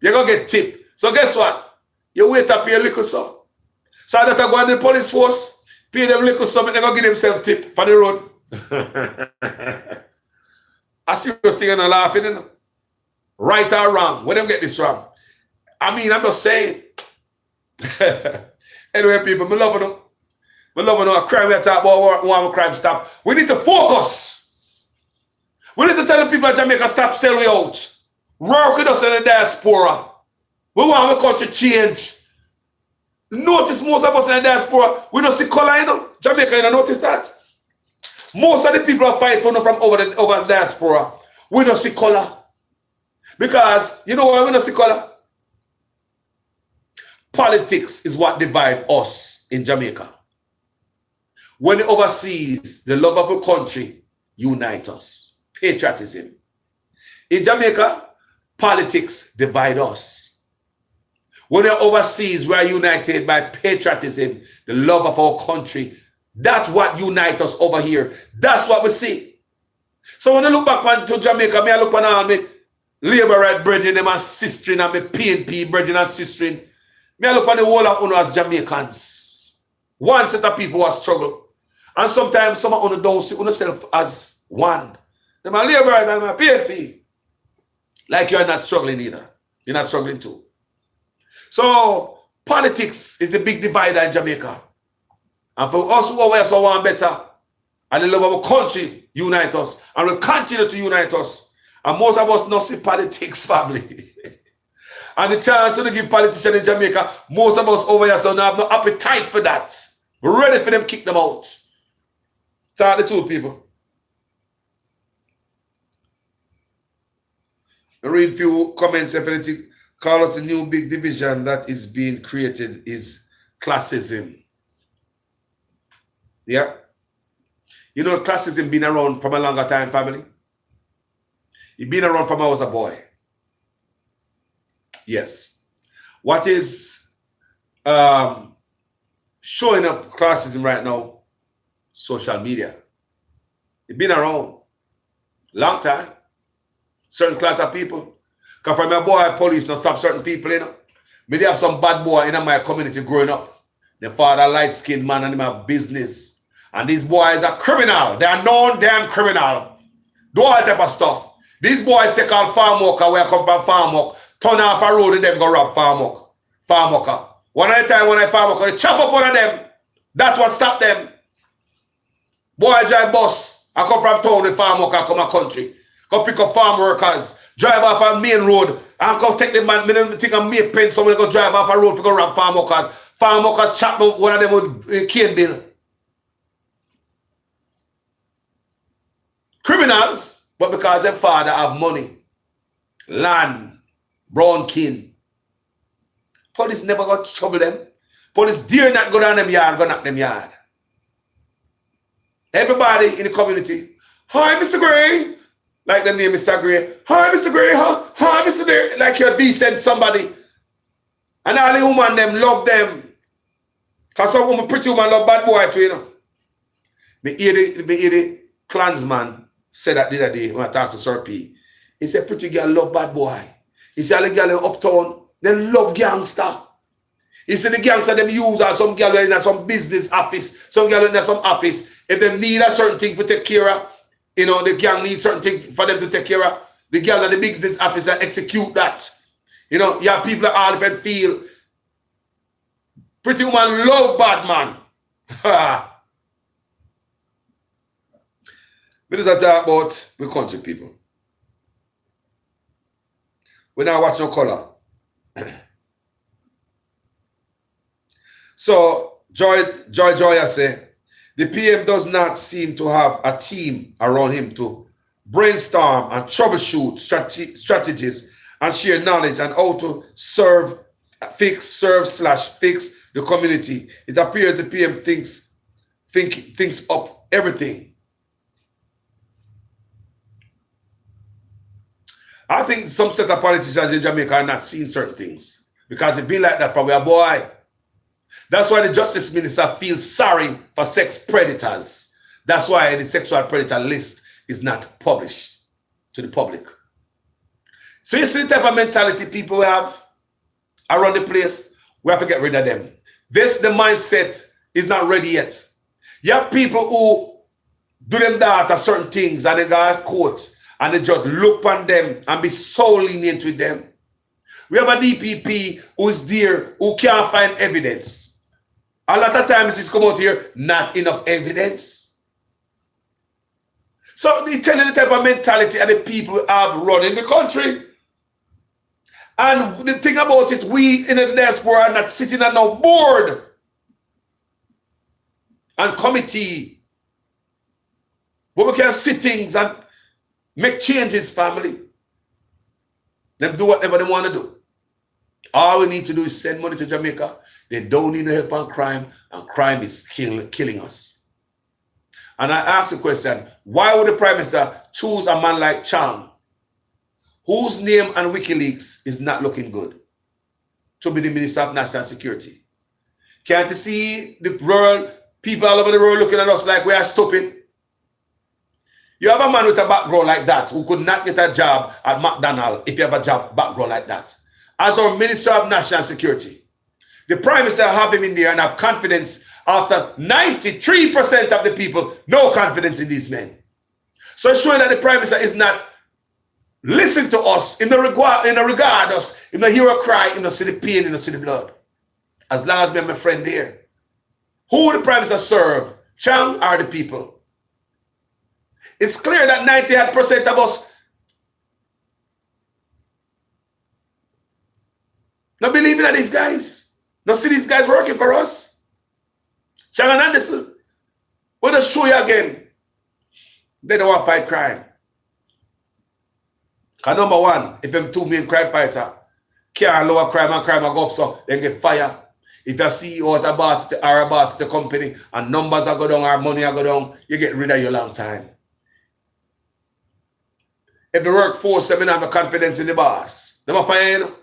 you're going to get tip. So guess what? You wait to pay a little so. So that I go on the police force, pay them little something, they're going to give themselves tip on the road. I see serious thing and I'm laughing, you know? Right or wrong. When them get this wrong? I mean, I'm just saying. Anyway, people, me love them. Me love them. A crime we talk about, one crime stop. We need to focus. We need to tell the people of Jamaica stop selling out. Work with us in the diaspora. We want our country change. Notice most of us in the diaspora, we don't see color, you know. Jamaica, you don't notice that? Most of the people are fighting from over the diaspora. We don't see color. Because, you know why we don't see color? Politics is what divides us in Jamaica. When the overseas, the love of a country unite us. Patriotism. In Jamaica, politics divide us. When they're overseas, we are united by patriotism, the love of our country. That's what unites us over here. That's what we see. So when I look back to Jamaica, I look on all me labor right brethren and sistering and my PNP brethren and sistering. I look on the whole of us as Jamaicans. One set of people who are struggle. And sometimes some of us don't see themselves as one. Them are labor right and my PNP. Like you're not struggling either. You're not struggling too. So politics is the big divider in Jamaica. And for us who always want better, and the love of our country unite us, and will continue to unite us. And most of us not see politics, family. And the chance to give politicians in Jamaica, most of us over here so now have no appetite for that. We're ready for them to kick them out. Tell the two people. I read a few comments. If anything, call us a new big division that is being created is classism. Yeah. You know, classism been around from a longer time, family. It's been around from I was a boy. Yes. What is showing up classism right now? Social media. It's been around long time. Certain class of people. Because from my boy, police don't stop certain people, you know. Maybe have some bad boy in my community growing up. The father light-skinned man and him have business. And these boys are criminal. They are known damn criminal. Do all type of stuff. These boys take all farm worker where I come from farm work, turn off a road and them go rob farm work. Farm worker. One at a time when I farm worker, they chop up one of them. That's what stopped them. Boy drive bus. I come from town with farm worker, come a country. Go pick up farm workers. Drive off a main road. And go take the man, I think I may pen someone go drive off a road to go rob farm workers. Farm workers chop up one of them with cane bill. Criminals, but because their father have money, land, brown kin. Police never got trouble them. Police dare not go down them yard, go knock them yard. Everybody in the community, hi, Mr. Gray. Like the name Mr. Gray. Hi, Mr. Gray. Hi, Mr. Gray. Like you're decent somebody. And all the women them love them. Because some woman, pretty woman love bad boy too, you know. Me hear the clansman said that the other day when I talked to Sir P. He said, pretty girl love bad boy. He said, all the girl in uptown, they love gangster. He said, the gangster them use some girl in some business office, some girl in some office. If they need a certain thing to take care of, you know, the gang need certain thing for them to take care of. The girl in the business office that execute that. You know, you have people that all different feel. Pretty woman love bad man. We just talk about the country people. We now watch no color. So Joy I say, the PM does not seem to have a team around him to brainstorm and troubleshoot strategies and share knowledge and how to serve /fix the community. It appears the PM thinks up everything. I think some set of politicians in Jamaica are not seeing certain things because it be like that from our boy. That's why the Justice Minister feels sorry for sex predators. That's why the sexual predator list is not published to the public. So you see the type of mentality people have around the place, we have to get rid of them. The mindset is not ready yet. You have people who do them daughter certain things and they got court and the judge look on them and be so lenient with them. We have a DPP who is there who can't find evidence. A lot of times it's come out here, not enough evidence. So they tell you the type of mentality and the people have running the country. And the thing about it, we in the diaspora are not sitting on no board and committee where we can see things and make changes, family. Them do whatever they want to do. All we need to do is send money to Jamaica. They don't need no help on crime, and crime is killing us. And I ask the question, why would the Prime Minister choose a man like Chang, whose name and WikiLeaks is not looking good, to be the Minister of National Security? Can't you see the world, people all over the world looking at us like we are stupid? You have a man with a background like that who could not get a job at McDonald's if you have a job background like that. As our Minister of National Security, the Prime Minister have him in there and have confidence after 93% of the people no confidence in these men. So it's showing that the Prime Minister is not listening to us, in the regard us, in the hear a cry, in the see the pain, in the see the blood. As long as we have my friend there. Who will the Prime Minister serve? Chang or the people? It's clear that 98% of us not believing in these guys. Not see these guys working for us. Chang and Anderson, we'll just show you again. They don't want to fight crime. Because number one, if them two main crime fighter can't lower crime and crime will go up, so they get fired. If you CEO at a boss or a boss to the company and numbers are go down or money are go down, you get rid of your long time. If the workforce they don't have the confidence in the boss, they will fire you.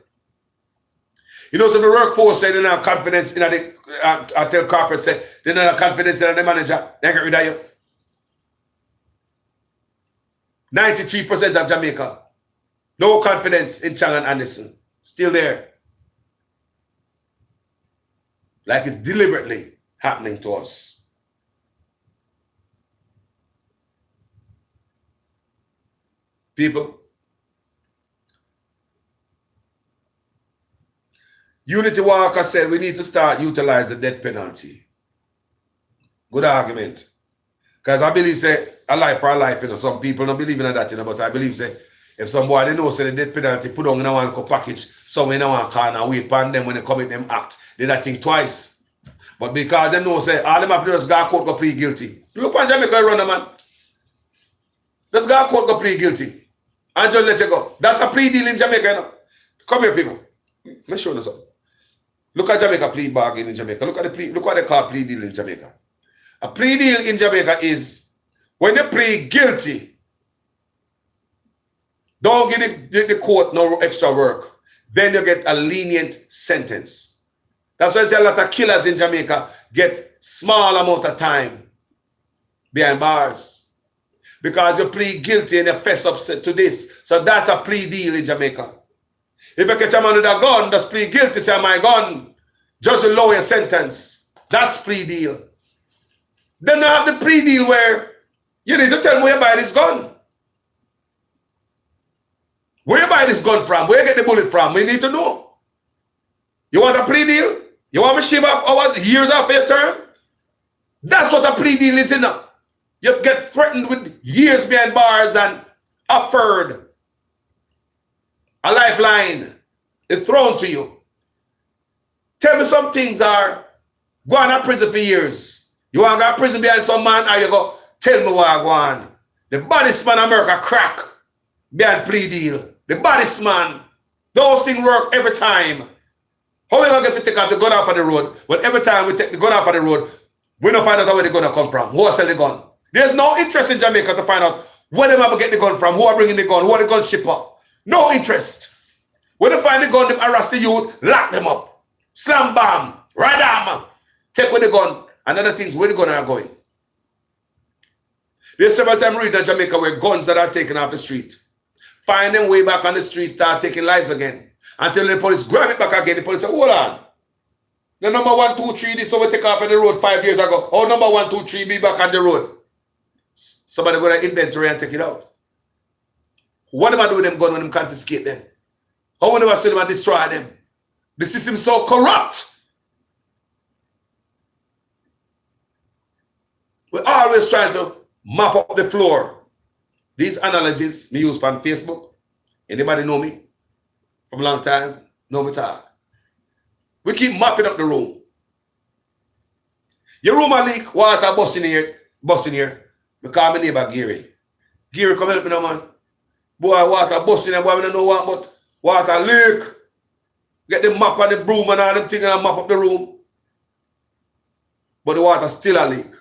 You know, so the workforce say they don't have confidence in the I tell corporate say they don't have confidence in the manager, they get rid of you. 93% of Jamaica, no confidence in Chang and Anderson. Still there. Like it's deliberately happening to us. People, Unity Walker said we need to start utilize the death penalty. Good argument. Because I believe say a life for a life, you know. Some people don't believe in that, you know, but I believe say if somebody knows say the death penalty put on in one package, somewhere in one corner, wait upon them when they commit them act. They that think twice. But because they know say all them have to do is go court go plead guilty. Look on Jamaica run, man. Just go court go plead guilty. And just let you go. That's a plea deal in Jamaica, you know. Come here, people. Let me show you something. Look at Jamaica plea bargain in Jamaica. Look at the plea, look what they call plea deal in Jamaica. A plea deal in Jamaica is when you plead guilty, don't give the court no extra work. Then you get a lenient sentence. That's why I say a lot of killers in Jamaica get small amount of time behind bars. Because you plead guilty and you fess up to this. So that's a plea deal in Jamaica. If you catch a man with a gun, just plead guilty, say my gun. Judge will lower your sentence. That's plea deal. Then you have the plea deal where you need to tell me where you buy this gun. Where you buy this gun from? Where you get the bullet from? We need to know. You want a plea deal? You want me to shave off years off your term? That's what a plea deal is, you know. You get threatened with years behind bars and offered a lifeline is thrown to you. Tell me some things are going to prison for years. You want to go to prison behind some man or you go, tell me what I go on. The baddest man in America crack behind plea deal. The baddest man. Those things work every time. How are we going to take off the gun off of the road? Well, every time we take the gun off of the road, we don't find out where the gun come from. Who sell the gun? There's no interest in Jamaica to find out where they ever get the gun from, who are bringing the gun, who are the gun shipper. No interest. When they find the gun, them harass the youth, lock them up. Slam bam, right arm, take with the gun, and other things where the gun are going. There's several times reading in Jamaica where guns that are taken off the street. Find them way back on the street, start taking lives again. Until the police grab it back again, the police say, hold on. The number 1, 2, 3, this over take off on the road 5 years ago. Oh, number 1, 2, 3, be back on the road. Somebody go to inventory and take it out. What am I doing with them gun when them confiscate them? How will I sell them and destroy them? The system is so corrupt. We're always trying to map up the floor. These analogies me use on Facebook. Anybody know me from a long time? Know me talk. We keep mapping up the room. Your room a leak, water busting here. Because my neighbor Gary. Gary, come help me now, man. Boy, water busting here, boy, I don't know what, but water leak. Get the map and the broom and all them things and map up the room. But the water still a leak.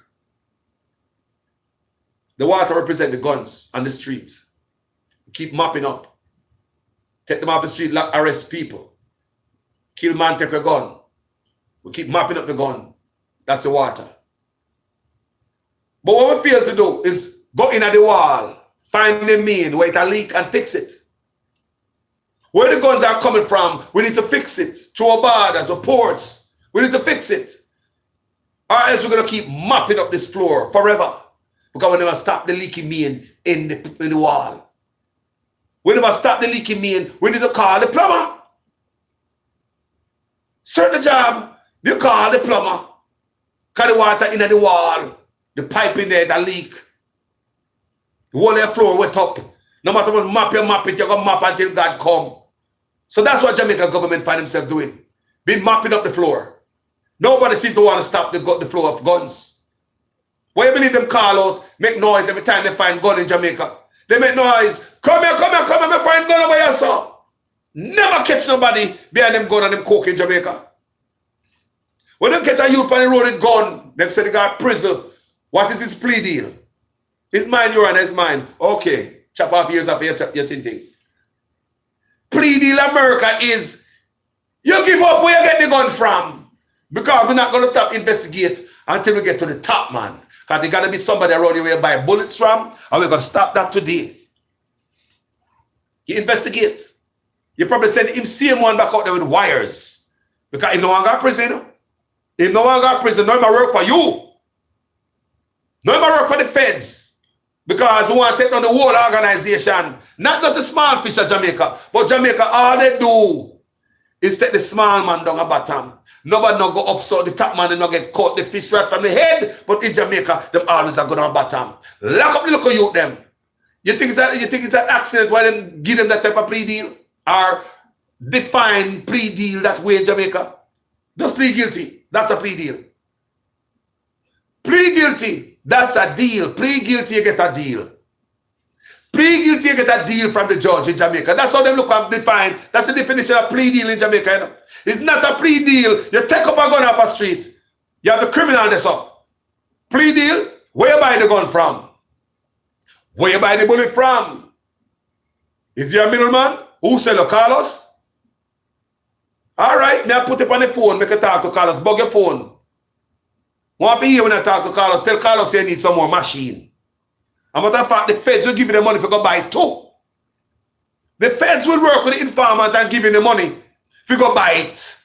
The water represents the guns on the street. Keep mapping up. Take them off the street, arrest people. Kill man, take a gun. We keep mapping up the gun. That's the water. But what we fail to do is go in at the wall, find the main where it a leak and fix it. Where the guns are coming from, we need to fix it. Through our borders or ports, we need to fix it. Or else we're going to keep mapping up this floor forever. Because we never stop the leaking main in the wall. We never stop the leaking main, we need to call the plumber. Start the job, you call the plumber. Because the water in the wall, the pipe in there that leak. The whole of the floor wet up. No matter what map you map it, you're going to map until God come. So that's what Jamaica government find themselves doing. Been mapping up the floor. Nobody seems to want to stop the flow of guns. Why you believe them call out, make noise every time they find gun in Jamaica? They make noise. Come here, me find gun over here, sir. Never catch nobody behind them gun and them coke in Jamaica. When they catch a youth on the road with gun, they say they got prison. What is his plea deal? His mine, your honor, his mine. Okay, chop off years of your sin thing. Plea deal America is, you give up where you get the gun from. Because we're not going to stop investigate until we get to the top, man. Because there got to be somebody around here where you buy bullets from, and we're going to stop that today. You investigate. You probably send him same one back out there with wires. Because he no longer got prison. He no longer got prison. No one work for you. No one work for the feds. Because we want to take down the whole organization. Not just the small fish of Jamaica. But Jamaica, all they do is take the small man down the bottom. Nobody no go up so the top man and not get caught the fish right from the head. But in Jamaica, them always are going on bottom. Lock up the local youth them. You think it's an accident why them give them that type of plea deal? Or define plea deal that way in Jamaica? Just plead guilty. That's a plea deal. Plead guilty. That's a deal. Plead guilty, you get a deal. Plead guilty, you get a deal from the judge in Jamaica. That's how they look and define. That's the definition of plea deal in Jamaica. You know? It's not a plea deal. You take up a gun off a street. You have the criminal this up. Plea deal, where you buy the gun from? Where you buy the bullet from? Is there a middleman? Who sell you, Carlos? All right, now put it on the phone, make a talk to Carlos. Bug your phone. Want to hear when I talk to Carlos, tell Carlos you need some more machine. And matter of fact, the feds will give you the money if you go buy it too. The feds will work with the informant and give you the money if you go buy it.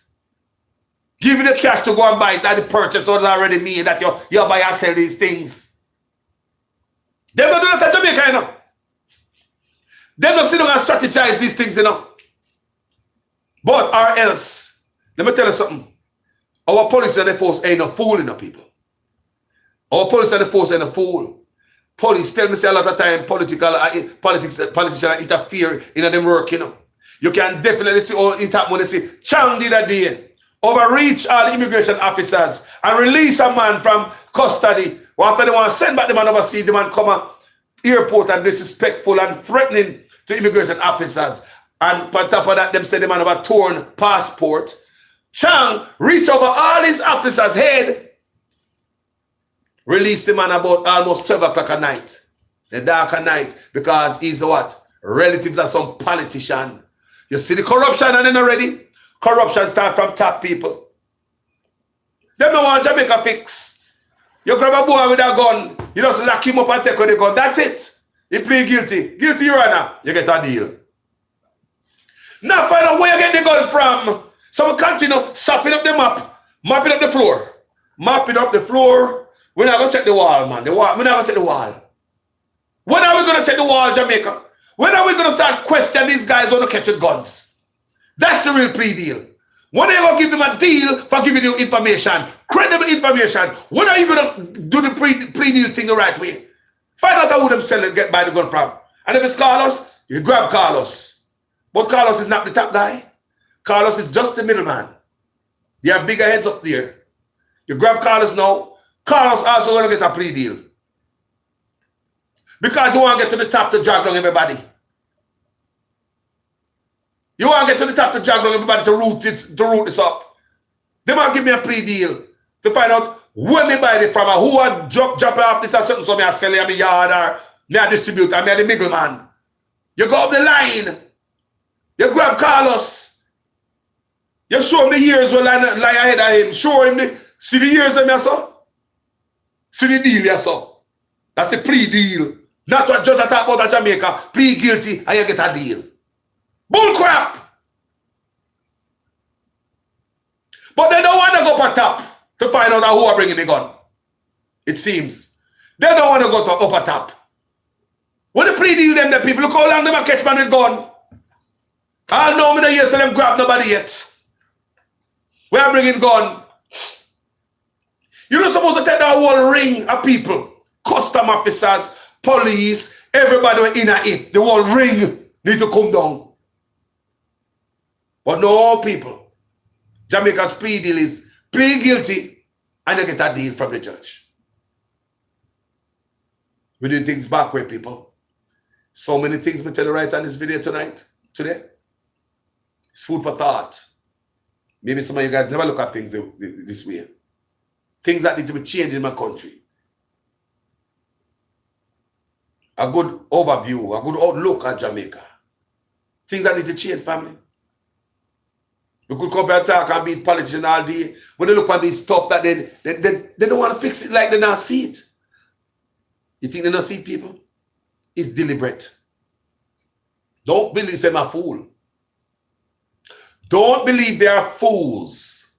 Give you the cash to go and buy it that the purchase order already made that you buy and sell these things. They don't do that at Jamaica, you know. They don't sit down and strategize these things, you know. But or else, let me tell you something. Our police and the force ain't no fooling no people. Our police and the force ain't no fool. Police tell me say a lot of time politicians interfere in them work, you know. You can definitely see all it happen when they say Chang did that day. Overreach all the immigration officers and release a man from custody. After they want to send back the man overseas, the man come at airport and disrespectful and threatening to immigration officers. And on top of that, them say the man have a torn passport. Chang reach over all these officers' head. Release the man about almost 12 o'clock at night. The dark at night. Because he's what? Relatives of some politician. You see the corruption and then already? Corruption start from top people. Them no want Jamaica fix. You grab a boy with a gun. You just lock him up and take on the gun. That's it. He plead guilty. Guilty, your honor. You get a deal. Now find out where you get the gun from. So we continue sopping up the map, mapping up the floor. Mapping up the floor. We're not going to check the wall, man. We're not going to check the wall. When are we going to take the war of Jamaica? When are we going to start questioning these guys who want to catch with guns? That's the real plea deal. When are you going to give them a deal for giving you information, credible information? When are you going to do the plea deal thing the right way? Find out who them sell and get buy the gun from. And if it's Carlos, you grab Carlos. But Carlos is not the top guy. Carlos is just the middleman. There are bigger heads up there. You grab Carlos now. Carlos also going to get a plea deal. Because you want to get to the top to drag down everybody. You want to get to the top to drag down everybody to root this up. They might give me a plea deal to find out where me buy it from, or who I drop off this or something, so me I sell it in my yard, or me I distribute, or me I the middleman. You go up the line. You grab Carlos. You show him the years will lie ahead of him. Show him see the years of me so. See the deal you so. That's a plea deal. Not what judge talk about at Jamaica. Plead guilty and you get a deal. Bull crap. But they don't want to go up top to find out who are bringing the gun. It seems. They don't want to go to upper top. When the plea deal them, the people, look how long them a catch man with gun. I know me the years them grab nobody yet. We are bringing gun. You're not supposed to take that whole ring of people. Custom officers, police, everybody in it. The whole ring need to come down. But no people. Jamaica's plea deal is plead guilty and you get a deal from the judge. We do things backward, people. So many things we tell you right on this video today. It's food for thought. Maybe some of you guys never look at things this way. Things that need to be changed in my country. A good overview, a good outlook at Jamaica. Things that need to change, family. We could come and talk and beat politicians all day. When they look at this stuff that they don't want to fix it like they not see it. You think they don't see people? It's deliberate. Don't believe them a fool. Don't believe they are fools.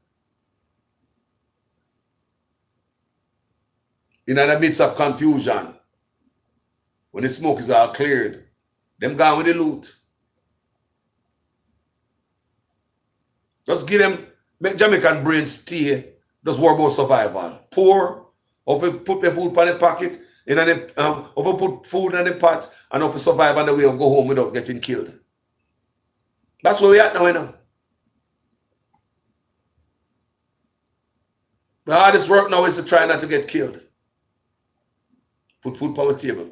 In the midst of confusion, when the smoke is all cleared, them gone with the loot. Just give them, make Jamaican brains stay, just worry about survival. Poor, or put their food in the pocket, or put food in the pot, and or survive on the way or go home without getting killed. That's where we at now, you know. The hardest work now is to try not to get killed. Put food on the table.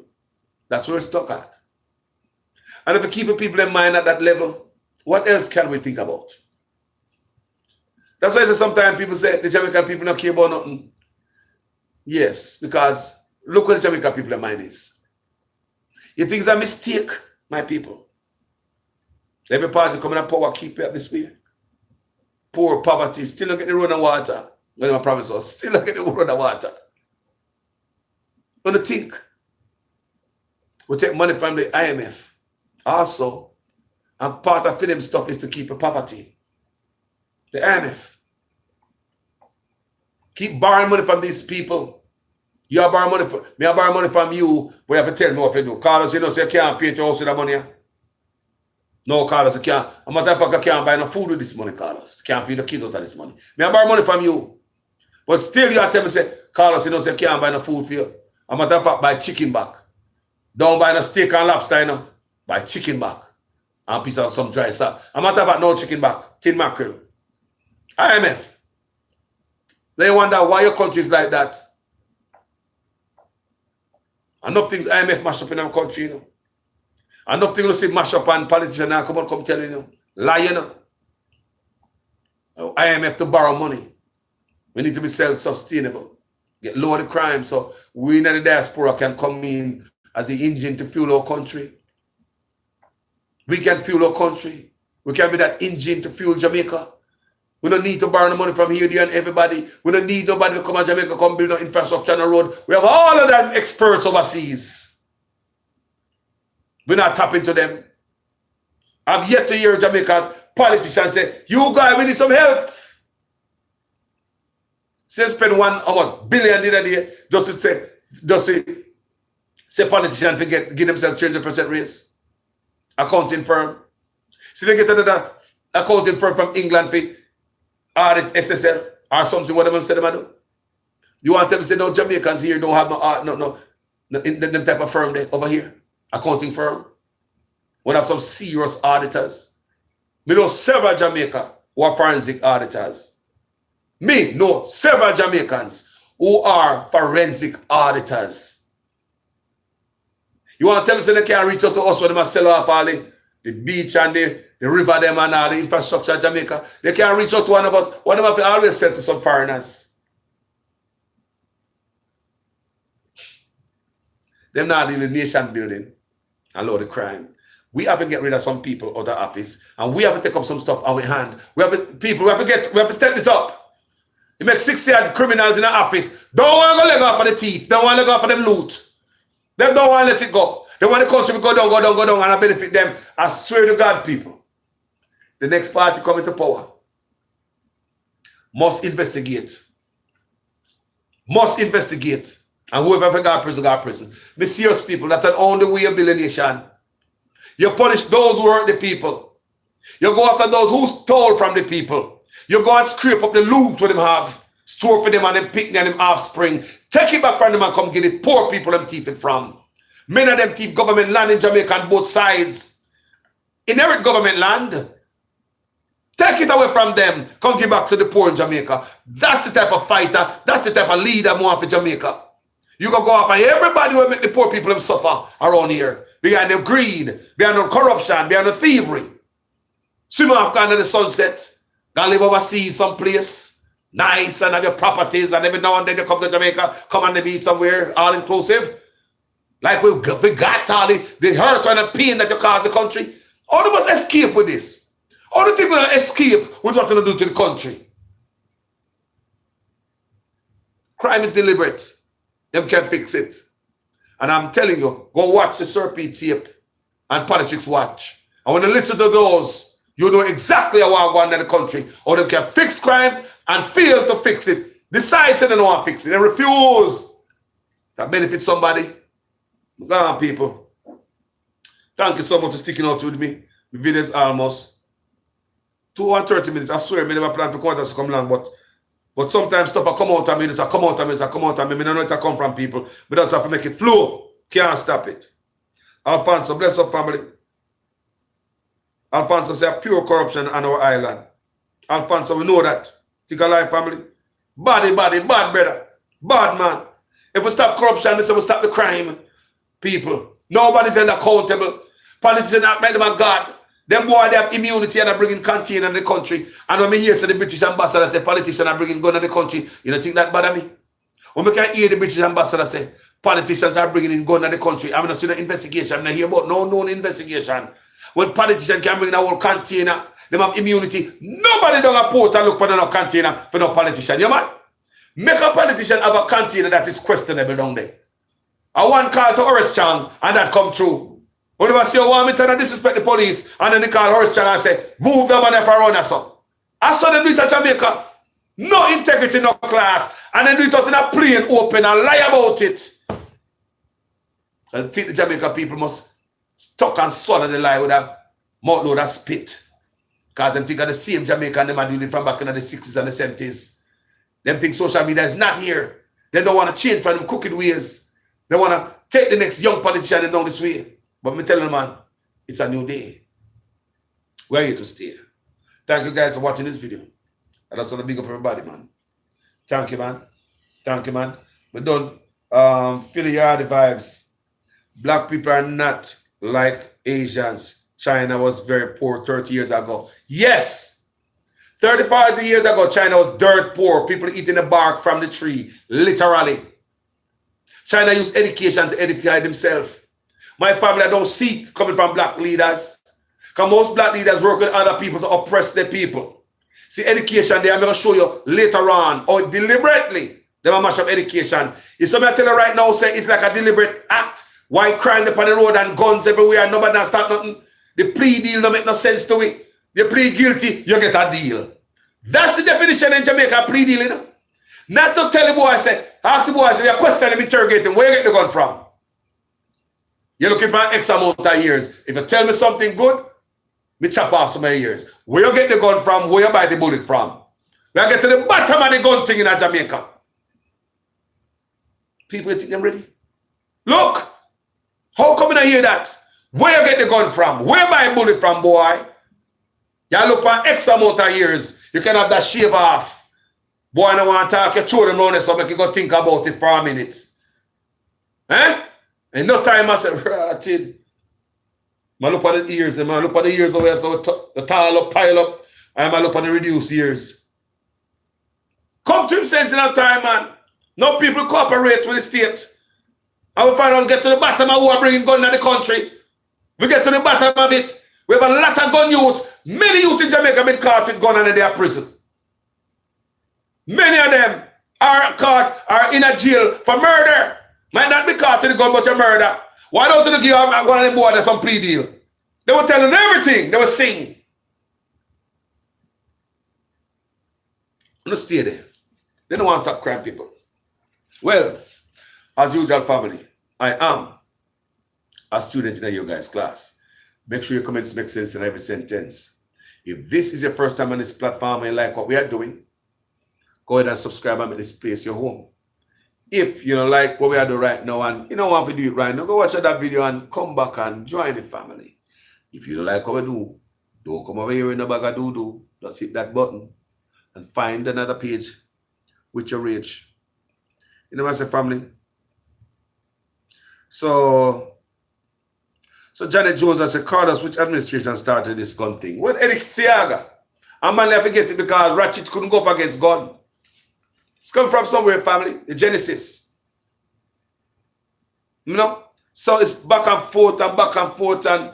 That's where we're stuck at. And if we keep people in mind at that level, what else can we think about? That's why sometimes people say the Jamaican people don't care about nothing. Yes, because look what the Jamaican people in mind is. You think it's a mistake, my people? Every party coming to power keep it up this way. Poor, poverty, still don't get the road and water. When I promise us, still don't get the road and water. Don't think. We take money from the IMF also, and part of them stuff is to keep the poverty. The IMF. Keep borrowing money from these people. You are borrowing money from me, I borrow money from you, but you have to tell me what to do. Carlos, you know, say you can't pay your house with that money. No, Carlos, you can't. A matter of fact, I can't buy no food with this money, Carlos. Can't feed the kids out of this money. Me, I borrow money from you. But still you have to tell me, say, Carlos, you know, say you can't buy no food for you. A matter of fact, buy chicken back. Don't buy no steak and lobster, you know. Buy chicken back. And a piece of some dry stuff. A matter of fact, no chicken back. Tin mackerel. IMF. They wonder why your country is like that. Enough things IMF mash up in our country, you know. Enough things you see mash up and politicians now come tell you, lie, you know. IMF to borrow money. We need to be self-sustainable. Get lower the crime so we in the diaspora can come in as the engine to fuel our country. We can fuel our country. We can be that engine to fuel Jamaica. We don't need to borrow the money from here, there, and everybody. We don't need nobody to come to Jamaica, come build no infrastructure on the road. We have all of them experts overseas. We're not tapping to them. I've yet to hear Jamaican politicians say, you guys, we need some help. Say spend $1 billion in a day just to Say politicians give themselves 300% raise. Accounting firm. See, they get another accounting firm from England for audit SSL or something, whatever say them do. You want them to say, no, Jamaicans here don't have no them type of firm there over here. Accounting firm. We have some serious auditors. We know several Jamaica who are forensic auditors. Me know several Jamaicans who are forensic auditors. You want to tell me say they can't reach out to us when they must sell off all the beach and the river them and all the infrastructure of Jamaica? They can't reach out to one of us. One of them always sell to some foreigners. They're not in the nation building and load of crime. We have to get rid of some people out of office, and we have to take up some stuff out of hand. We have to step this up. You make 60 criminals in the office. Don't want to go leg off for the thief. Don't want to go off for them loot. They don't want to let it go. They want the country to go down, and I benefit them. I swear to God, people. The next party coming to power must investigate. Must investigate. And whoever got prison. Me serious people, that's an only way of building a nation. You punish those who hurt the people. You go after those who stole from the people. You go and scrape up the loot what them have, store for them and them picnic and them offspring. Take it back from them and come get it. Poor people them thief it from. Many of them thief government land in Jamaica on both sides. Inherit government land. Take it away from them. Come give back to the poor in Jamaica. That's the type of fighter. That's the type of leader more for Jamaica. You can go after everybody who make the poor people them suffer around here. Behind the greed, behind the corruption, behind the thievery. Swim off gone to the sunset. Gonna live overseas someplace. Nice and have your properties, and every now and then you come to Jamaica, come on the beach somewhere, all inclusive. Like we got all the hurt and the pain that you cause the country. All of us escape with this. All the things we escape with what we do to the country. Crime is deliberate. Them can fix it. And I'm telling you, go watch the Serpy tape and Politics Watch. And when you listen to those, you know exactly how I want in the country. Or they can fix crime and fail to fix it. Decide they don't want to fix it. They refuse. That benefits somebody. Go on, people. Thank you so much for sticking out with me. The video is almost 2 and 30 minutes. I swear, I never plan to come long, but sometimes stuff will come out of me, I come out of me. I don't know it to come from people. But that's have to make it flow. Can't stop it. Alfonso, bless up family. Alfonso say pure corruption on our island. Alfonso, we know that. Take a life, family. Bad brother. Bad man. If we stop corruption, we stop the crime. People. Nobody's held accountable. Politicians act like them a God. Them boy, they have immunity and are bringing container in the country. And when me hear say the British ambassador say politicians are bringing gun in the country, you don't think that bother me? When we can hear the British ambassador say politicians are bringing in gun in the country, I'm not seeing the investigation. I'm not hear about no investigation. When politicians can bring in a whole container, them have immunity. Nobody don't report and look for no container for no politician. You man? Make a politician have a container that is questionable down there. I want call to Horace Chang and that come true. Whenever I say, oh, want me to disrespect the police, and then they call Horace Chang and say, move the money for run or so. I saw them do it at Jamaica. No integrity, no class. And then do it out in a plain open and lie about it. I think the Jamaica people must stuck and swallow the lie with a mouth load of spit. Because them think of the same Jamaica and them are doing it from back in the 60s and the 70s. Them think social media is not here. They don't want to change from them crooked ways. They want to take the next young politician down this way. But me tell them, man, it's a new day. We're here to stay. Thank you guys for watching this video. And that's gonna big up everybody, man. Thank you, man. Thank you, man. We done feel your the vibes. Black people are not like Asians. China was very poor 30 years ago. Yes! 30, 40 years ago, China was dirt poor. People eating the bark from the tree. Literally. China used education to edify themselves. My family, I don't see it coming from black leaders. Because most black leaders work with other people to oppress their people. See, education there, I'm going to show you later on, or deliberately, they will mash up education. If somebody tell you right now, say it's like a deliberate act. Why crime upon the road and guns everywhere and nobody not start nothing? The plea deal don't make no sense to it. You plead guilty, you get a deal. That's the definition in Jamaica, plea deal, you know? Not to tell the boy, say, ask the boy, say, you question him, interrogate him, where you get the gun from? You're looking for X amount of years. If you tell me something good, me chop off some years. Where you get the gun from? Where you buy the bullet from? We get to the bottom of the gun thing in Jamaica. People think them ready. Look, how come I hear that? Where you get the gun from? Where you buy a bullet from, boy? You look for X amount of years. You can have that shave off. Boy, I don't want to talk. You throw them on there so I can go think about it for a minute. Eh? And no time I said, ratted. I look at the ears, and I look at the ears over here, so the tall up, pile up, and I look at the reduced ears. Come to him sense in that time, man. No people cooperate with the state. I will find out, get to the bottom of who are bringing gun in the country. We get to the bottom of it. We have a lot of gun youths. Many youths in Jamaica have been caught with gun and they are prison. Many of them are caught, are in a jail for murder. Might not be caught with the gun, but a murder. Why don't you give one of them boy some plea deal? They were telling everything. They were saying. Let's stay there. They don't want to stop crime people. Well, as usual, family, I am a student in your guys' class. Make sure your comments make sense in every sentence. If this is your first time on this platform and you like what we are doing, go ahead and subscribe and make this place your home. If you don't like what we are doing right now and you don't want to do it right now, go watch that video and come back and join the family. If you don't like what we do, don't come over here in the bag of doo-doo. Just hit that button and find another page with your rage. You know what I say, family? So Janet Jones has said, Carlos, which administration started this gun thing? Well, Eric Siaga. I'm going to forget it because Ratchet couldn't go up against gun. It's come from somewhere, family. The Genesis. You know? So it's back and forth and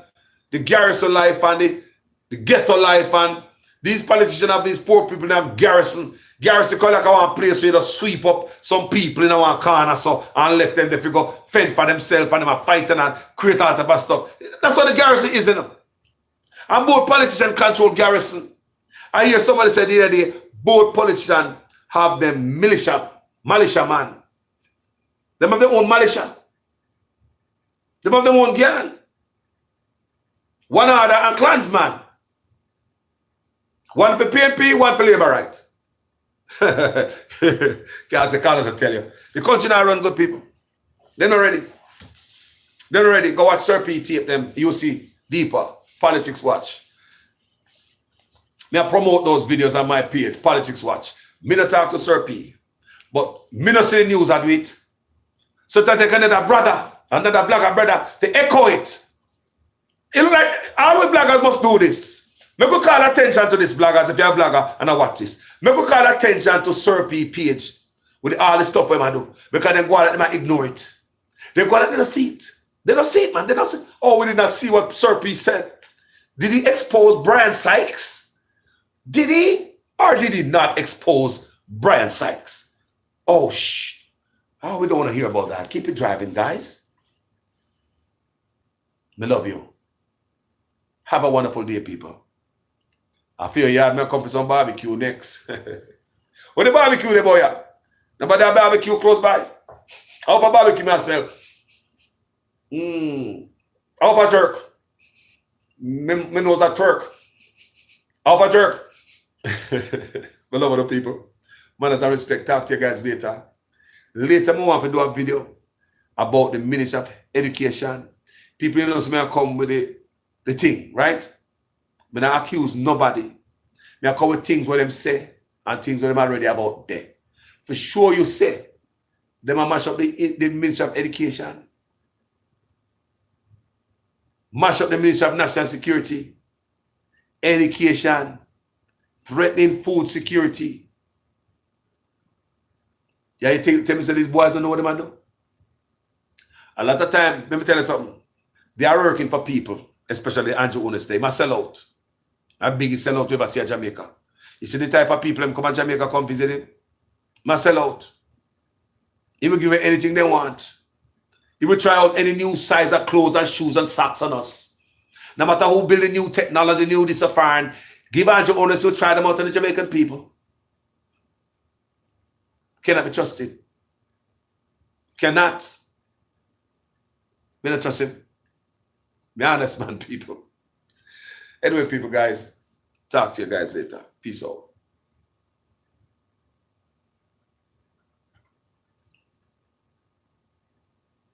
the garrison life and the ghetto life and these politicians have these poor people that have garrison. Garrison call like I want a place where they sweep up some people in one corner so and left them they go fend for themselves and them are fighting and create all type of stuff. That's what the garrison is, you know. And both politicians control garrison. I hear somebody say the other day, both politicians have them militia man. They have their own militia. They have their own gang. One order and clansman. One for PNP, one for Labour right. As the Carlos will tell you. The country now run good people. They're not ready. They're not ready. Go watch Sir P tape them. You see deeper. Politics Watch. Me I promote those videos on my page. Politics Watch. Me not talk to Sir P. But me not see the news I do it. So that they can another brother, another blogger brother, they echo it. It look like all we bloggers must do this. Me could call attention to this bloggers if you're a blogger and I watch this. Me could call attention to Sir P page with all the stuff we do. Because they go out and they ignore it. They go out and they don't see it. They don't see it, man. They don't see. Oh, we did not see what Sir P said. Did he expose Brian Sykes? Did he? Or did he not expose Brian Sykes? Oh, shh. Oh, we don't want to hear about that. Keep it driving, guys. Me love you. Have a wonderful day, people. I feel you had me come for some barbecue next. What the barbecue there, boy? Nobody have barbecue close by? How for barbecue myself? How for jerk? Me knows a Turk. How for jerk? I love other people. Man, as I respect, talk to you guys later. Later, I want to do a video about the Ministry of Education. People, you know, so I come with the thing, right? But I accuse nobody. I come with things what them say and things what them already about there. For sure you say, them a mash up the Ministry of Education. Mash up the Ministry of National Security. Education. Threatening food security. Yeah, you tell me say these boys don't know what they do? A lot of time, let me tell you something. They are working for people, especially Andrew Owners Day. I sell out. A big sell out you ever see at Jamaica. You see the type of people them come to Jamaica, come visit him. I sell out. He will give you anything they want. He will try out any new size of clothes and shoes and socks on us. No matter who build a new technology, new this or foreign, give Andrew Owners to try them out on the Jamaican people. Cannot be trusted. Cannot. We don't trust him. Me honest man, people. Anyway, people, guys, talk to you guys later. Peace out.